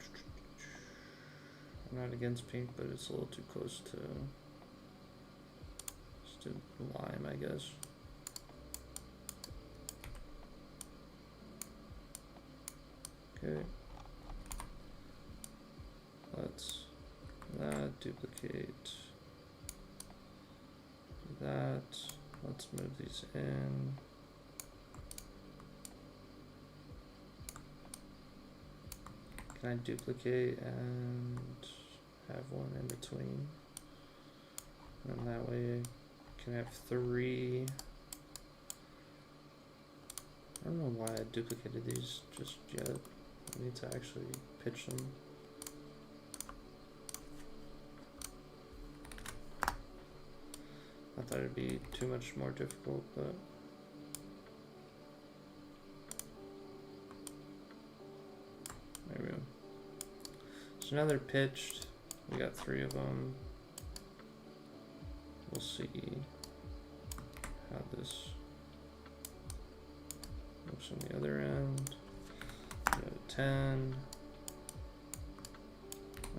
not against pink, but it's a little too close to lime, I guess. Okay. Let's that duplicate that. Let's move these in. Can I duplicate and have one in between? And that way I can have three. I don't know why I duplicated these just yet. I need to actually pitch them. I thought it'd be too much more difficult, but there we go. So now they're pitched. We got 3 of them. We'll see how this looks on the other end. 10.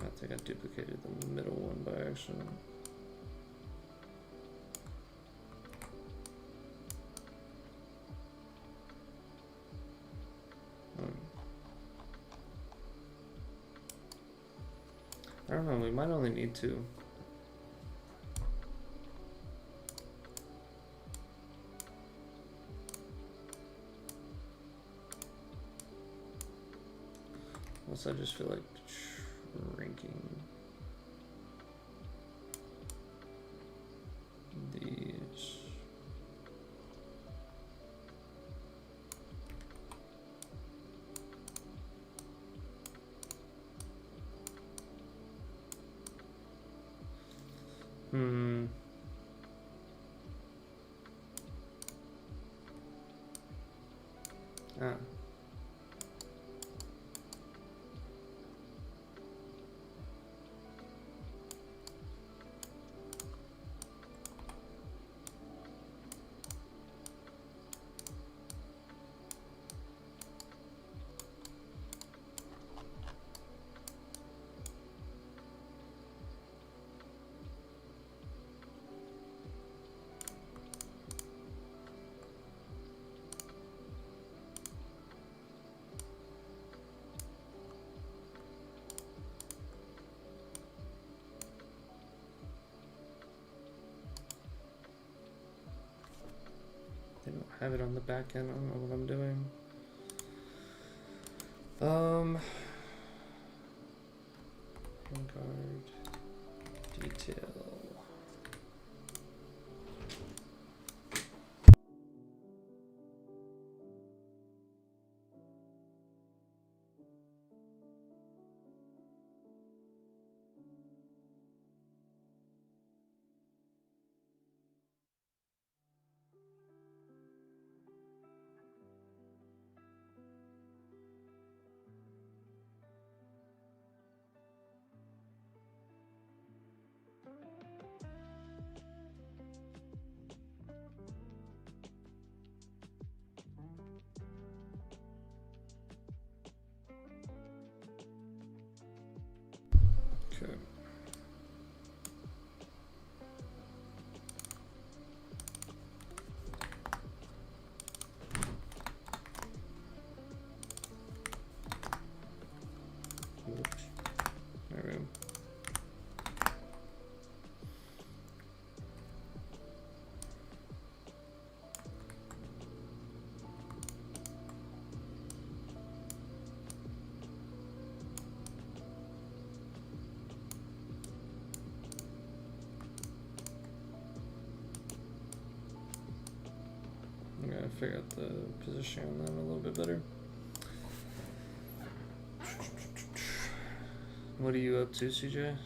I think I duplicated the middle one by accident. I don't know, we might only need 2. Unless I just feel like shrinking these. Ah. have it on the back end. I don't know what I'm doing. Vanguard detail. Okay. Oops. There we go. I gotta figure out the position on that a little bit better. What are you up to, CJ?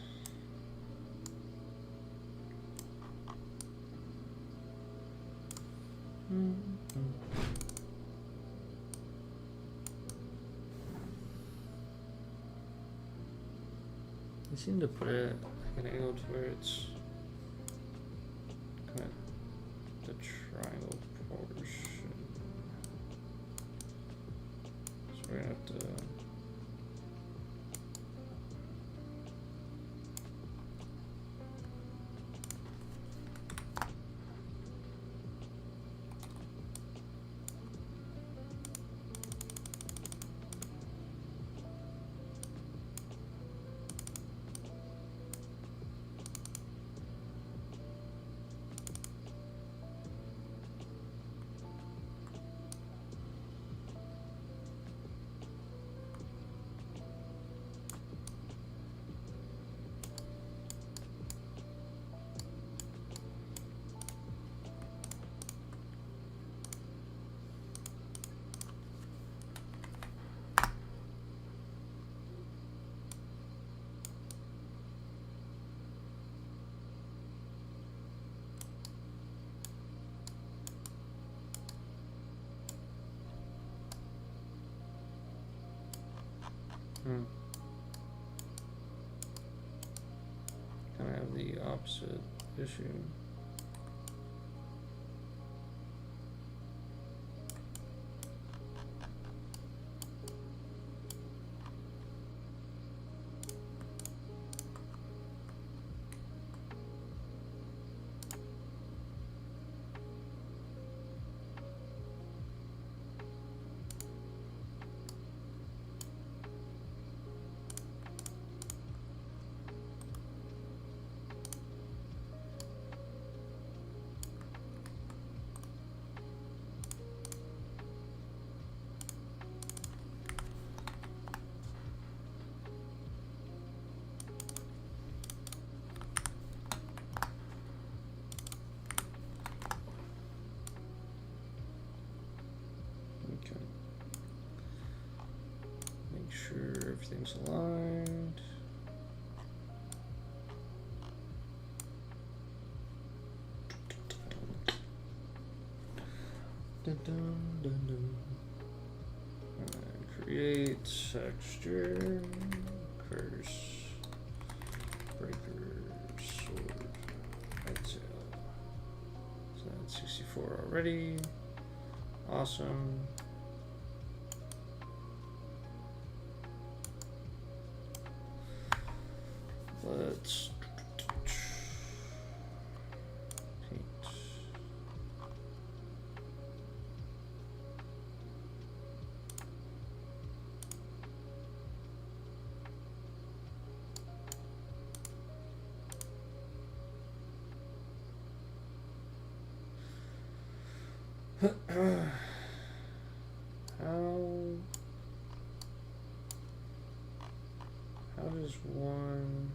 I seem to put it like an angle to where it's kind of the triangle portion. So we're gonna have to. Kind of have the opposite issue. Okay. Make sure everything's aligned. Dun, dun, dun, dun. Create texture, curse, breaker, sword, Hytale. So that's 64 already. Awesome. Let's paint. How does one...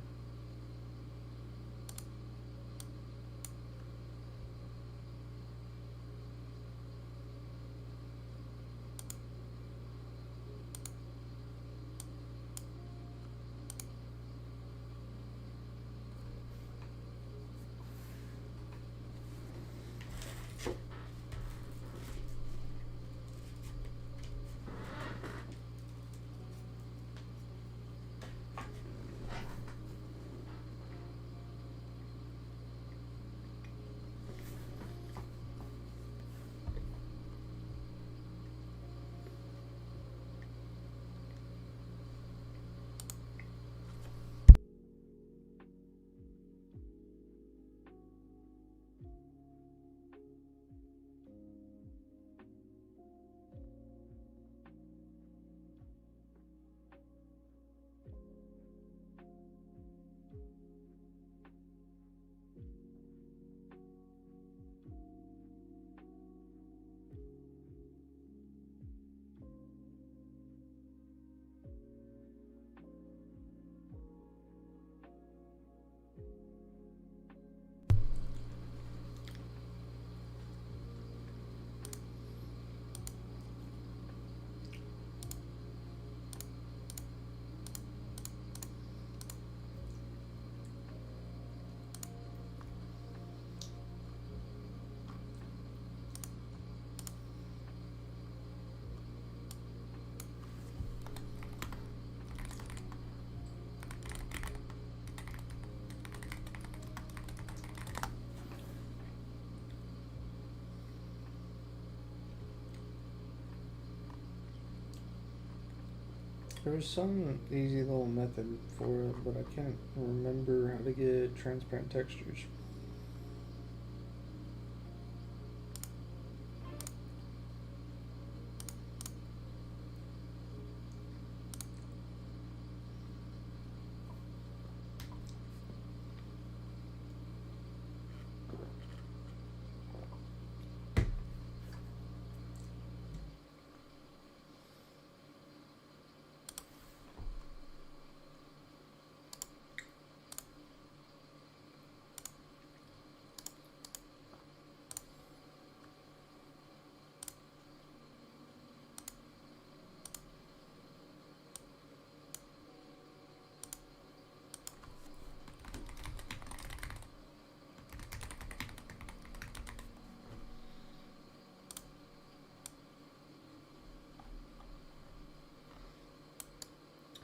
There was some easy little method for it, but I can't remember how to get transparent textures.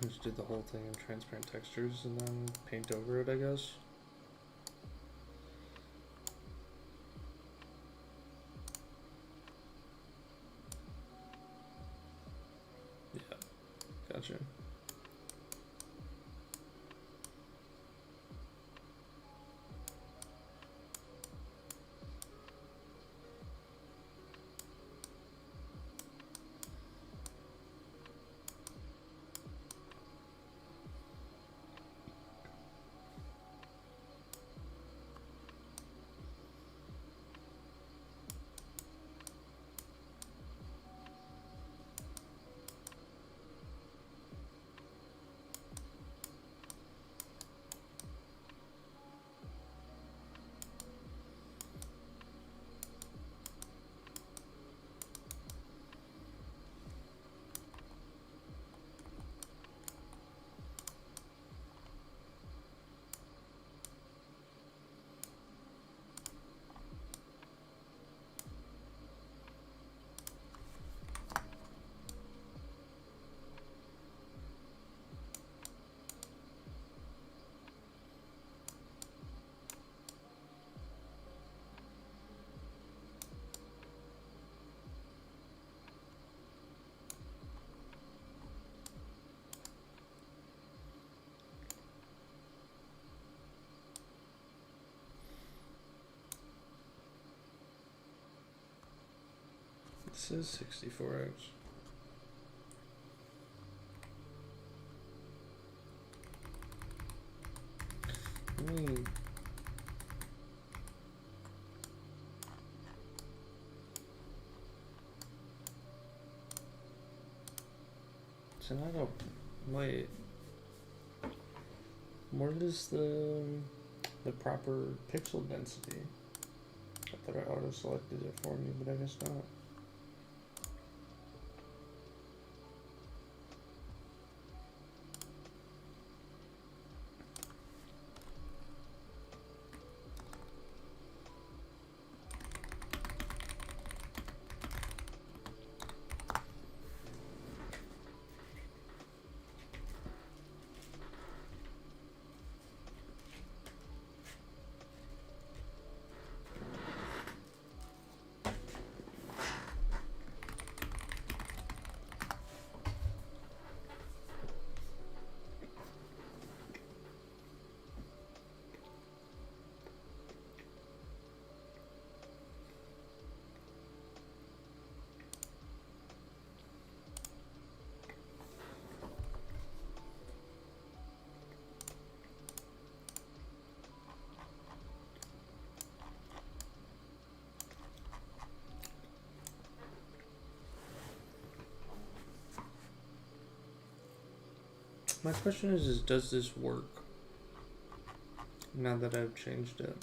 Just did the whole thing in transparent textures and then paint over it, I guess. Yeah, gotcha. This is 64x. So I don't. Wait. What is the proper pixel density? I thought I auto selected it for me, but I guess not. My question is does this work now that I've changed it?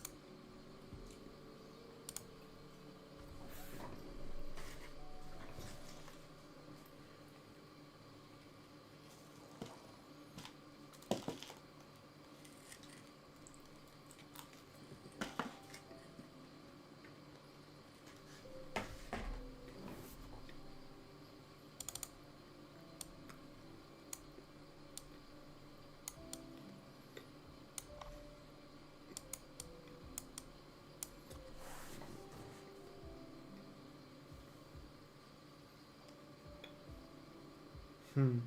Hmm.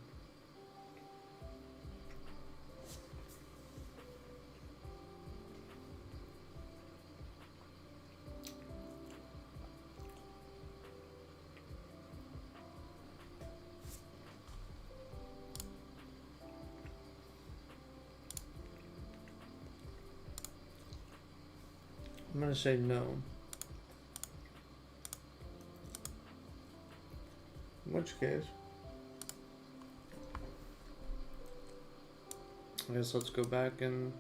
I'm gonna say no. In which case, I guess let's go back and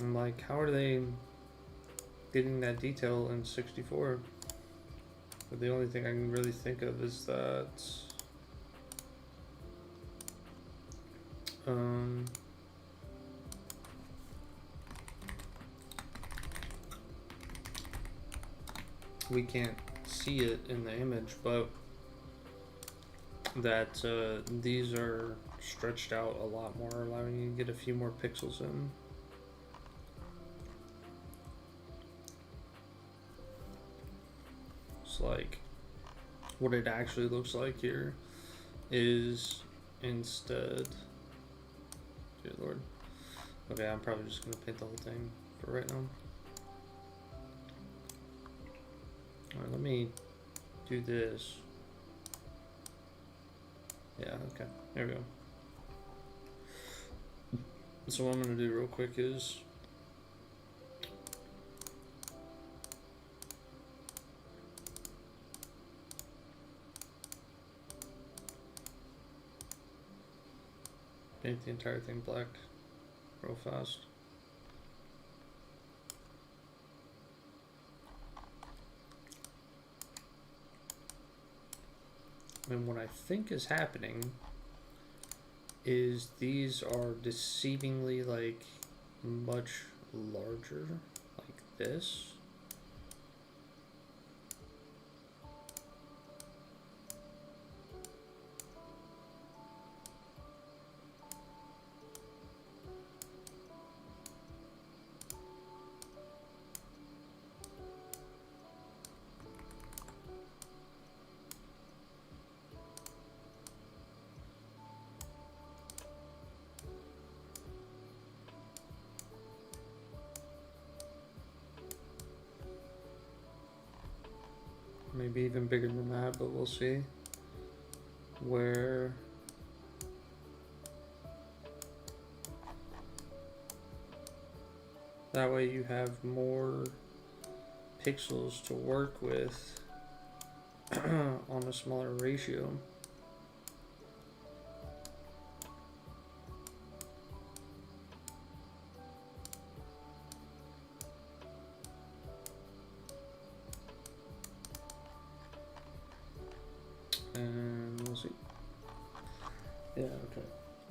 like, how are they getting that detail in 64? But the only thing I can really think of is that we can't see it in the image, but that these are stretched out a lot more, allowing you to get a few more pixels in. It's like what it actually looks like here is instead, good lord. Okay, I'm probably just gonna paint the whole thing for right now. Alright, let me do this. Yeah, okay, there we go. So what I'm gonna do real quick is paint the entire thing black real fast. And what I think is happening is these are deceivingly like much larger, like this. Maybe even bigger than that, but we'll see. Where that way you have more pixels to work with on a smaller ratio.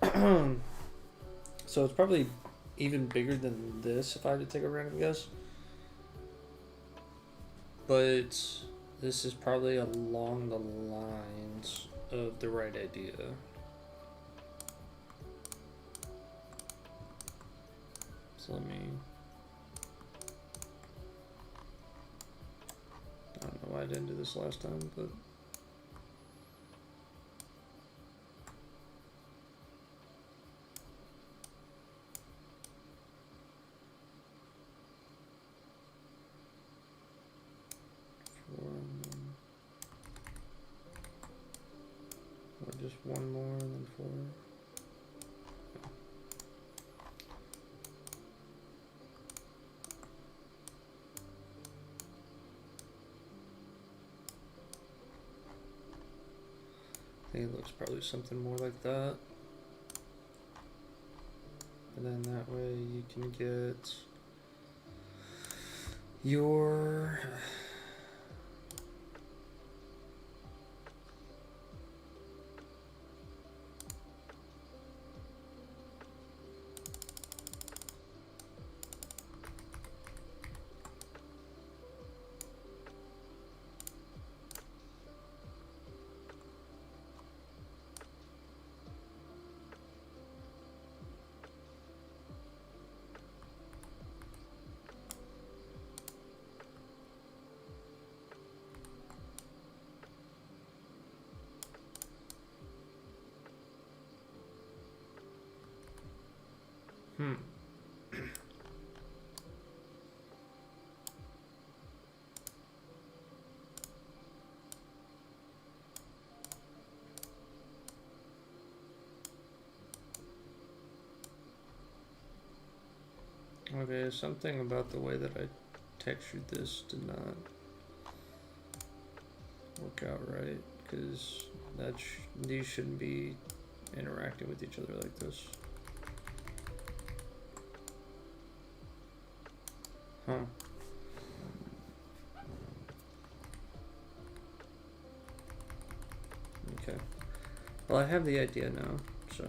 So it's probably even bigger than this if I had to take a random guess. But this is probably along the lines of the right idea. So let me... I don't know why I didn't do this last time, but... Just one more and then 4. I think it looks probably something more like that. And then that way you can get your... Okay, something about the way that I textured this did not work out right, because these shouldn't be interacting with each other like this. Huh. Okay. Well, I have the idea now, so...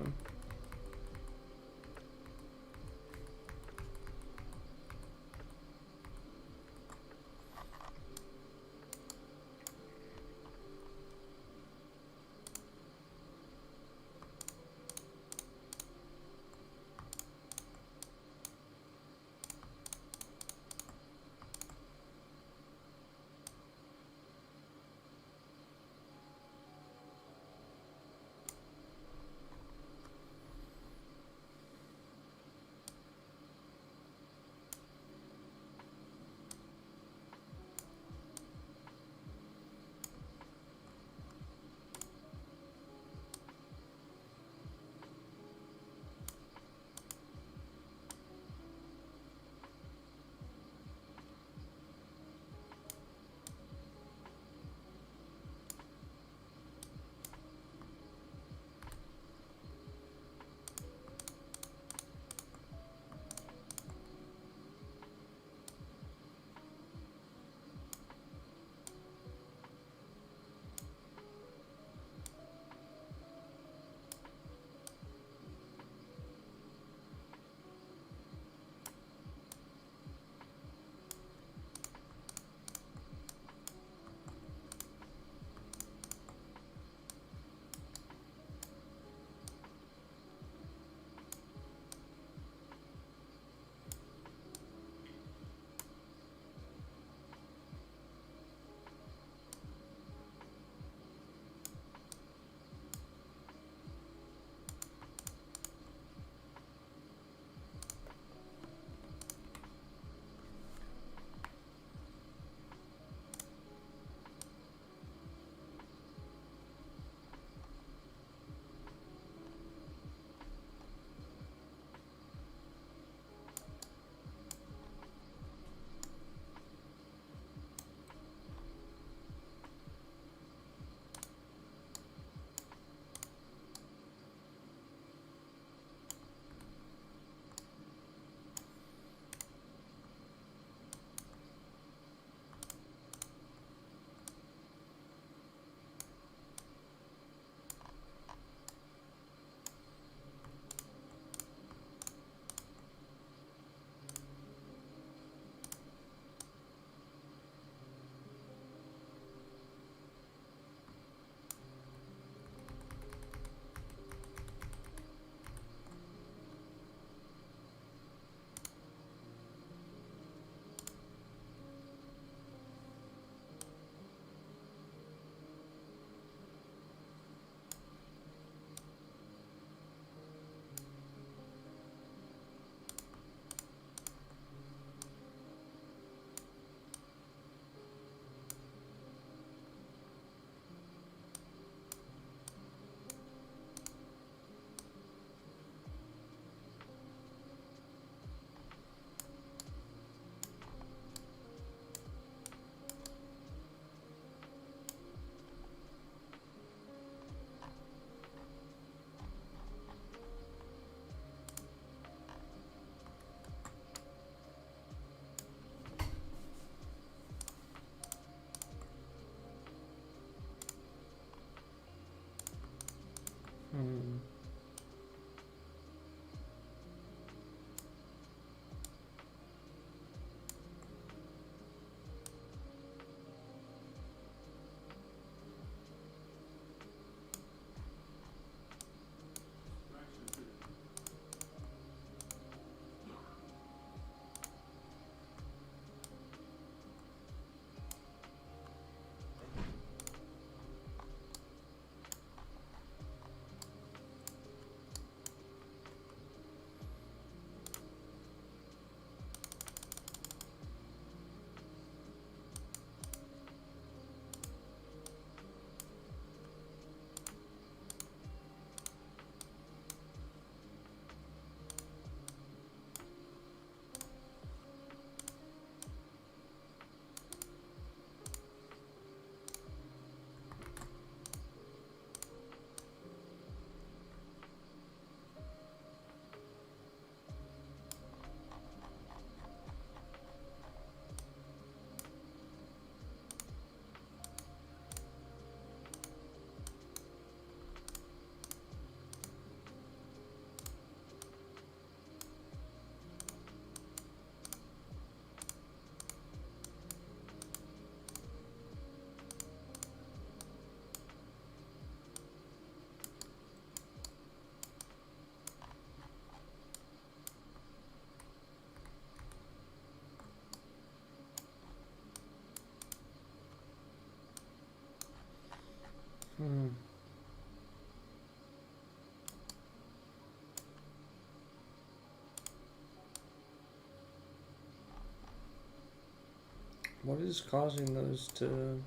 What is causing those to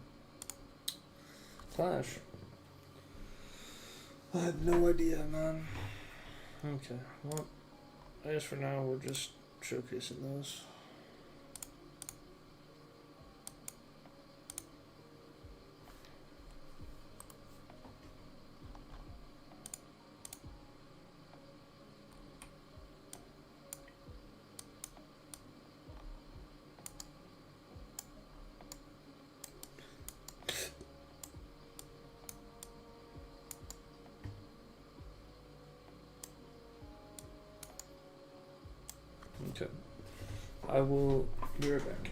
clash? I have no idea, man. Okay, well, I guess for now we're just showcasing those. Okay. I will be right back.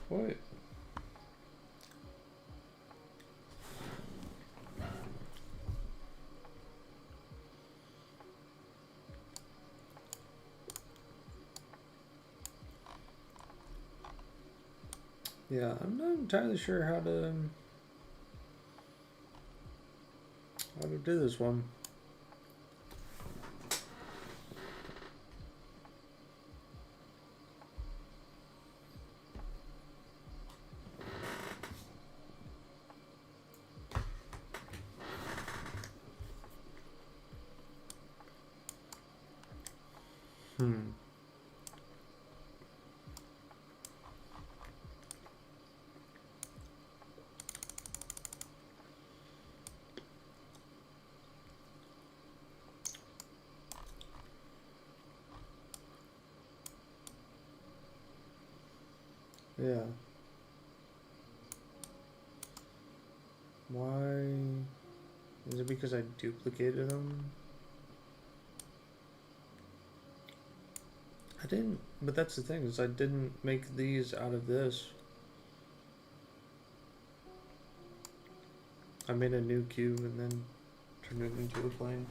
What? Yeah, I'm not entirely sure how to do this one. Yeah. Why? Is it because I duplicated them? I didn't, but that's the thing, is I didn't make these out of this. I made a new cube and then turned it into a plane.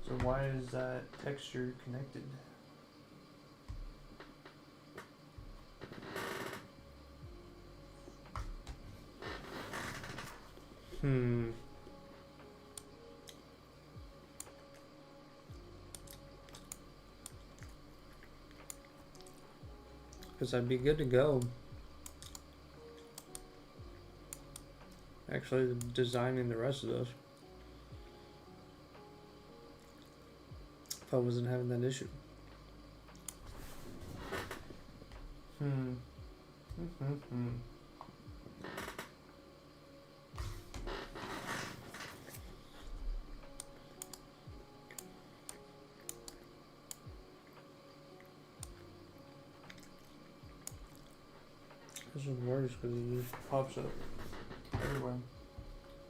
So why is that texture connected? Because I'd be good to go. Actually, designing the rest of those. If I wasn't having that issue. This is worse because it just pops up everywhere.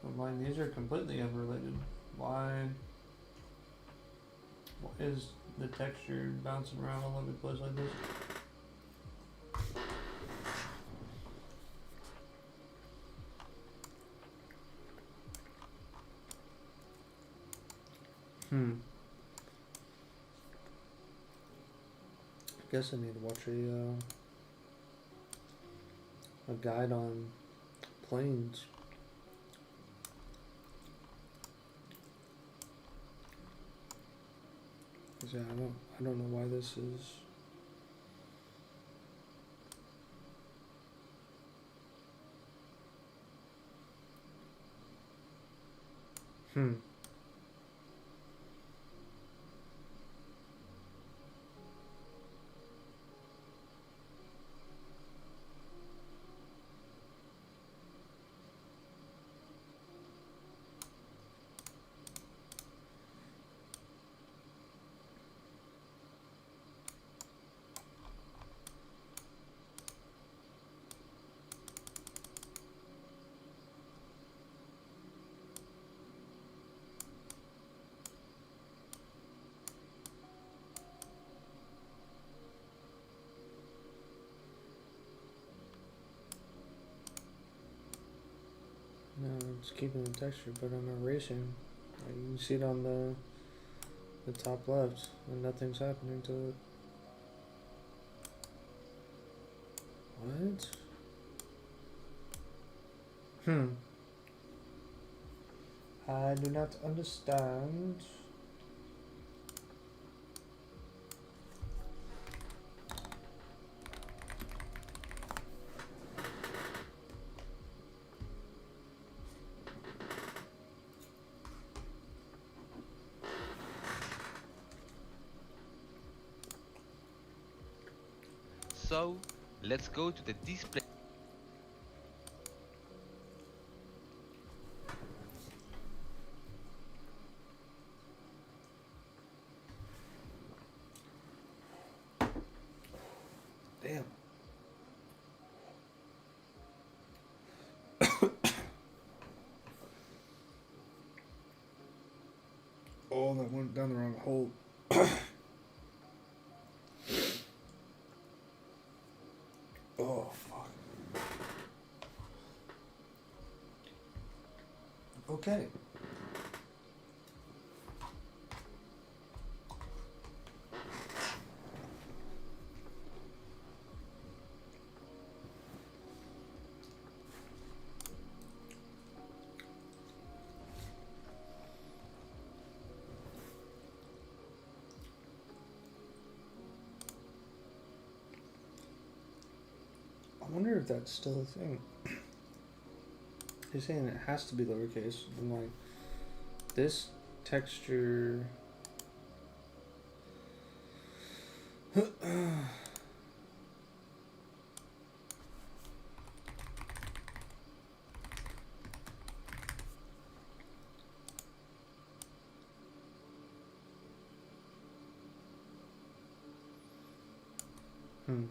But mine, these are completely unrelated. Why is the texture bouncing around all over the place like this? I guess I need to watch a guide on planes. Yeah, I don't know why this is. No, it's keeping the texture, but I'm erasing. Like, you can see it on the top left, and nothing's happening to it. What? I do not understand. So let's go to the display. Damn. Oh, that went down the wrong hole. Oh, fuck. Okay. I wonder if that's still a thing. You're saying it has to be lowercase. I'm like, this texture. Hmm.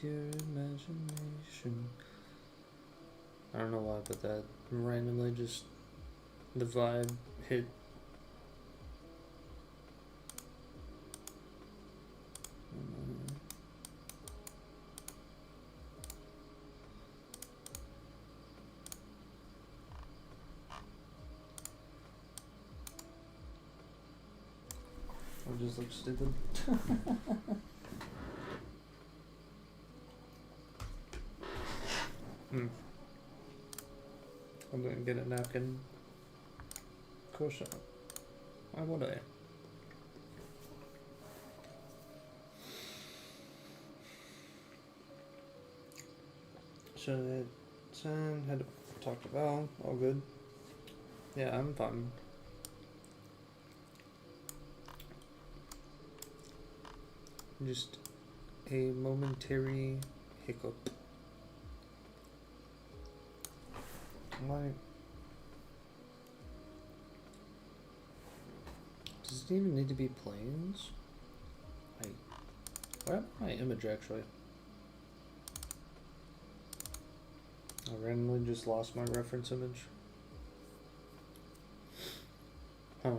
Pure imagination. I don't know why, but that randomly just the vibe hit. I just look stupid. I'm gonna get a napkin. Of course not. Why would I? So that had talked about all good. Yeah, I'm fine. Just a momentary hiccup. Like, does it even need to be planes? Like, what happened to my image actually? I randomly just lost my reference image. Huh.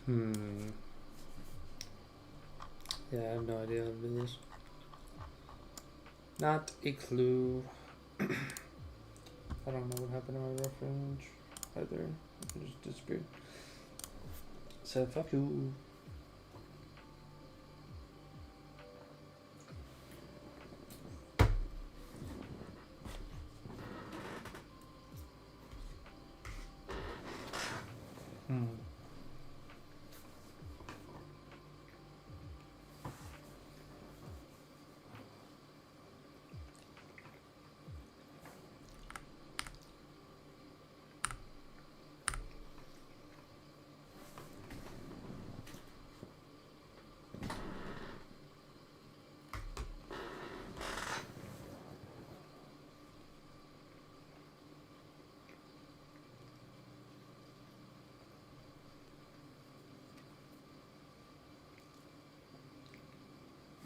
Hmm. Yeah, I have no idea how to do this. Not a clue. I don't know what happened to my reference either. It just disappeared. So fuck you. Hmm.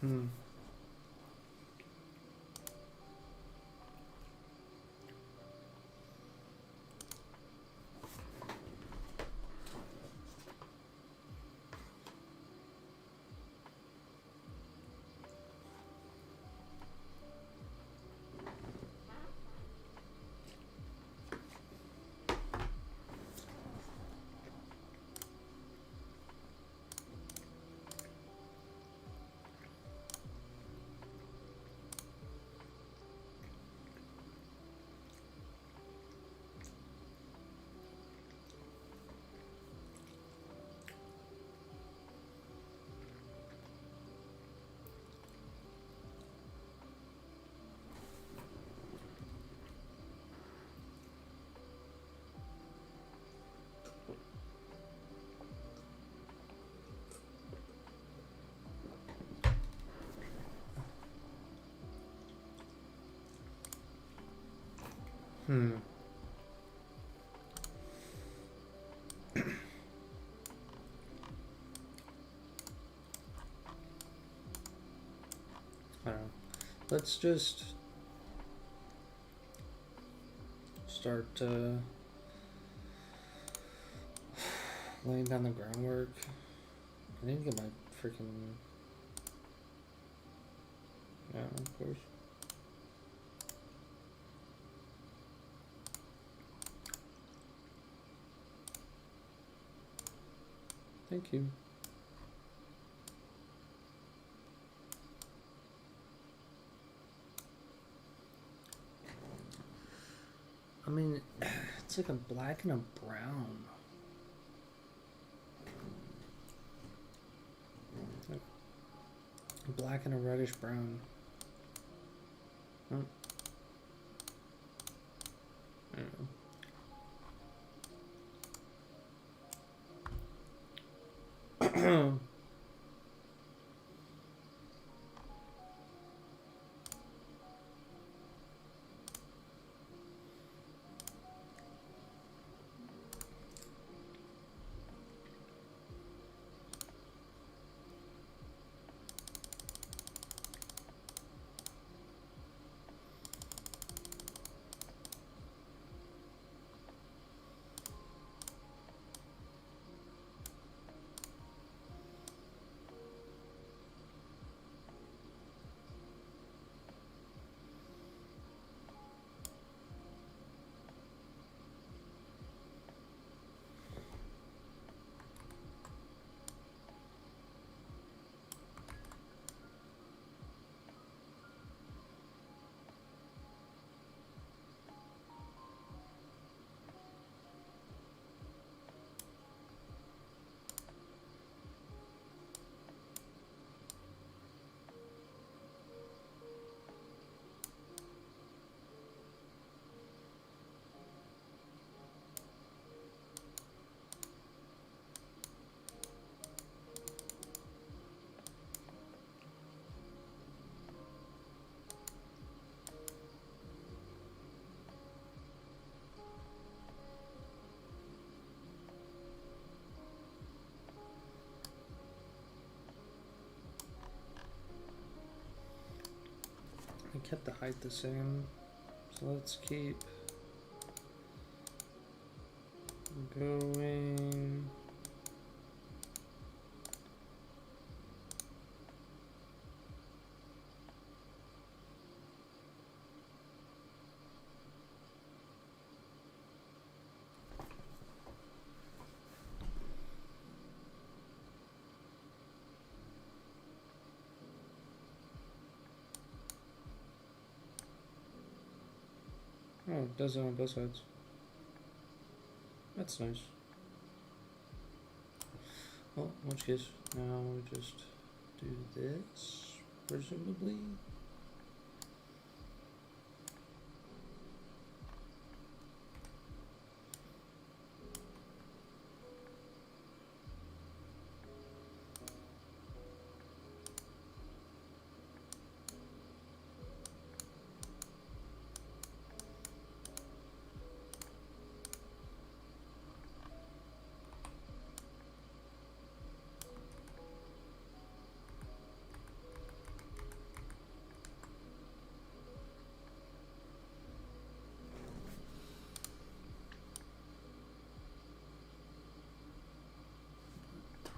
Hmm. Hmm. I don't know. Let's just start laying down the groundwork. I need to get my freaking. Yeah, of course. Thank you. I mean, it's like a black and a brown. Like a black and a reddish brown. Oh. I don't know. I kept the height the same, so let's keep going Oh, it does it on both sides. That's nice. Well, in which case, now we just do this, presumably.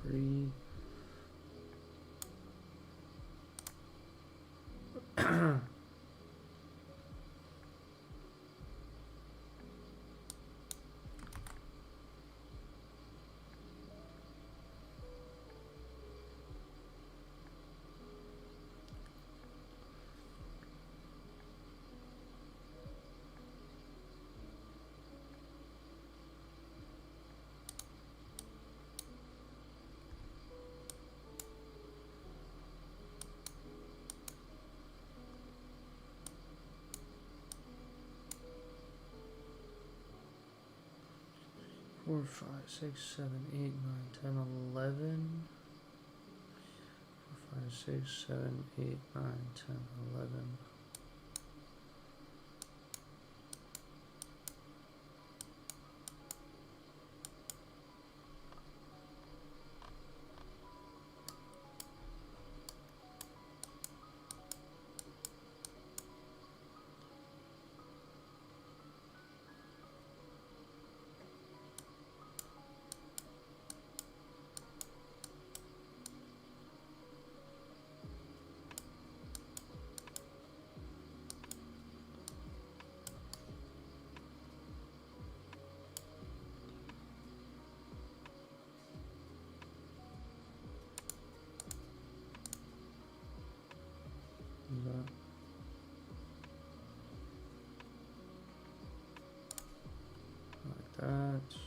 Three. Four, five, six, 7, 8, 9, 10, 11. 4, 5, 6, 7, 8, 9, 10, 11. Is that like that?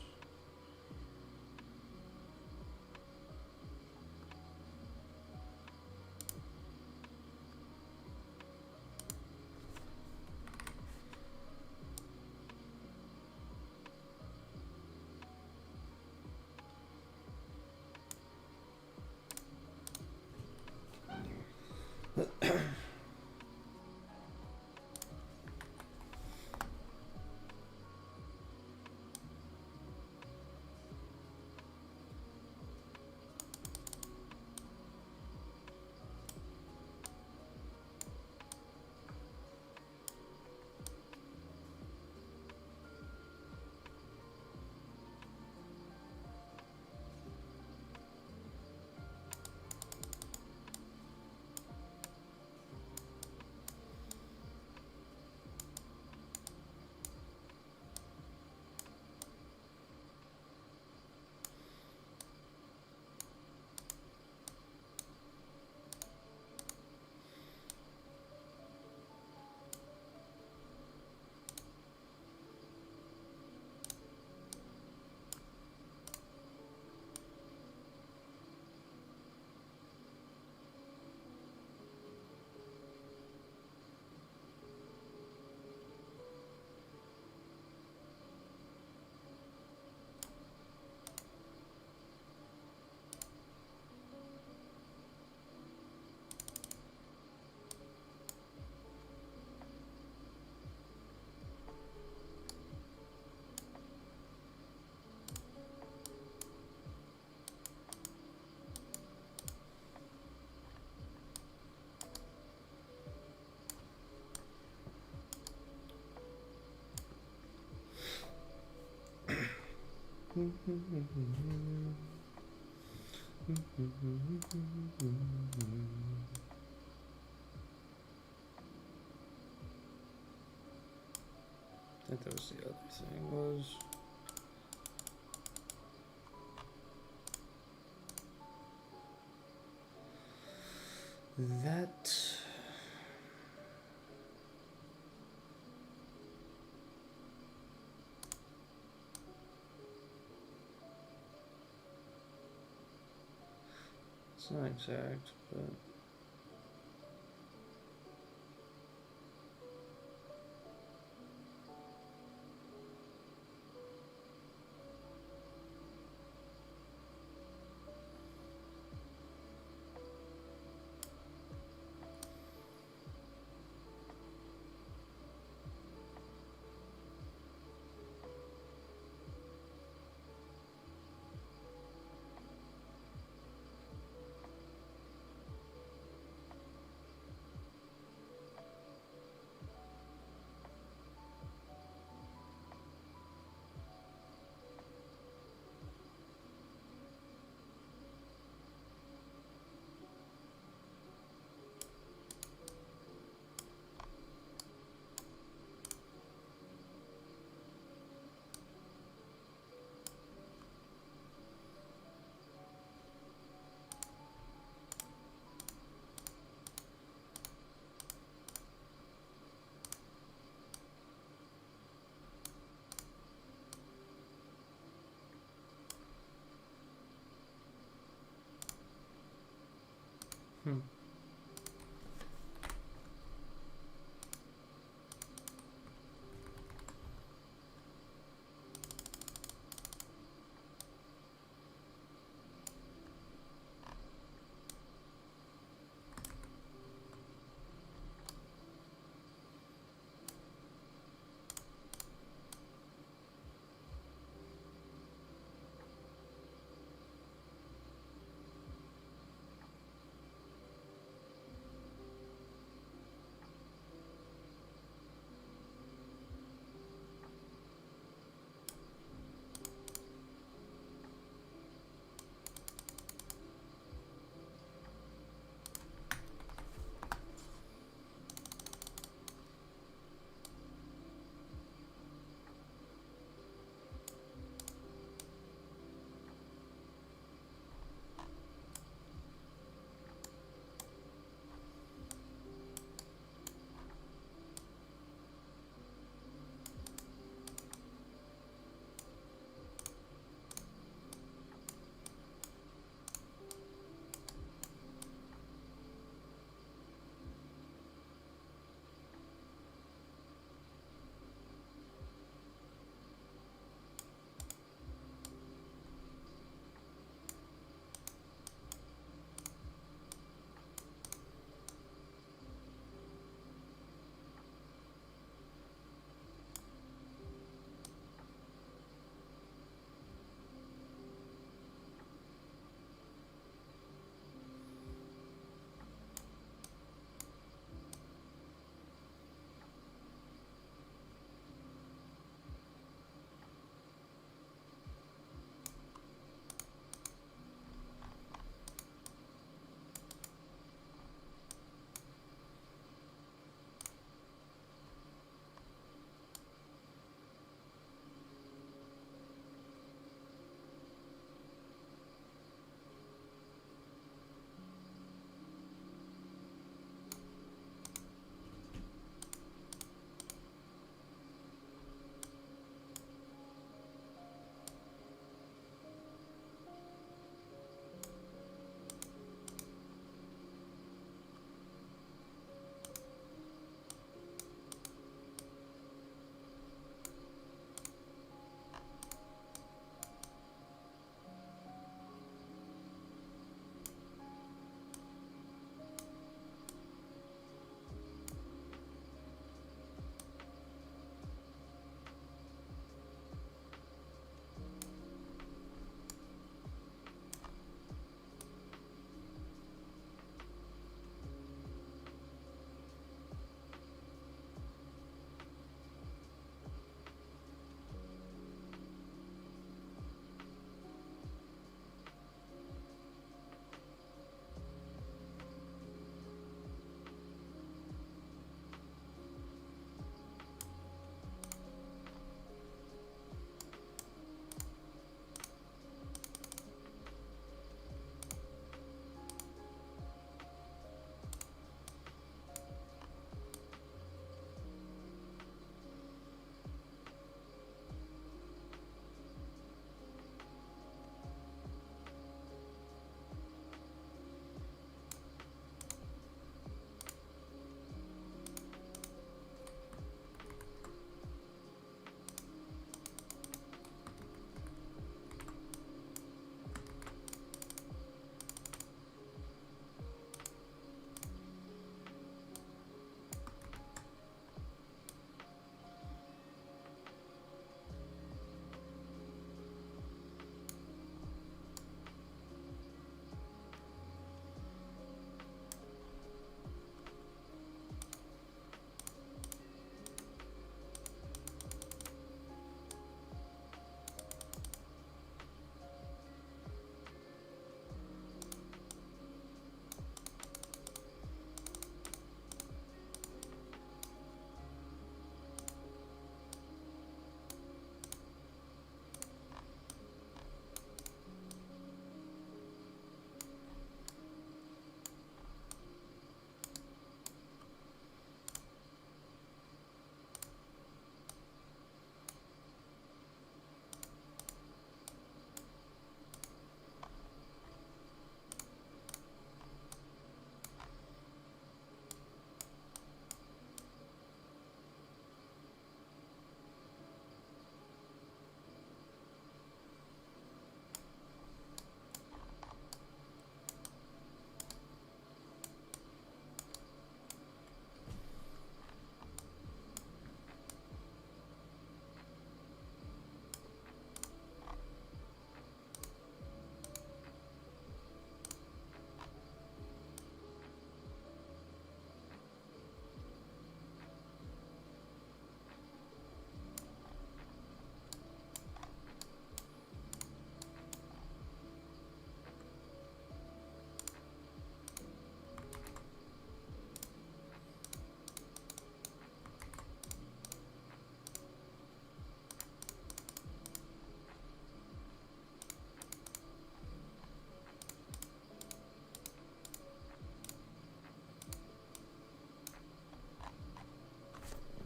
I think that was the other thing was that It's not exact, but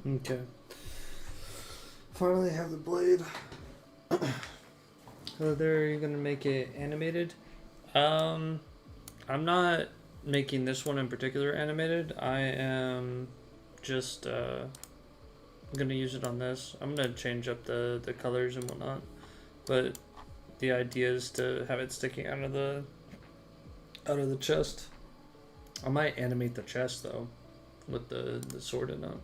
Okay. Finally have the blade. So they're gonna make it animated. I'm not making this one in particular animated. I am just gonna use it on this. I'm gonna change up the colors and whatnot, but the idea is to have it sticking out of the chest. I might animate the chest though, with the sword in it.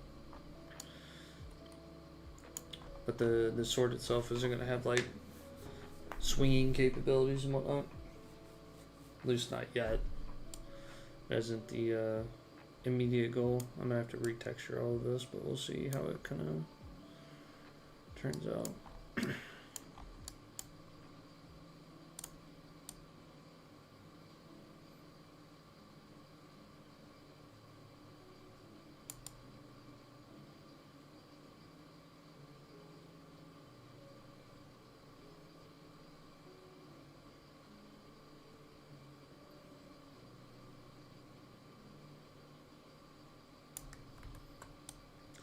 But the sword itself isn't gonna have like swinging capabilities and whatnot. At least not yet. That isn't the immediate goal. I'm gonna have to retexture all of this, but we'll see how it kind of turns out.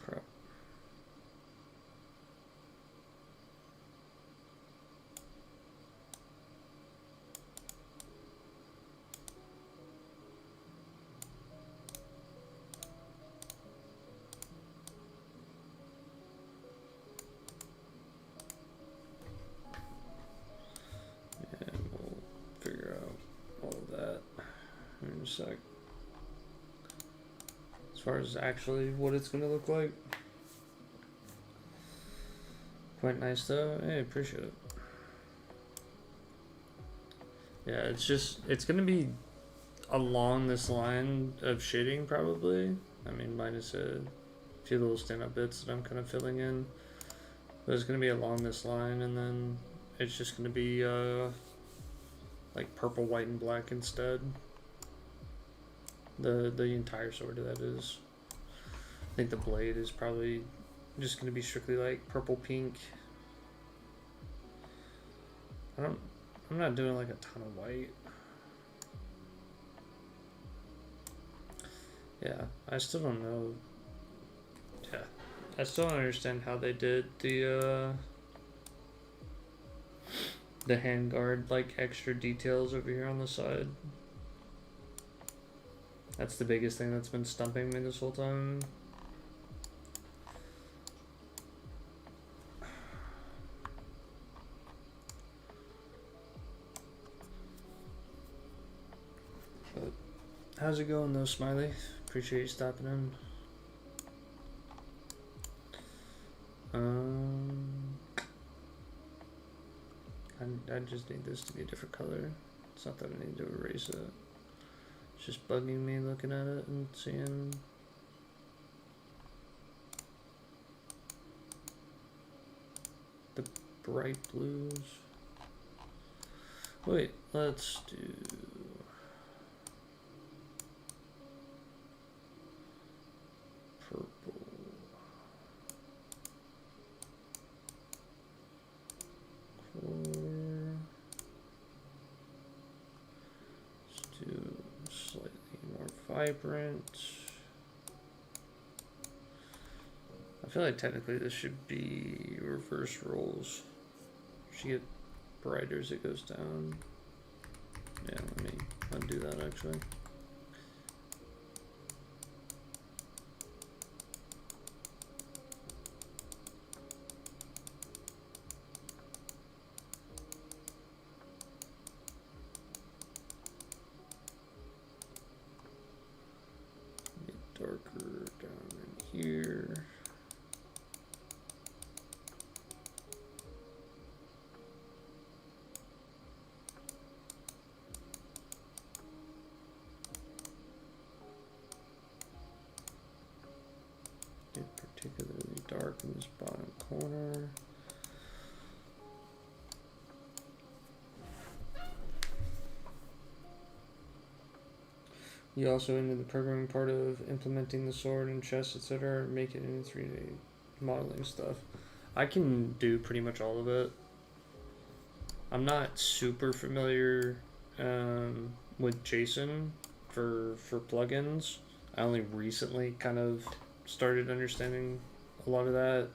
Crap. And we'll figure out all of that in a sec. As far as actually what it's gonna look like. Quite nice though. Hey, appreciate it. Yeah, it's gonna be along this line of shading probably. I mean, minus a few little stand-up bits that I'm kind of filling in. But it's gonna be along this line, and then it's just gonna be like purple, white, and black instead. The entire sword that is. I think the blade is probably just gonna be strictly like purple, pink. I'm not doing like a ton of white. Yeah, I still don't know. Yeah, I still don't understand how they did the handguard, like extra details over here on the side. That's the biggest thing that's been stumping me this whole time. But how's it going though, Smiley? Appreciate you stopping in. I just need this to be a different color. It's not that I need to erase it. It's just bugging me looking at it and seeing. The bright blues. Wait, let's do. Purple. Let's do slightly more vibrant. I feel like technically this should be reverse rolls. Should get brighter as it goes down. Yeah, let me undo that actually. Get darker down in here. Particularly dark in this bottom corner. You also into the programming part of implementing the sword and chest, etc., make it in 3D modeling stuff. I can do pretty much all of it. I'm not super familiar with JSON for plugins. I only recently kind of started understanding a lot of that.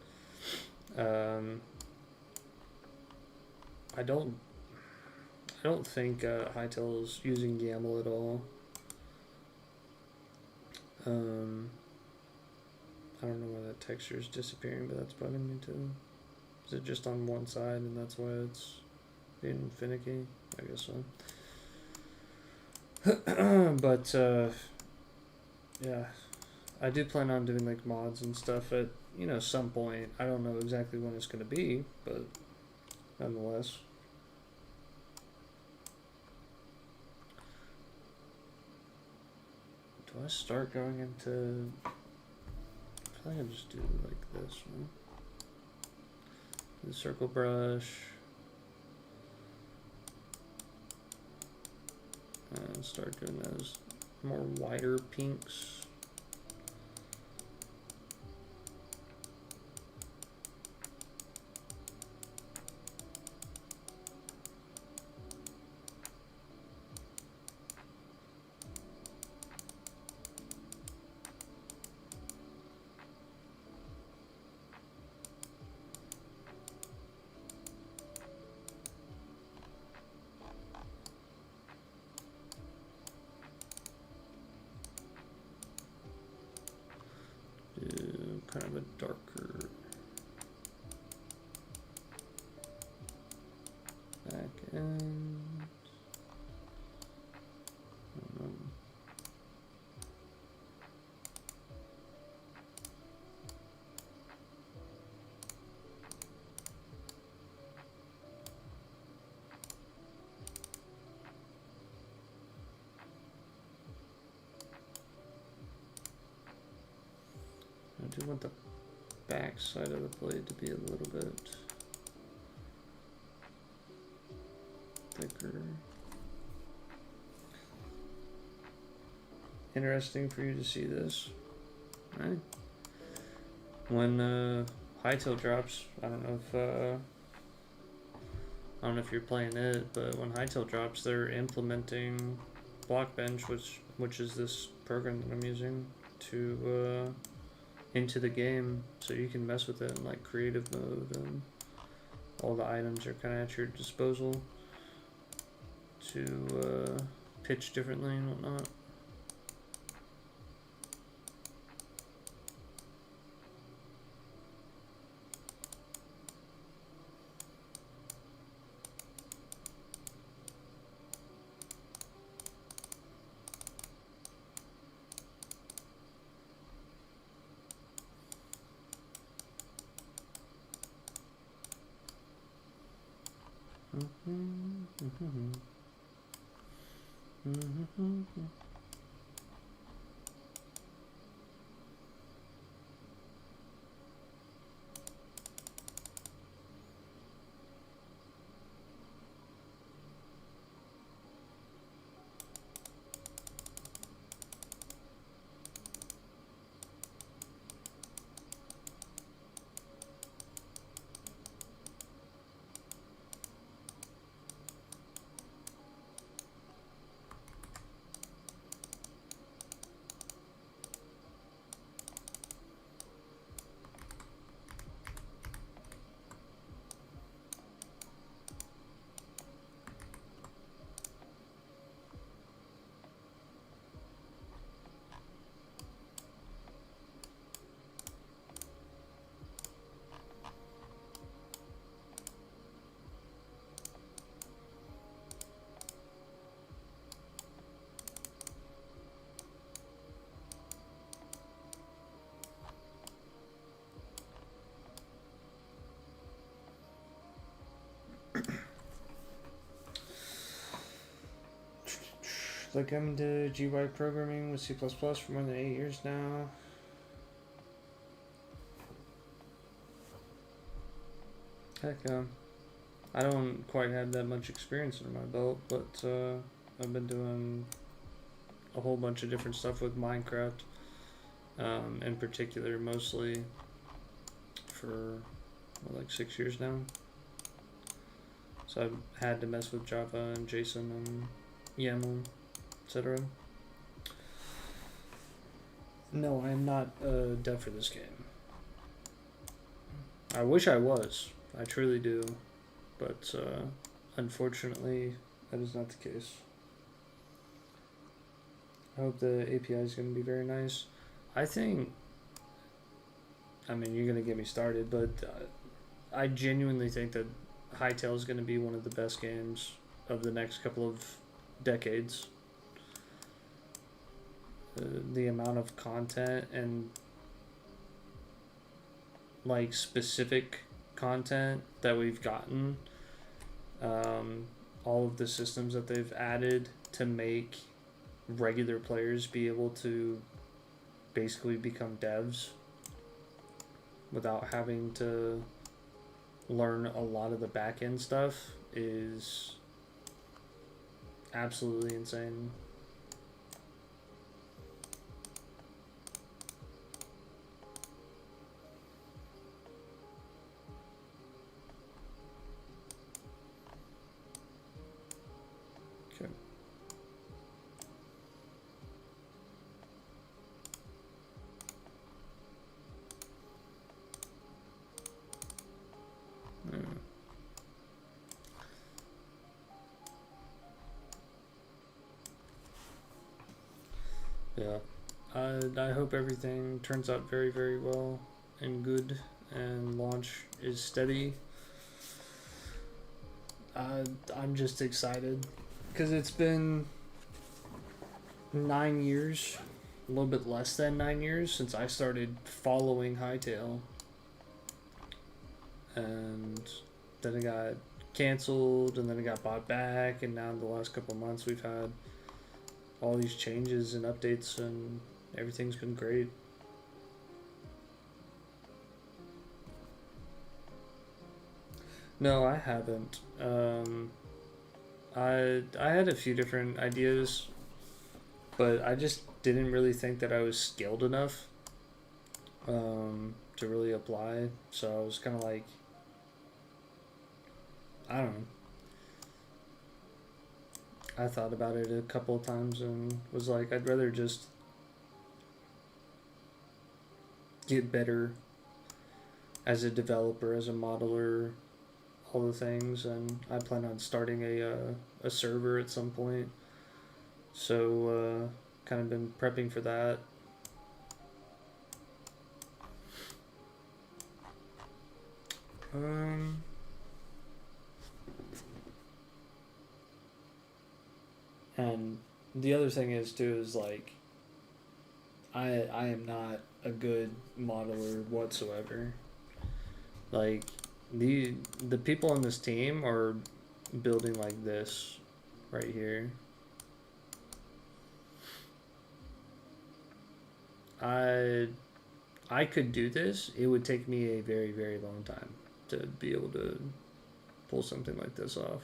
I don't think Hytale is using YAML at all. I don't know why that texture is disappearing, but that's bugging me too. Is it just on one side and that's why it's being finicky? I guess so. But yeah, I do plan on doing like mods and stuff at some point. I don't know exactly when it's gonna be, but nonetheless. Do I start going into? I think I'll just do like this one. The circle brush. And start doing those more wider pinks. Kind of a darker back end. I do want the back side of the blade to be a little bit thicker. Interesting for you to see this, right? When Hytale drops, I don't know if you're playing it, but when Hytale drops, they're implementing Blockbench, which is this program that I'm using to into the game, so you can mess with it in like creative mode, and all the items are kind of at your disposal to pitch differently and whatnot. Like I'm into GY programming with C++ for more than 8 years now. Heck, I don't quite have that much experience under my belt, but I've been doing a whole bunch of different stuff with Minecraft, in particular, mostly for like 6 years now. So I've had to mess with Java and JSON and YAML, etc. No, I am not dev for this game. I wish I was. I truly do. But unfortunately, that is not the case. I hope the API is going to be very nice. I think, I mean, you're going to get me started, but I genuinely think that Hytale is going to be one of the best games of the next couple of decades. The amount of content and like specific content that we've gotten, all of the systems that they've added to make regular players be able to basically become devs without having to learn a lot of the back end stuff is absolutely insane. Okay. Yeah, I hope everything turns out very, very well and good, and launch is steady. I'm just excited because it's been 9 years, a little bit less than 9 years since I started following Hytale, and then it got canceled, and then it got bought back, and now in the last couple of months we've had all these changes and updates, and everything's been great. No, I haven't. I had a few different ideas, but I just didn't really think that I was skilled enough to really apply. So I was kind of like, I don't know. I thought about it a couple of times and was like, I'd rather just get better as a developer, as a modeler, all the things, and I plan on starting a server at some point. So kind of been prepping for that. And the other thing is too is like I am not a good modeler whatsoever. Like the people on this team are building like this right here. I could do this. It would take me a very, very long time to be able to pull something like this off.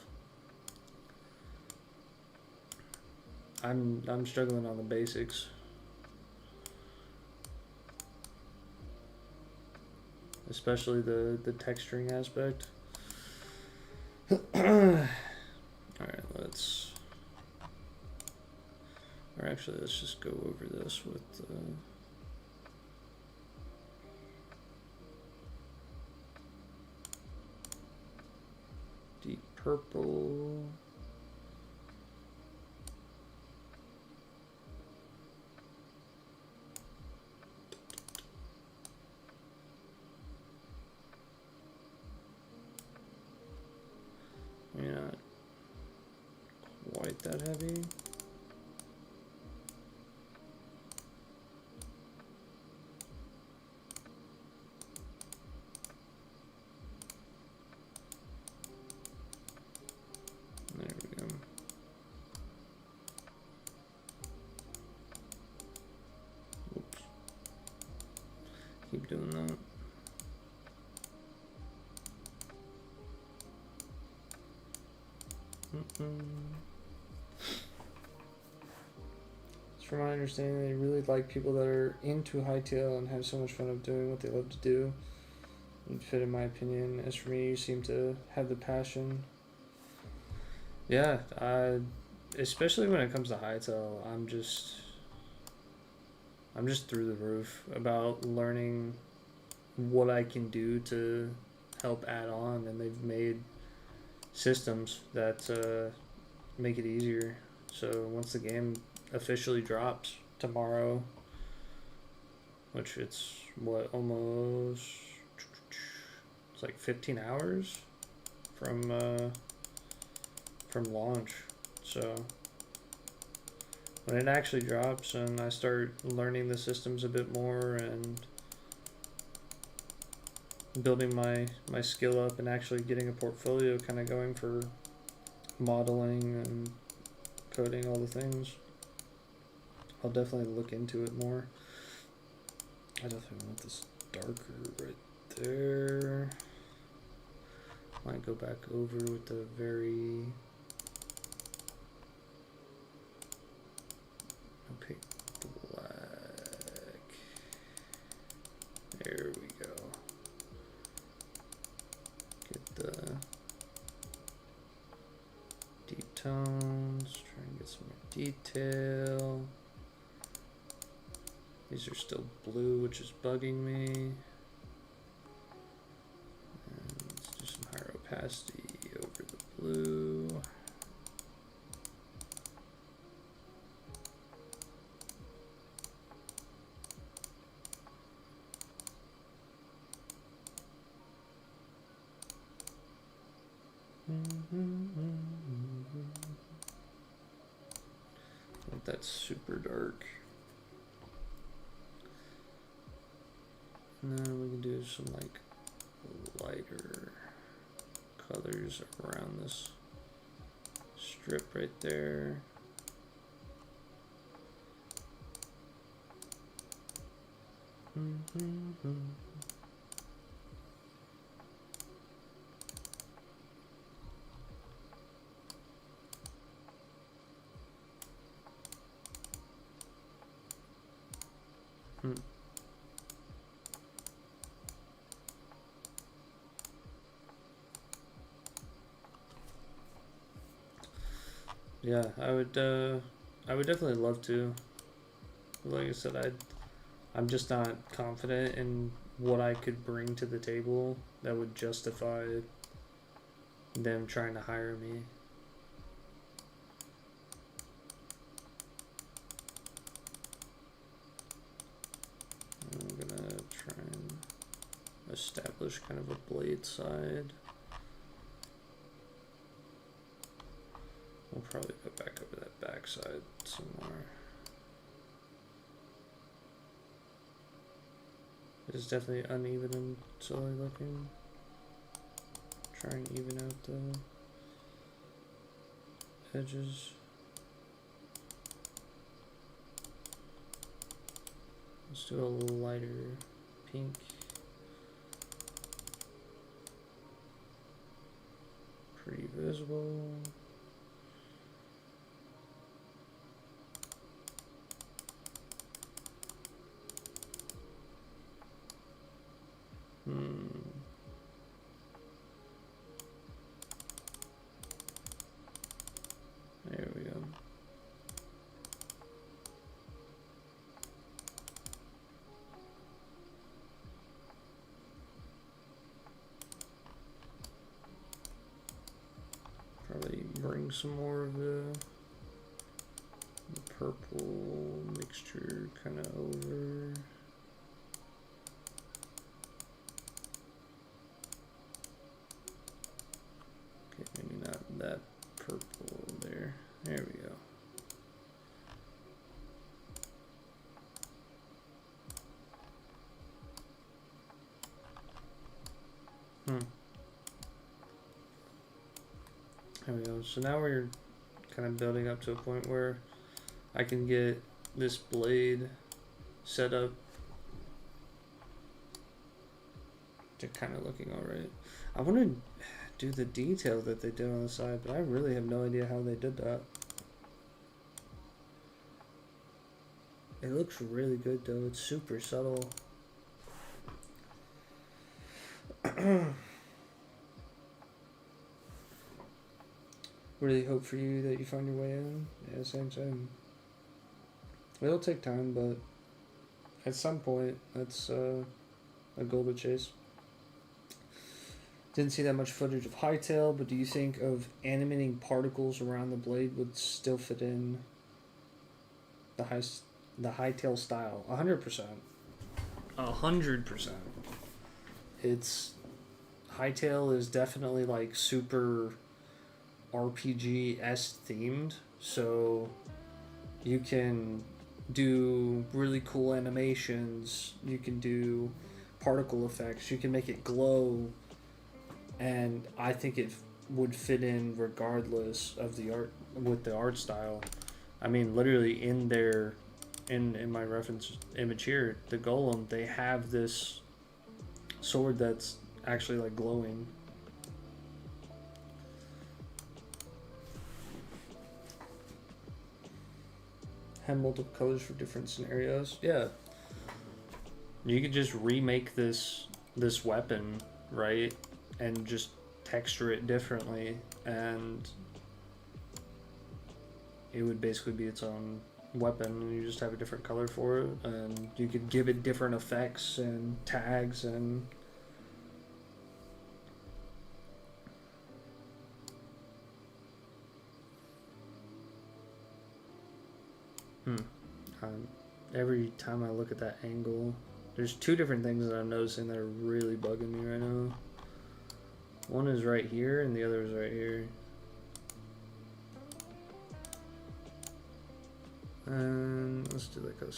I'm struggling on the basics. Especially the texturing aspect. Alright, let's... Or actually, let's just go over this with... deep purple... not quite that heavy. There we go. Oops. Keep doing that. From my understanding, they really like people that are into Hytale and have so much fun of doing what they love to do. And fit, in my opinion. As for me, you seem to have the passion. Yeah, especially when it comes to Hytale, I'm just through the roof about learning what I can do to help add on, and they've made systems that make it easier. So once the game officially drops tomorrow, which it's what, almost, it's like 15 hours from launch. So when it actually drops and I start learning the systems a bit more and building my skill up and actually getting a portfolio kind of going for modeling and coding, all the things, I'll definitely look into it more. I definitely want this darker right there. Might go back over with the very opaque black. There we go. Get the deep tones, try and get some more detail. These are still blue, which is bugging me. And let's do some higher opacity over the blue. That's super dark. And then we can do some like lighter colors around this strip right there. Yeah, I would definitely love to. Like I said, I'm just not confident in what I could bring to the table that would justify them trying to hire me. I'm gonna try and establish kind of a blade side. We'll probably go back over that back side some more. It's definitely uneven and silly looking. Try and even out the edges. Let's do a little lighter pink. Pretty visible. There we go. Probably bring some more of the purple mixture kind of over. Okay, maybe not that purple there. There we go. There we go. So now we're kind of building up to a point where I can get this blade set up to kind of looking alright. I want to do the detail that they did on the side, but I really have no idea how they did that. It looks really good though. It's super subtle. Really hope for you that you find your way in. Yeah, same. It'll take time, but at some point, that's a goal to chase. Didn't see that much footage of Hytale, but do you think of animating particles around the blade would still fit in the Hytale style? 100%. 100%. It's Hytale is definitely like super RPG-esque themed, so you can do really cool animations, you can do particle effects, you can make it glow, and I think it would fit in regardless of the art, with the art style. I mean, literally in their in my reference image here, the golem, they have this sword that's actually like glowing. Have multiple colors for different scenarios. Yeah, you could just remake this weapon, right, and just texture it differently, and it would basically be its own weapon, and you just have a different color for it, and you could give it different effects and tags and every time I look at that angle, there's two different things that I'm noticing that are really bugging me right now. One is right here and the other is right here. And let's do like a...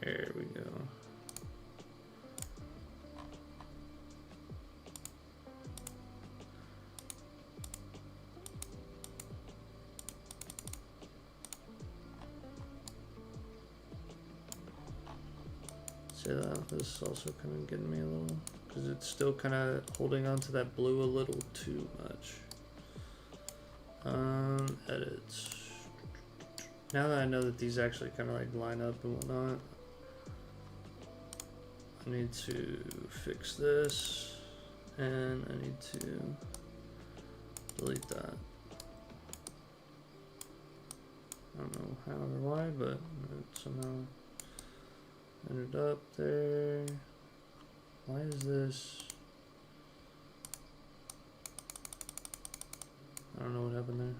There we go. See that? This is also kind of getting me a little... because it's still kind of holding on to that blue a little too much. Edits. Now that I know that these actually kind of like line up and whatnot, I need to fix this, and I need to delete that. I don't know how or why, but it somehow ended up there. Why is this? I don't know what happened there.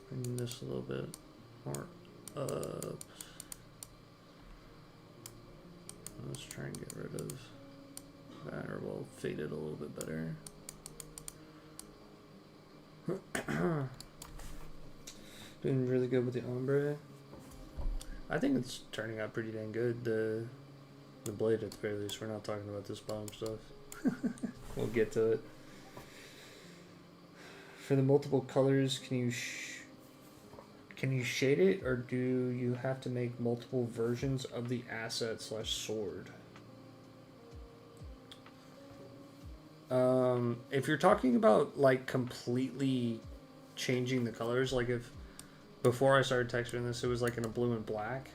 Bring this a little bit more up. Let's try and get rid of that, or we'll fade it a little bit better. Doing really good with the ombre. I think it's turning out pretty dang good. The blade at the very least. We're not talking about this bottom stuff. We'll get to it. For the multiple colors, can you shade it, or do you have to make multiple versions of the asset / sword? If you're talking about like completely changing the colors, like if before I started texturing this it was like in a blue and black,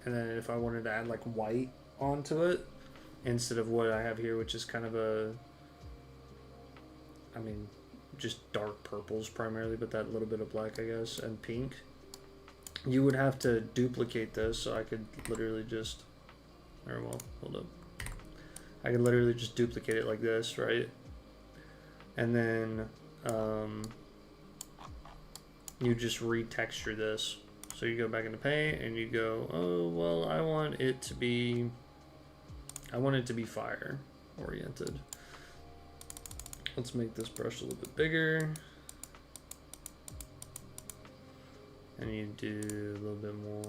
and then if I wanted to add like white onto it instead of what I have here, which is kind of a, I mean, just dark purples primarily, but that little bit of black, I guess, and pink, you would have to duplicate this. So I could literally just, or well, hold up, I could literally just duplicate it like this, right? And then you just retexture this. So you go back into paint and you go, oh well, I want it to be fire oriented. Let's make this brush a little bit bigger. And you do a little bit more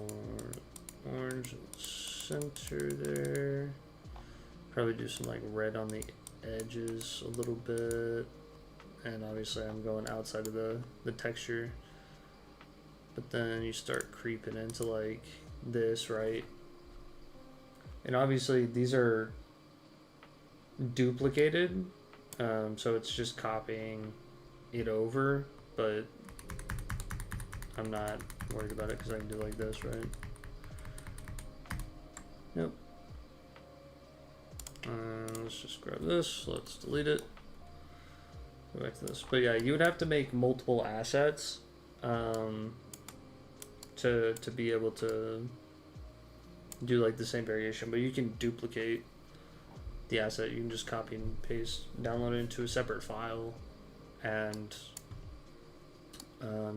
orange in the center there. Probably do some like red on the edges a little bit. And obviously I'm going outside of the texture. But then you start creeping into like this, right? And obviously these are duplicated. So it's just copying it over, but I'm not worried about it because I can do like this, right? Yep. let's just grab this. Let's delete it. Go back to this. But yeah, you would have to make multiple assets to be able to do like the same variation. But you can duplicate the asset. You can just copy and paste, download it into a separate file, and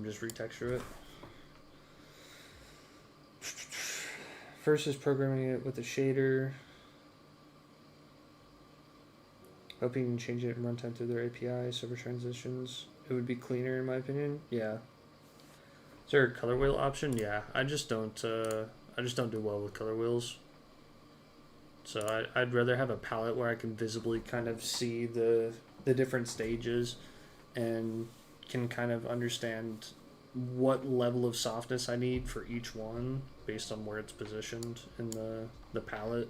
just retexture it. First is programming it with a shader. Hoping you can change it in runtime through their API, server transitions. It would be cleaner in my opinion. Yeah. Is there a color wheel option? Yeah. I just don't do well with color wheels. So I'd rather have a palette where I can visibly kind of see the different stages and can kind of understand what level of softness I need for each one based on where it's positioned in the palette.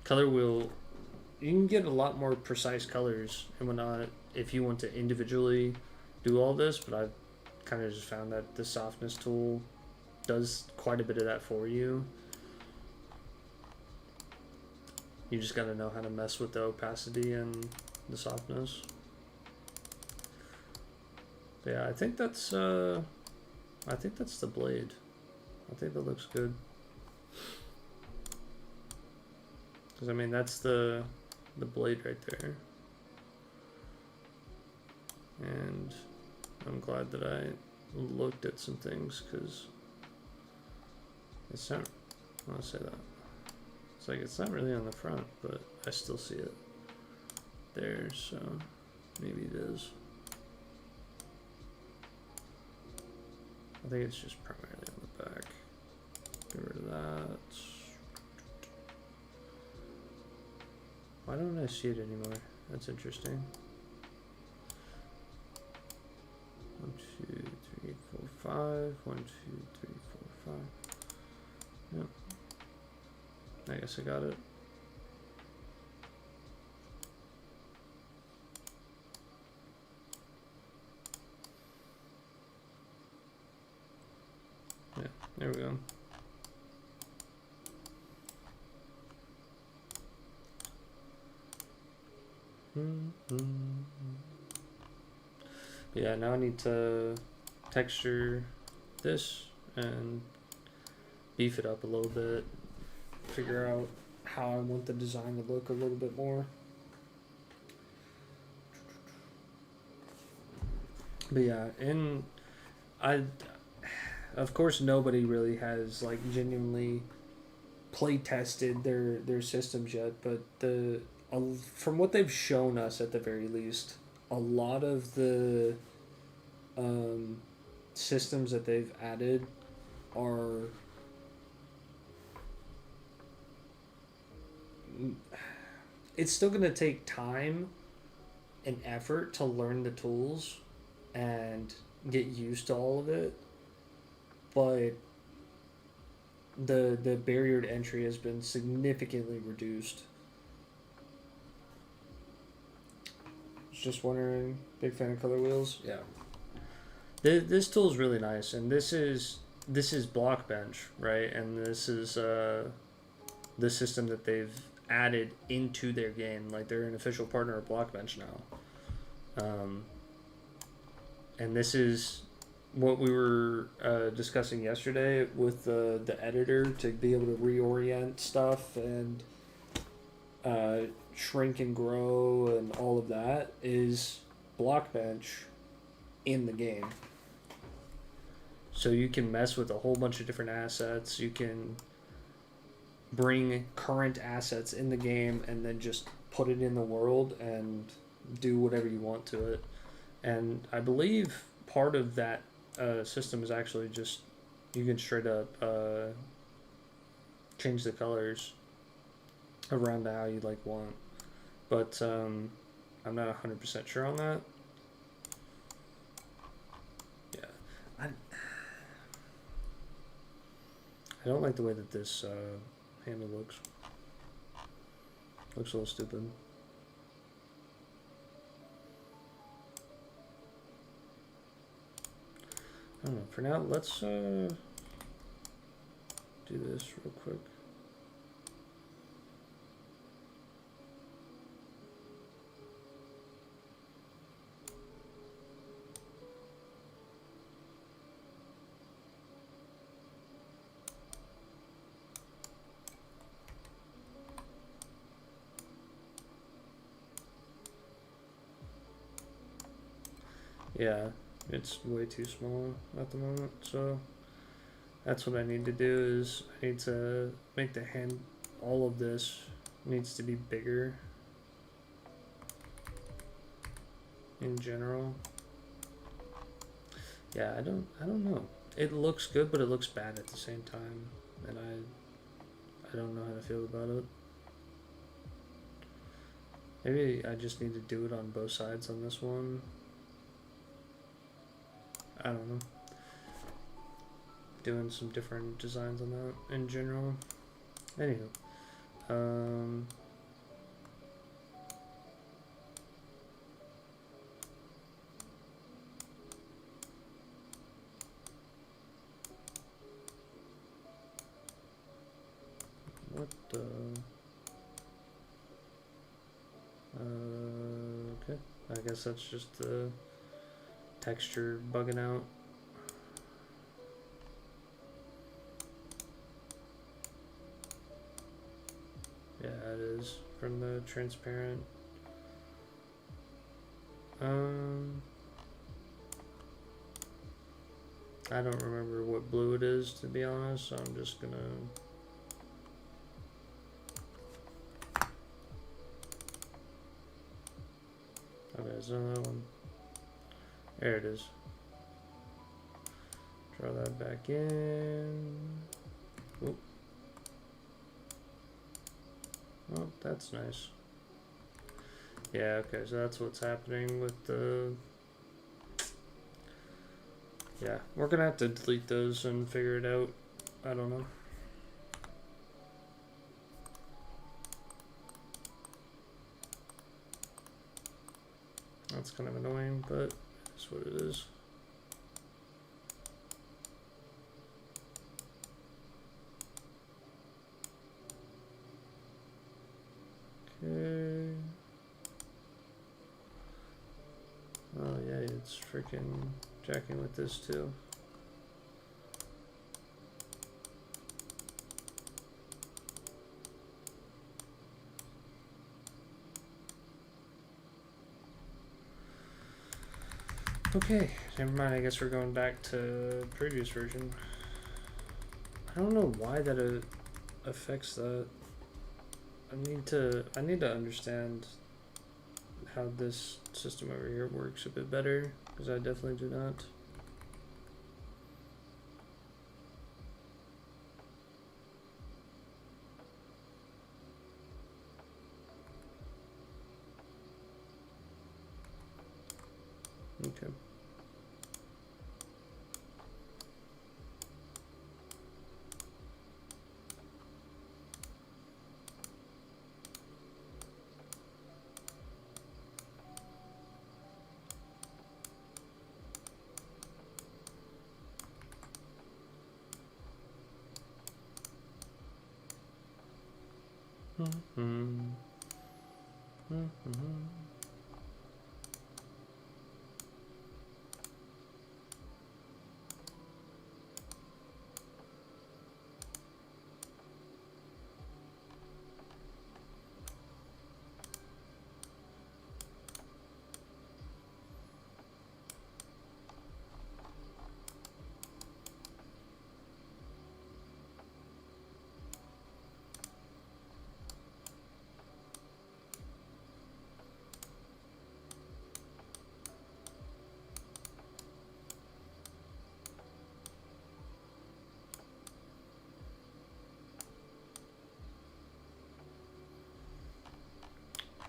Color wheel, you can get a lot more precise colors and whatnot if you want to individually do all this, but I've kind of just found that the softness tool does quite a bit of that for you. You just gotta know how to mess with the opacity and the softness. But yeah, I think that's the blade. I think that looks good. Cause I mean that's the blade right there. And I'm glad that I looked at some things because it's not, I want to say that. It's like it's not really on the front, but I still see it there, so maybe it is. I think it's just primarily on the back. Get rid of that. Why don't I see it anymore? That's interesting. 1, 2, 3, 4, 5. 1, 2, 3, 4, 5. Yep. I guess I got it. Yeah, there we go. Yeah, now I need to texture this and beef it up a little bit, figure out how I want the design to look a little bit more. But yeah, and of course nobody really has like genuinely play tested their systems yet, but from what they've shown us at the very least, a lot of the systems that they've added are it's still going to take time and effort to learn the tools and get used to all of it, but the barrier to entry has been significantly reduced. Just wondering, big fan of color wheels. Yeah, this tool is really nice, and this is Blockbench, right? And this is the system that they've added into their game. Like they're an official partner of Blockbench now. And this is what we were discussing yesterday with the editor to be able to reorient stuff and shrink and grow and all of that is Blockbench in the game. So you can mess with a whole bunch of different assets. You can bring current assets in the game and then just put it in the world and do whatever you want to it. And I believe part of that system is actually just you can straight up change the colors around to how you like want. But I'm not 100% sure on that. Yeah, I don't like the way that this handle looks. Looks a little stupid. I don't know. For now, let's do this real quick. Yeah, it's way too small at the moment, so that's what I need to do is I need to make the hand, all of this needs to be bigger in general. Yeah, I don't know. It looks good, but it looks bad at the same time, and I don't know how to feel about it. Maybe I just need to do it on both sides on this one. I don't know. Doing some different designs on that in general. Anywho, what the? Okay. I guess that's just the texture bugging out. Yeah, it is from the transparent. I don't remember what blue it is, to be honest, so I'm just gonna... Okay, there's another one. There it is. Draw that back in. Oop. Oh, that's nice. Yeah, okay, so that's what's happening with the... Yeah, we're gonna have to delete those and figure it out. I don't know. That's kind of annoying, but it's what it is. Okay. Oh yeah, it's freaking jacking with this too. Okay, never mind. I guess we're going back to previous version. I don't know why that affects that. I need to understand how this system over here works a bit better, because I definitely do not. Okay. Mm-hmm. Mm-hmm.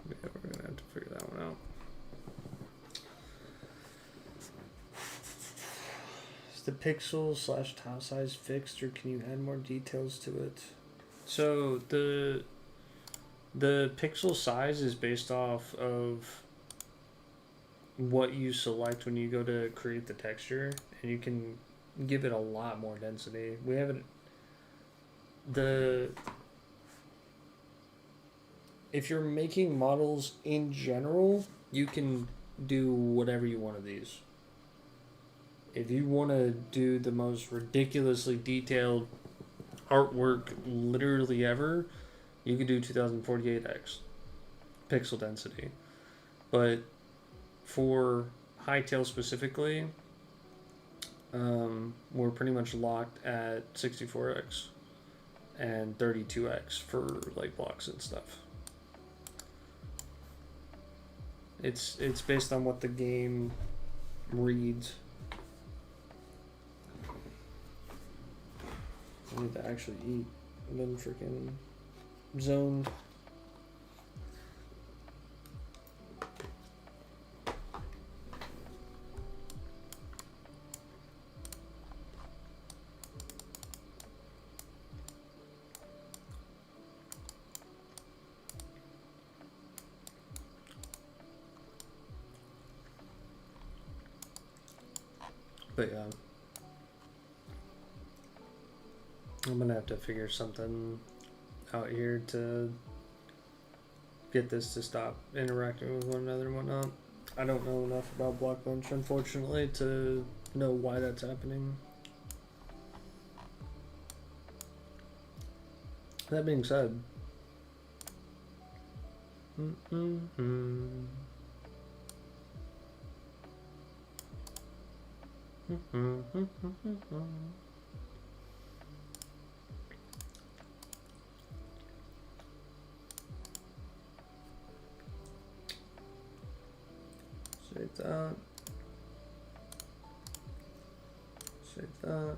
Yeah, we're gonna have to figure that one out. Is the pixel / tile size fixed, or can you add more details to it? So the pixel size is based off of what you select when you go to create the texture, and you can give it a lot more density. We haven't if you're making models in general, you can do whatever you want of these. If you want to do the most ridiculously detailed artwork literally ever, you could do 2048x pixel density. But for Hytale specifically, we're pretty much locked at 64x and 32x for like blocks and stuff. It's based on what the game reads. I need to actually eat. I've been freaking zoned. But yeah, I'm gonna have to figure something out here to get this to stop interacting with one another and whatnot. I don't know enough about Blockbench, unfortunately, to know why that's happening. That being said, save that. Save that.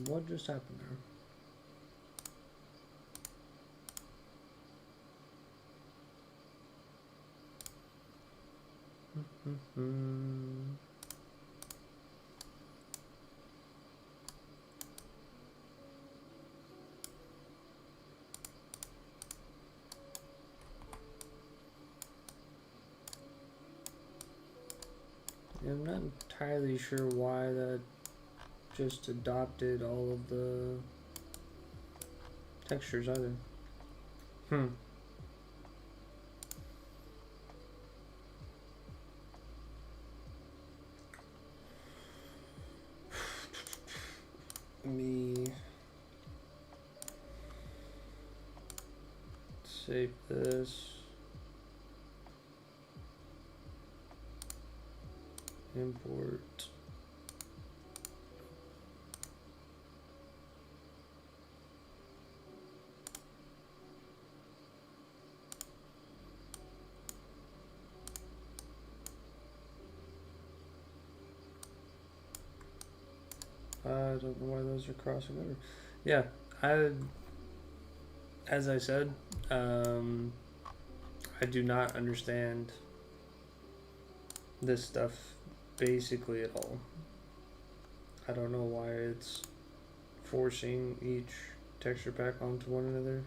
What just happened there? Yeah, I'm not entirely sure why that just adopted all of the textures either. Let me save this. Import. I don't know why those are crossing over. Yeah, as I said, I do not understand this stuff basically at all. I don't know why it's forcing each texture pack onto one another.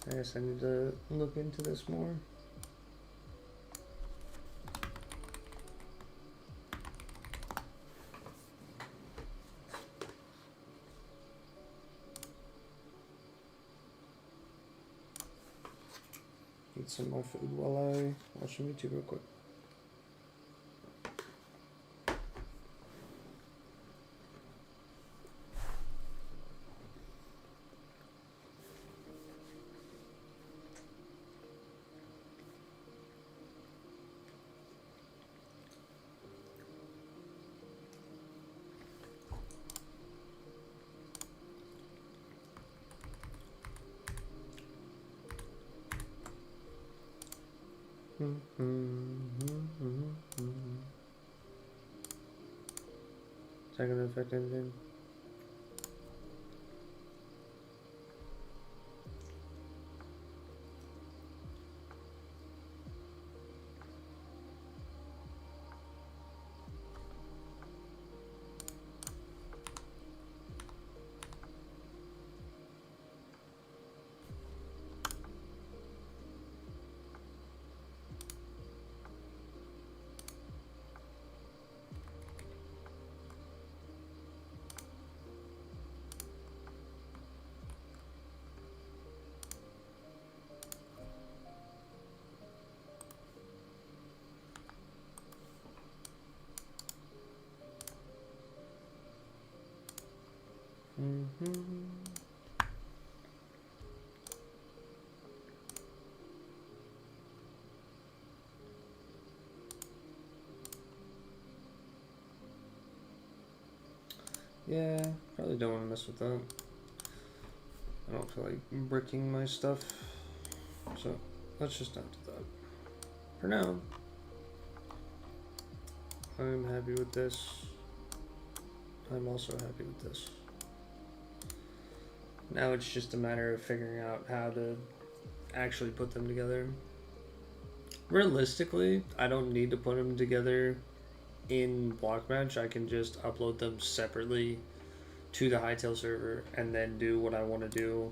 I guess I need to look into this more. Eat some more food while I watch some YouTube real quick. Is that gonna affect anything? Yeah, probably don't want to mess with that. I don't feel like bricking my stuff, so let's just not do that. For now, I'm happy with this. I'm also happy with this. Now it's just a matter of figuring out how to actually put them together. Realistically, I don't need to put them together in Blockbench. I can just upload them separately to the Hytale server and then do what I want to do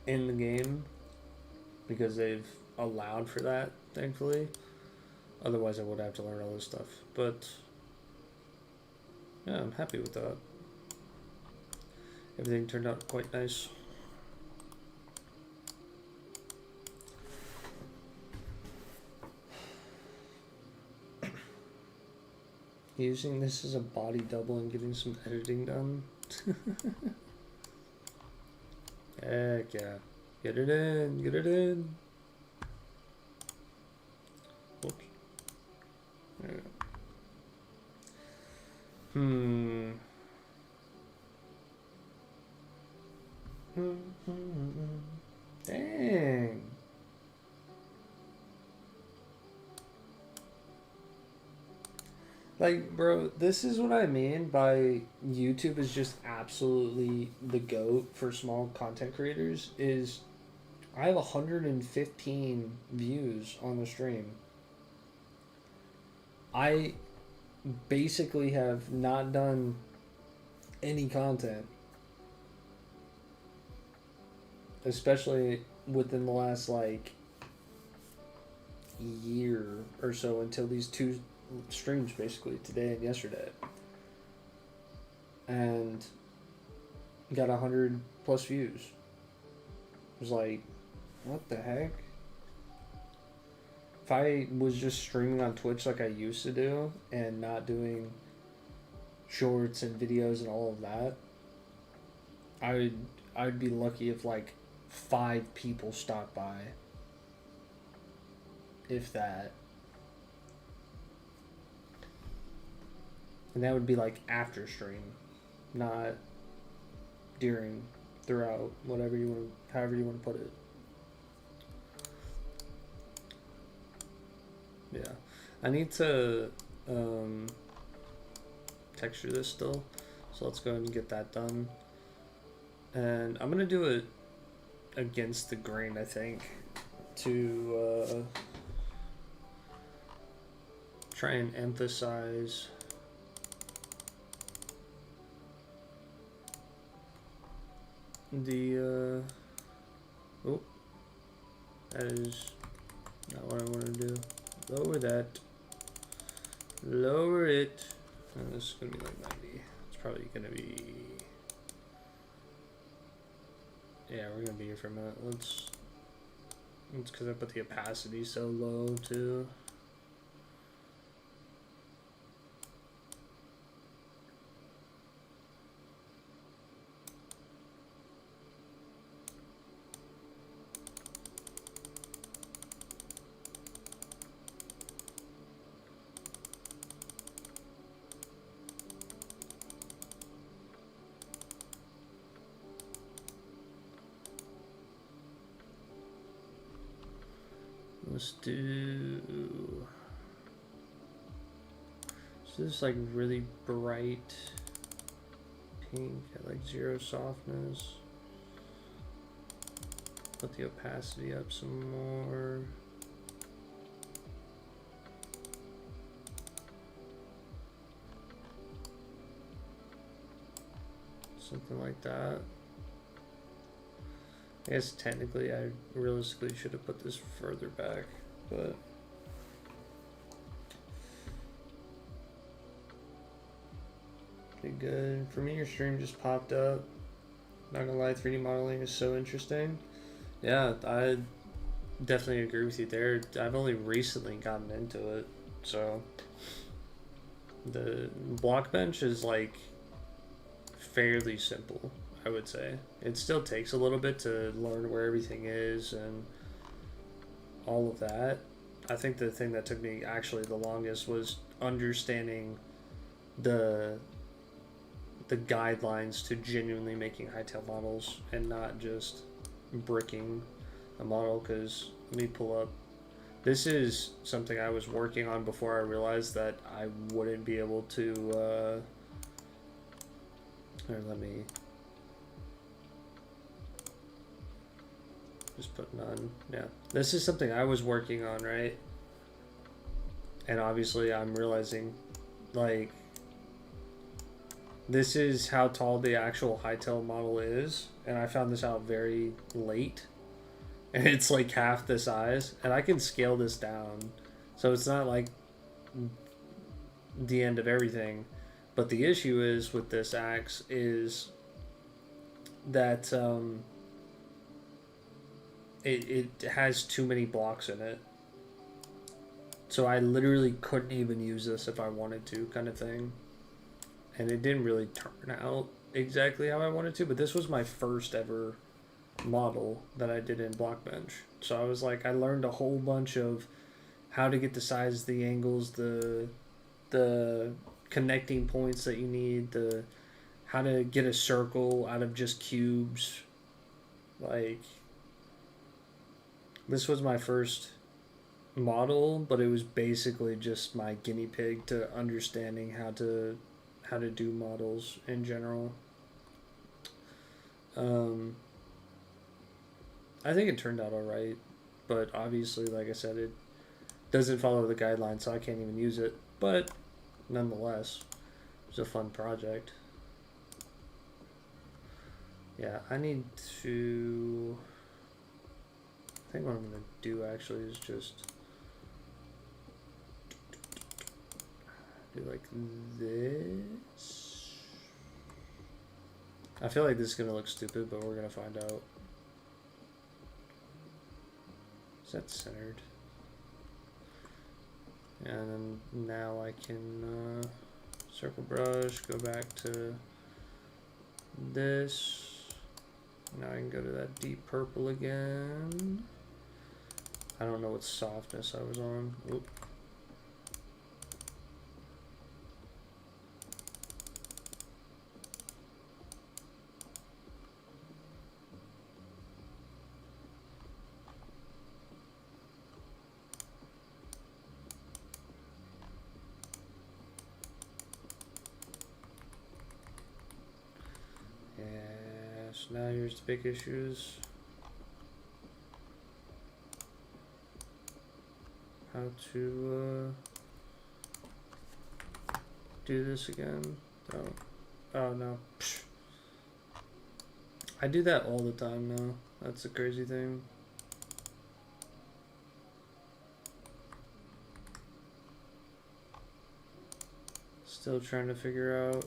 in the game, because they've allowed for that, thankfully. Otherwise I would have to learn all this stuff. But yeah, I'm happy with that. Everything turned out quite nice. Using this as a body double and getting some editing done. Heck yeah. Get it in, get it in. Oops. There we go. Dang. Like, bro, this is what I mean by YouTube is just absolutely the GOAT for small content creators. Is I have 115 views on the stream. I basically have not done any content, especially within the last like year or so, until these two streams, basically today and yesterday, and got 100 plus views. It was like, what the heck? If I was just streaming on Twitch like I used to do and not doing shorts and videos and all of that, I'd be lucky if like 5 people stopped by, if that. And that would be like after stream, not during, throughout, whatever you want, however you want to put it. Yeah, I need to texture this still, so let's go ahead and get that done. And I'm gonna do it against the grain, I think, to try and emphasize the oh, that is not what I want to do. Lower that, lower it. And this is gonna be like 90. It's probably gonna be, yeah, we're gonna be here for a minute. It's because I put the opacity so low too. Let's do, so this is like really bright pink at like 0 softness. Put the opacity up some more. Something like that. I guess technically I realistically should have put this further back, but pretty good. For me, your stream just popped up. Not gonna lie, 3D modeling is so interesting. Yeah, I definitely agree with you there. I've only recently gotten into it, so the Blockbench is like fairly simple, I would say. It still takes a little bit to learn where everything is and all of that. I think the thing that took me actually the longest was understanding the guidelines to genuinely making Hytale models and not just bricking a model. Because let me pull up. This is something I was working on before I realized that I wouldn't be able to. Here, let me just put none. Yeah, this is something I was working on, right? And obviously, I'm realizing, like, this is how tall the actual Hytale model is, and I found this out very late, and it's like half the size, and I can scale this down, so it's not like the end of everything. But the issue is with this axe is that it has too many blocks in it, so I literally couldn't even use this if I wanted to, kind of thing. And it didn't really turn out exactly how I wanted to, but this was my first ever model that I did in Blockbench. So I was like, I learned a whole bunch of how to get the size, the angles, the connecting points that you need, how to get a circle out of just cubes. Like, this was my first model, but it was basically just my guinea pig to understanding how to do models in general. I think it turned out alright, but obviously, like I said, it doesn't follow the guidelines, so I can't even use it. But nonetheless, it was a fun project. Yeah, I need to... I think what I'm going to do actually is just do like this. I feel like this is going to look stupid, but we're going to find out. Is that centered? And then now I can circle brush, go back to this. Now I can go to that deep purple again. I don't know what softness I was on. Oop. Now here's the big issues. How to do this again. Oh no. Psh. I do that all the time now. That's the crazy thing. Still trying to figure out.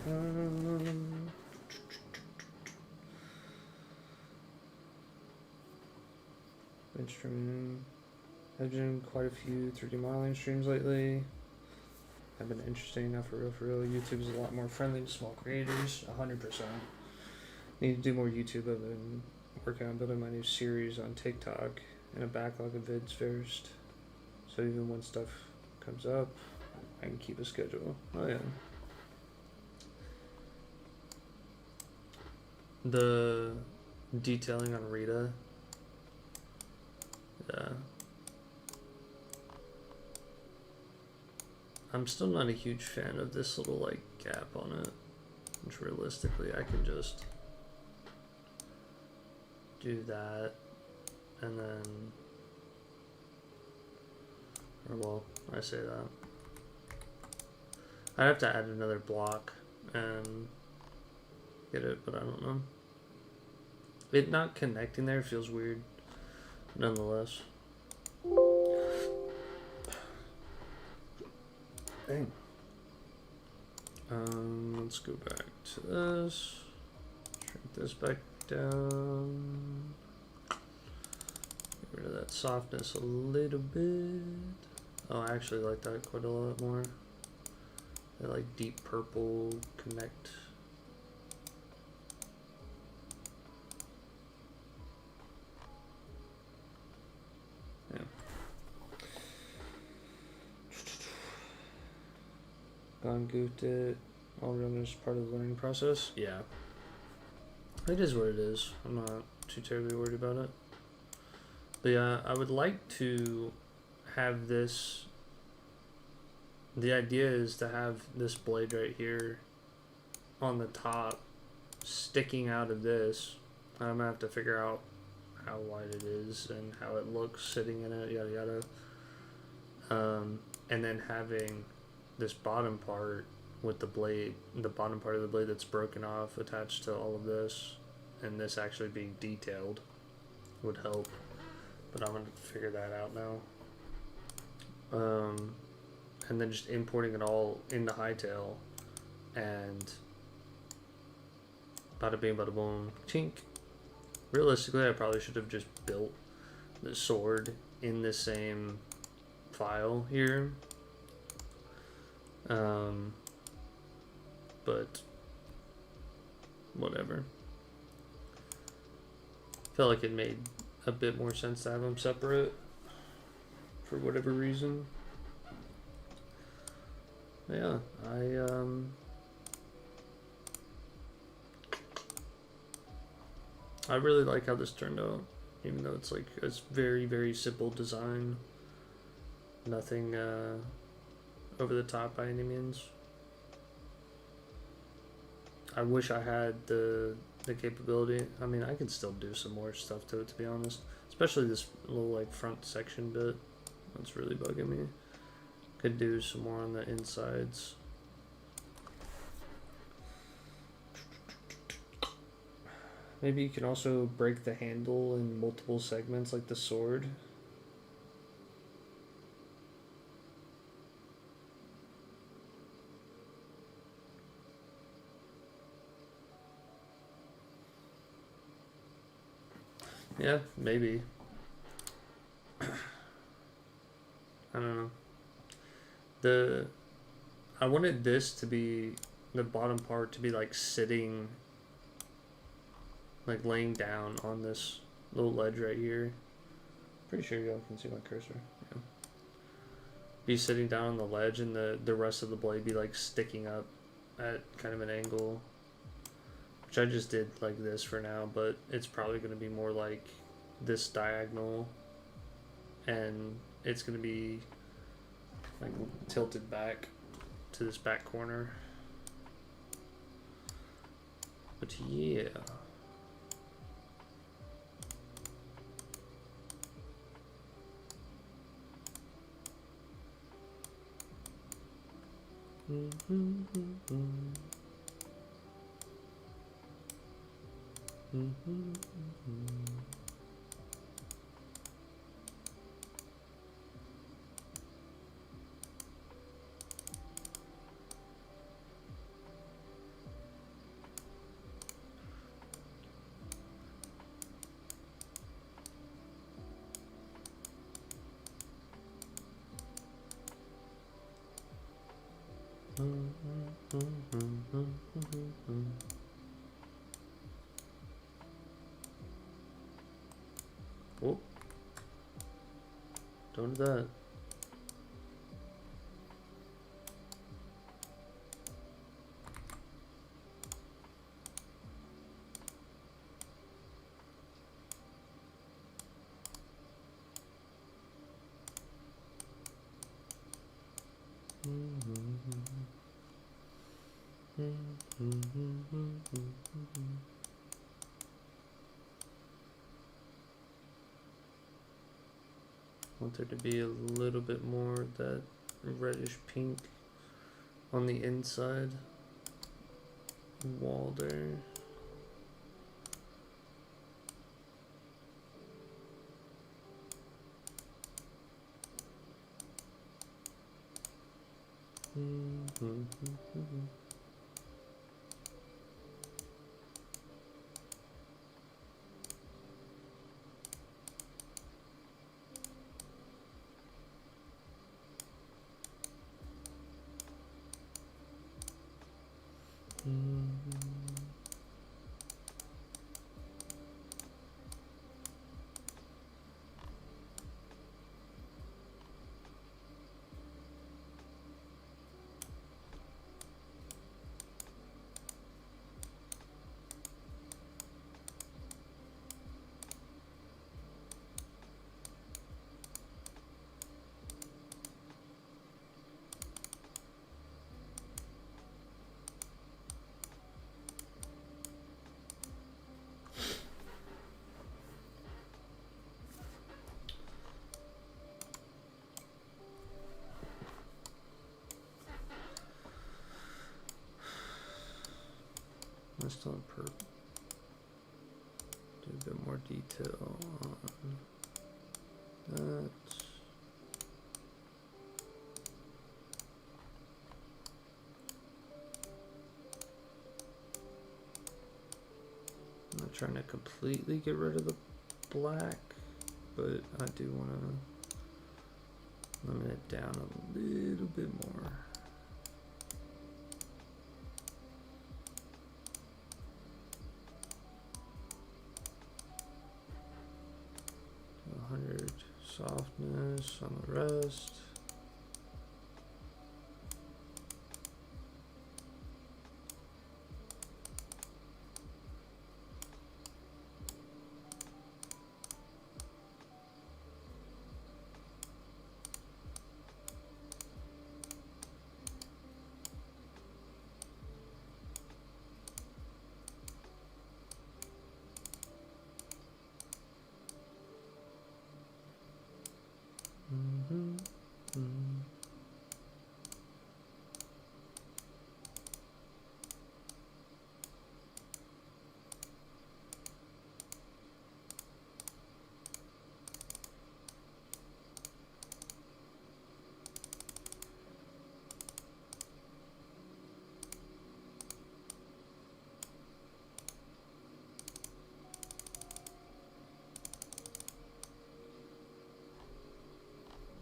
Yeah. Been streaming. I've been doing quite a few 3D modeling streams lately. Have been interesting enough for real. YouTube is a lot more friendly to small creators. 100%. Need to do more YouTube. I've been working on building my new series on TikTok and a backlog of vids first. So even when stuff comes up, I can keep a schedule. Oh yeah. The detailing on Rita. Yeah. I'm still not a huge fan of this little like gap on it, which realistically I can just do that, and then, or well, I say that. I'd have to add another block and get it, but I don't know. It not connecting there feels weird, nonetheless. Dang. Let's go back to this. Shrink this back down. Get rid of that softness a little bit. Oh, I actually like that quite a lot more. I like deep purple connect. Yeah. Gone goofed it. All run is part of the learning process. Yeah. It is what it is. I'm not too terribly worried about it. But yeah, I would like to have this. The idea is to have this blade right here on the top sticking out of this. I'm gonna have to figure out how wide it is and how it looks sitting in it, yada yada. And then having this bottom part with the blade, the bottom part of the blade that's broken off attached to all of this, and this actually being detailed would help. But I'm gonna figure that out now. And then just importing it all into Hytale, and bada bing bada boom, chink. Realistically, I probably should have just built the sword in the same file here. But whatever. Felt like it made a bit more sense to have them separate for whatever reason. Yeah, I really like how this turned out, even though it's like a very, very simple design. Nothing over the top by any means. I wish I had the capability. I mean, I could still do some more stuff to it, to be honest. Especially this little like front section bit. That's really bugging me. Could do some more on the insides. Maybe you can also break the handle in multiple segments like the sword. Yeah, maybe. I don't know. I wanted this to be, the bottom part to be like sitting, like laying down on this little ledge right here. Pretty sure y'all can see my cursor. Yeah. Be sitting down on the ledge, and the rest of the blade be like sticking up at kind of an angle. Which I just did like this for now, but it's probably going to be more like this diagonal, and it's going to be like tilted back to this back corner. But yeah. Oh, don't do that. want there to be a little bit more of that reddish pink on the inside wall there. Let's still do a bit more detail on that. I'm not trying to completely get rid of the black, but I do want to limit it down a little bit more. Softness on the rest.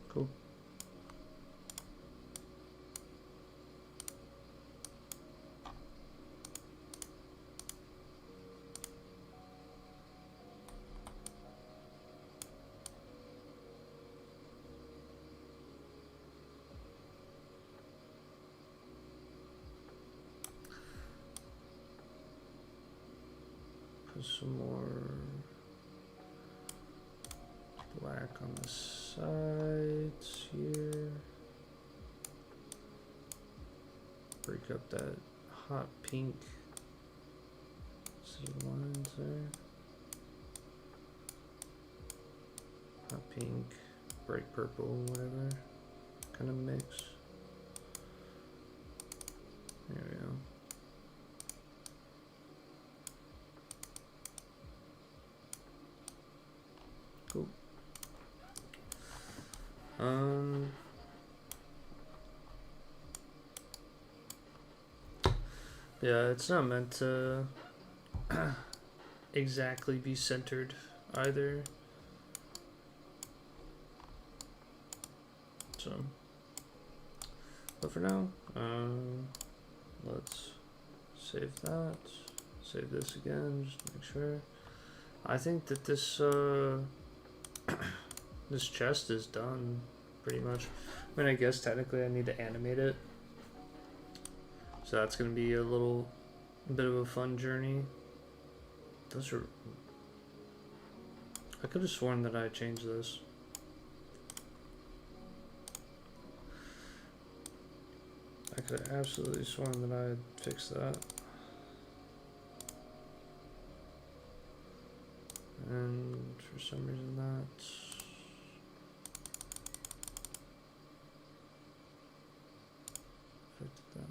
Cool. Put some more black on the sides here. Break up that hot pink. See the lines there? Hot pink, bright purple, whatever kind of mix. There we go. Cool. Yeah, it's not meant to exactly be centered either. So, but for now, let's save that. Save this again, just to make sure. I think that this this chest is done pretty much. I mean, I guess technically I need to animate it. So that's going to be a little bit of a fun journey. Those are... I could have sworn that I changed this. I could have absolutely sworn that I had fixed that. And for some reason that's expected that.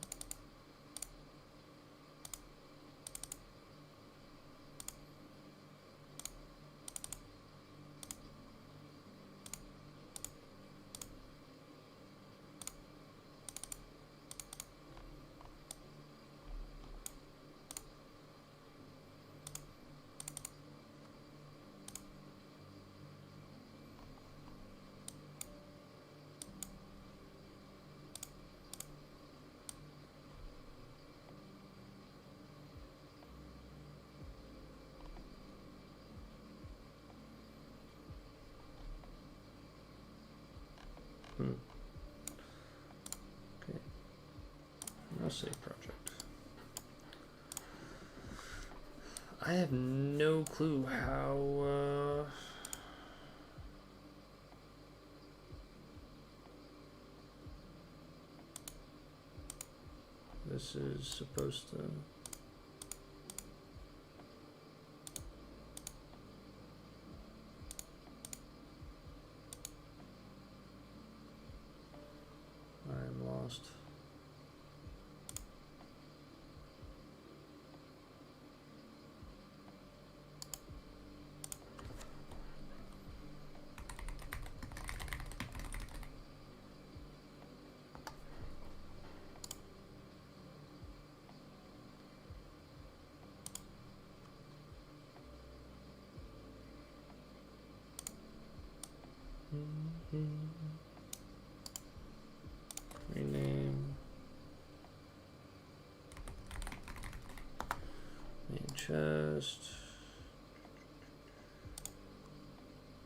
Okay. Now save project. I have no clue how this is supposed to. I'm lost. Rename. Main chest.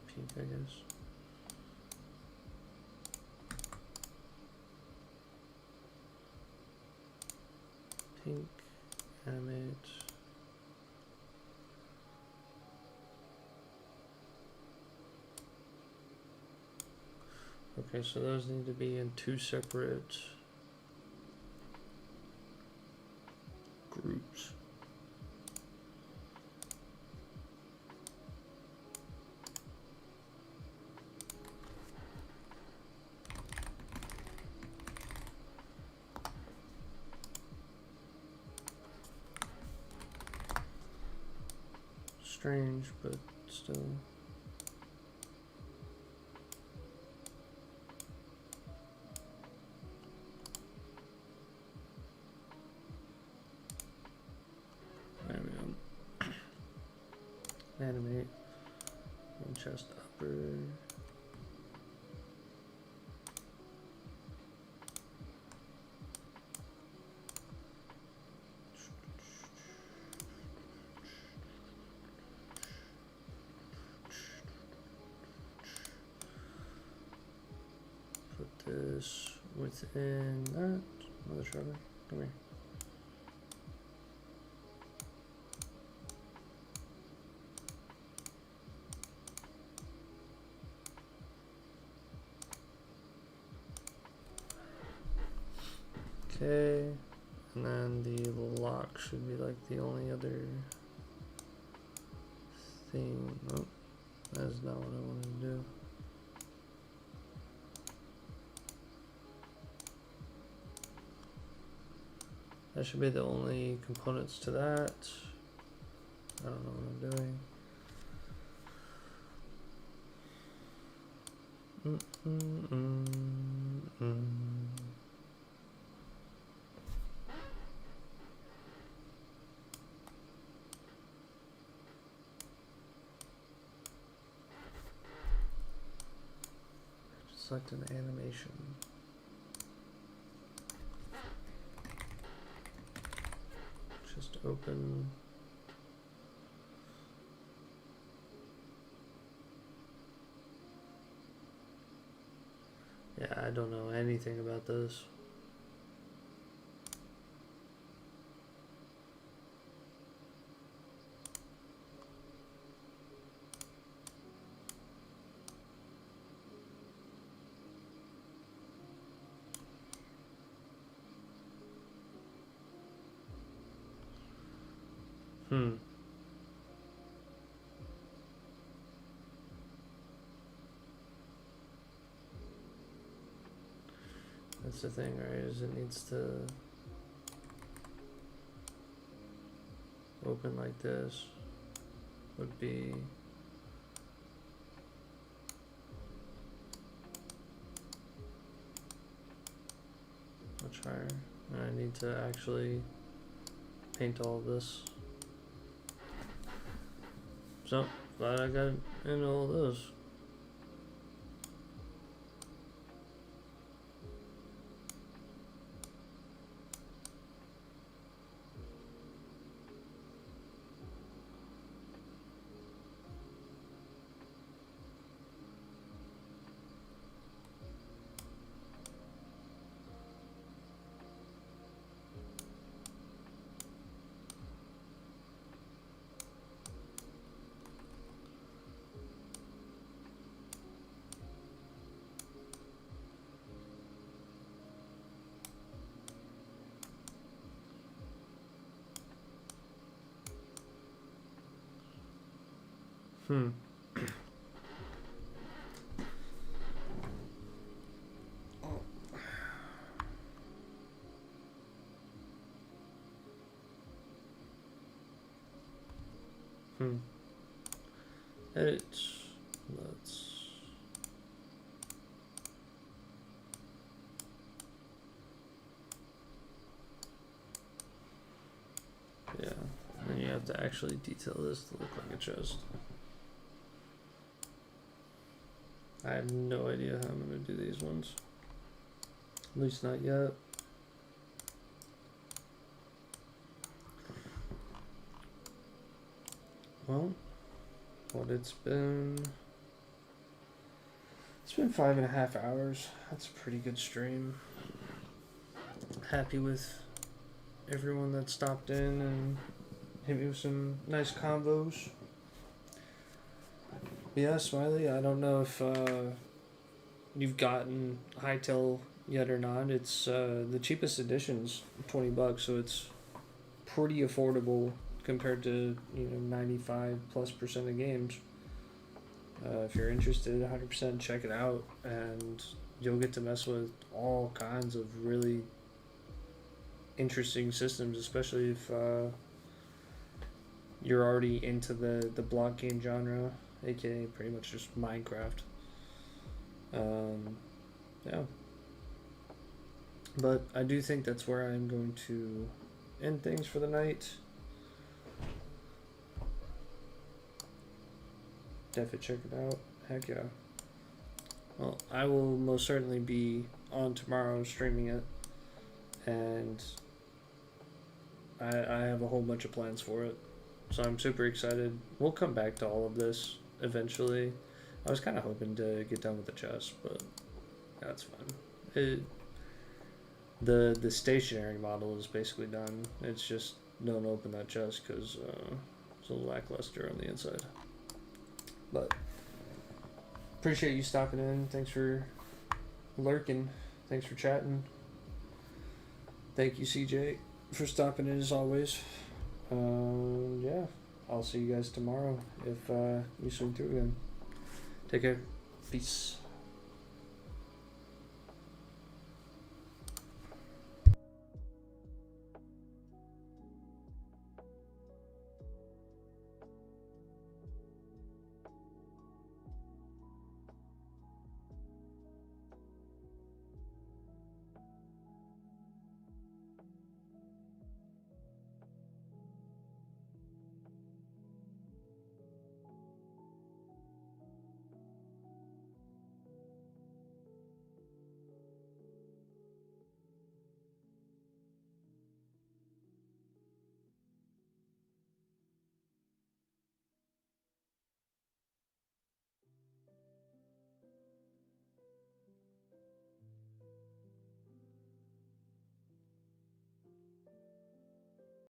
Pink, I guess. Pink. Animate. Okay, so those need to be in two separate groups. Strange, but still. There we go. Animate. And chest upper. Put this within that. Mother Trevor, come here. Okay, and then the lock should be like the only other thing. Nope, that's not what I wanted to do. That should be the only components to that. I don't know what I'm doing. Select an animation. Just open. Yeah, I don't know anything about this. Let's the thing, right? Is it needs to open like this. Would be much higher. And I need to actually paint all of this. So, glad I got into all those. Edit. Let's. Yeah, and you have to actually detail this to look like a chest. I have no idea how I'm going to do these ones. At least not yet. Well, it's been 5.5 hours. That's a pretty good stream. Happy with everyone that stopped in and hit me with some nice combos. Yeah, Smiley, I don't know if you've gotten Hytale yet or not. It's the cheapest edition's $20, so it's pretty affordable compared to 95+% of games. If you're interested, 100% check it out, and you'll get to mess with all kinds of really interesting systems, especially if you're already into the block game genre, aka pretty much just Minecraft. Yeah. But I do think that's where I'm going to end things for the night. Definitely check it out. Heck yeah. Well, I will most certainly be on tomorrow streaming it, and I have a whole bunch of plans for it, so I'm super excited. We'll come back to all of this eventually. I was kind of hoping to get done with the chest, but that's fine. The stationary model is basically done. It's just don't open that chest because it's a little lackluster on the inside. But appreciate you stopping in. Thanks for lurking. Thanks for chatting. Thank you, CJ, for stopping in as always. Yeah, I'll see you guys tomorrow if you swing through again. Take care. Peace.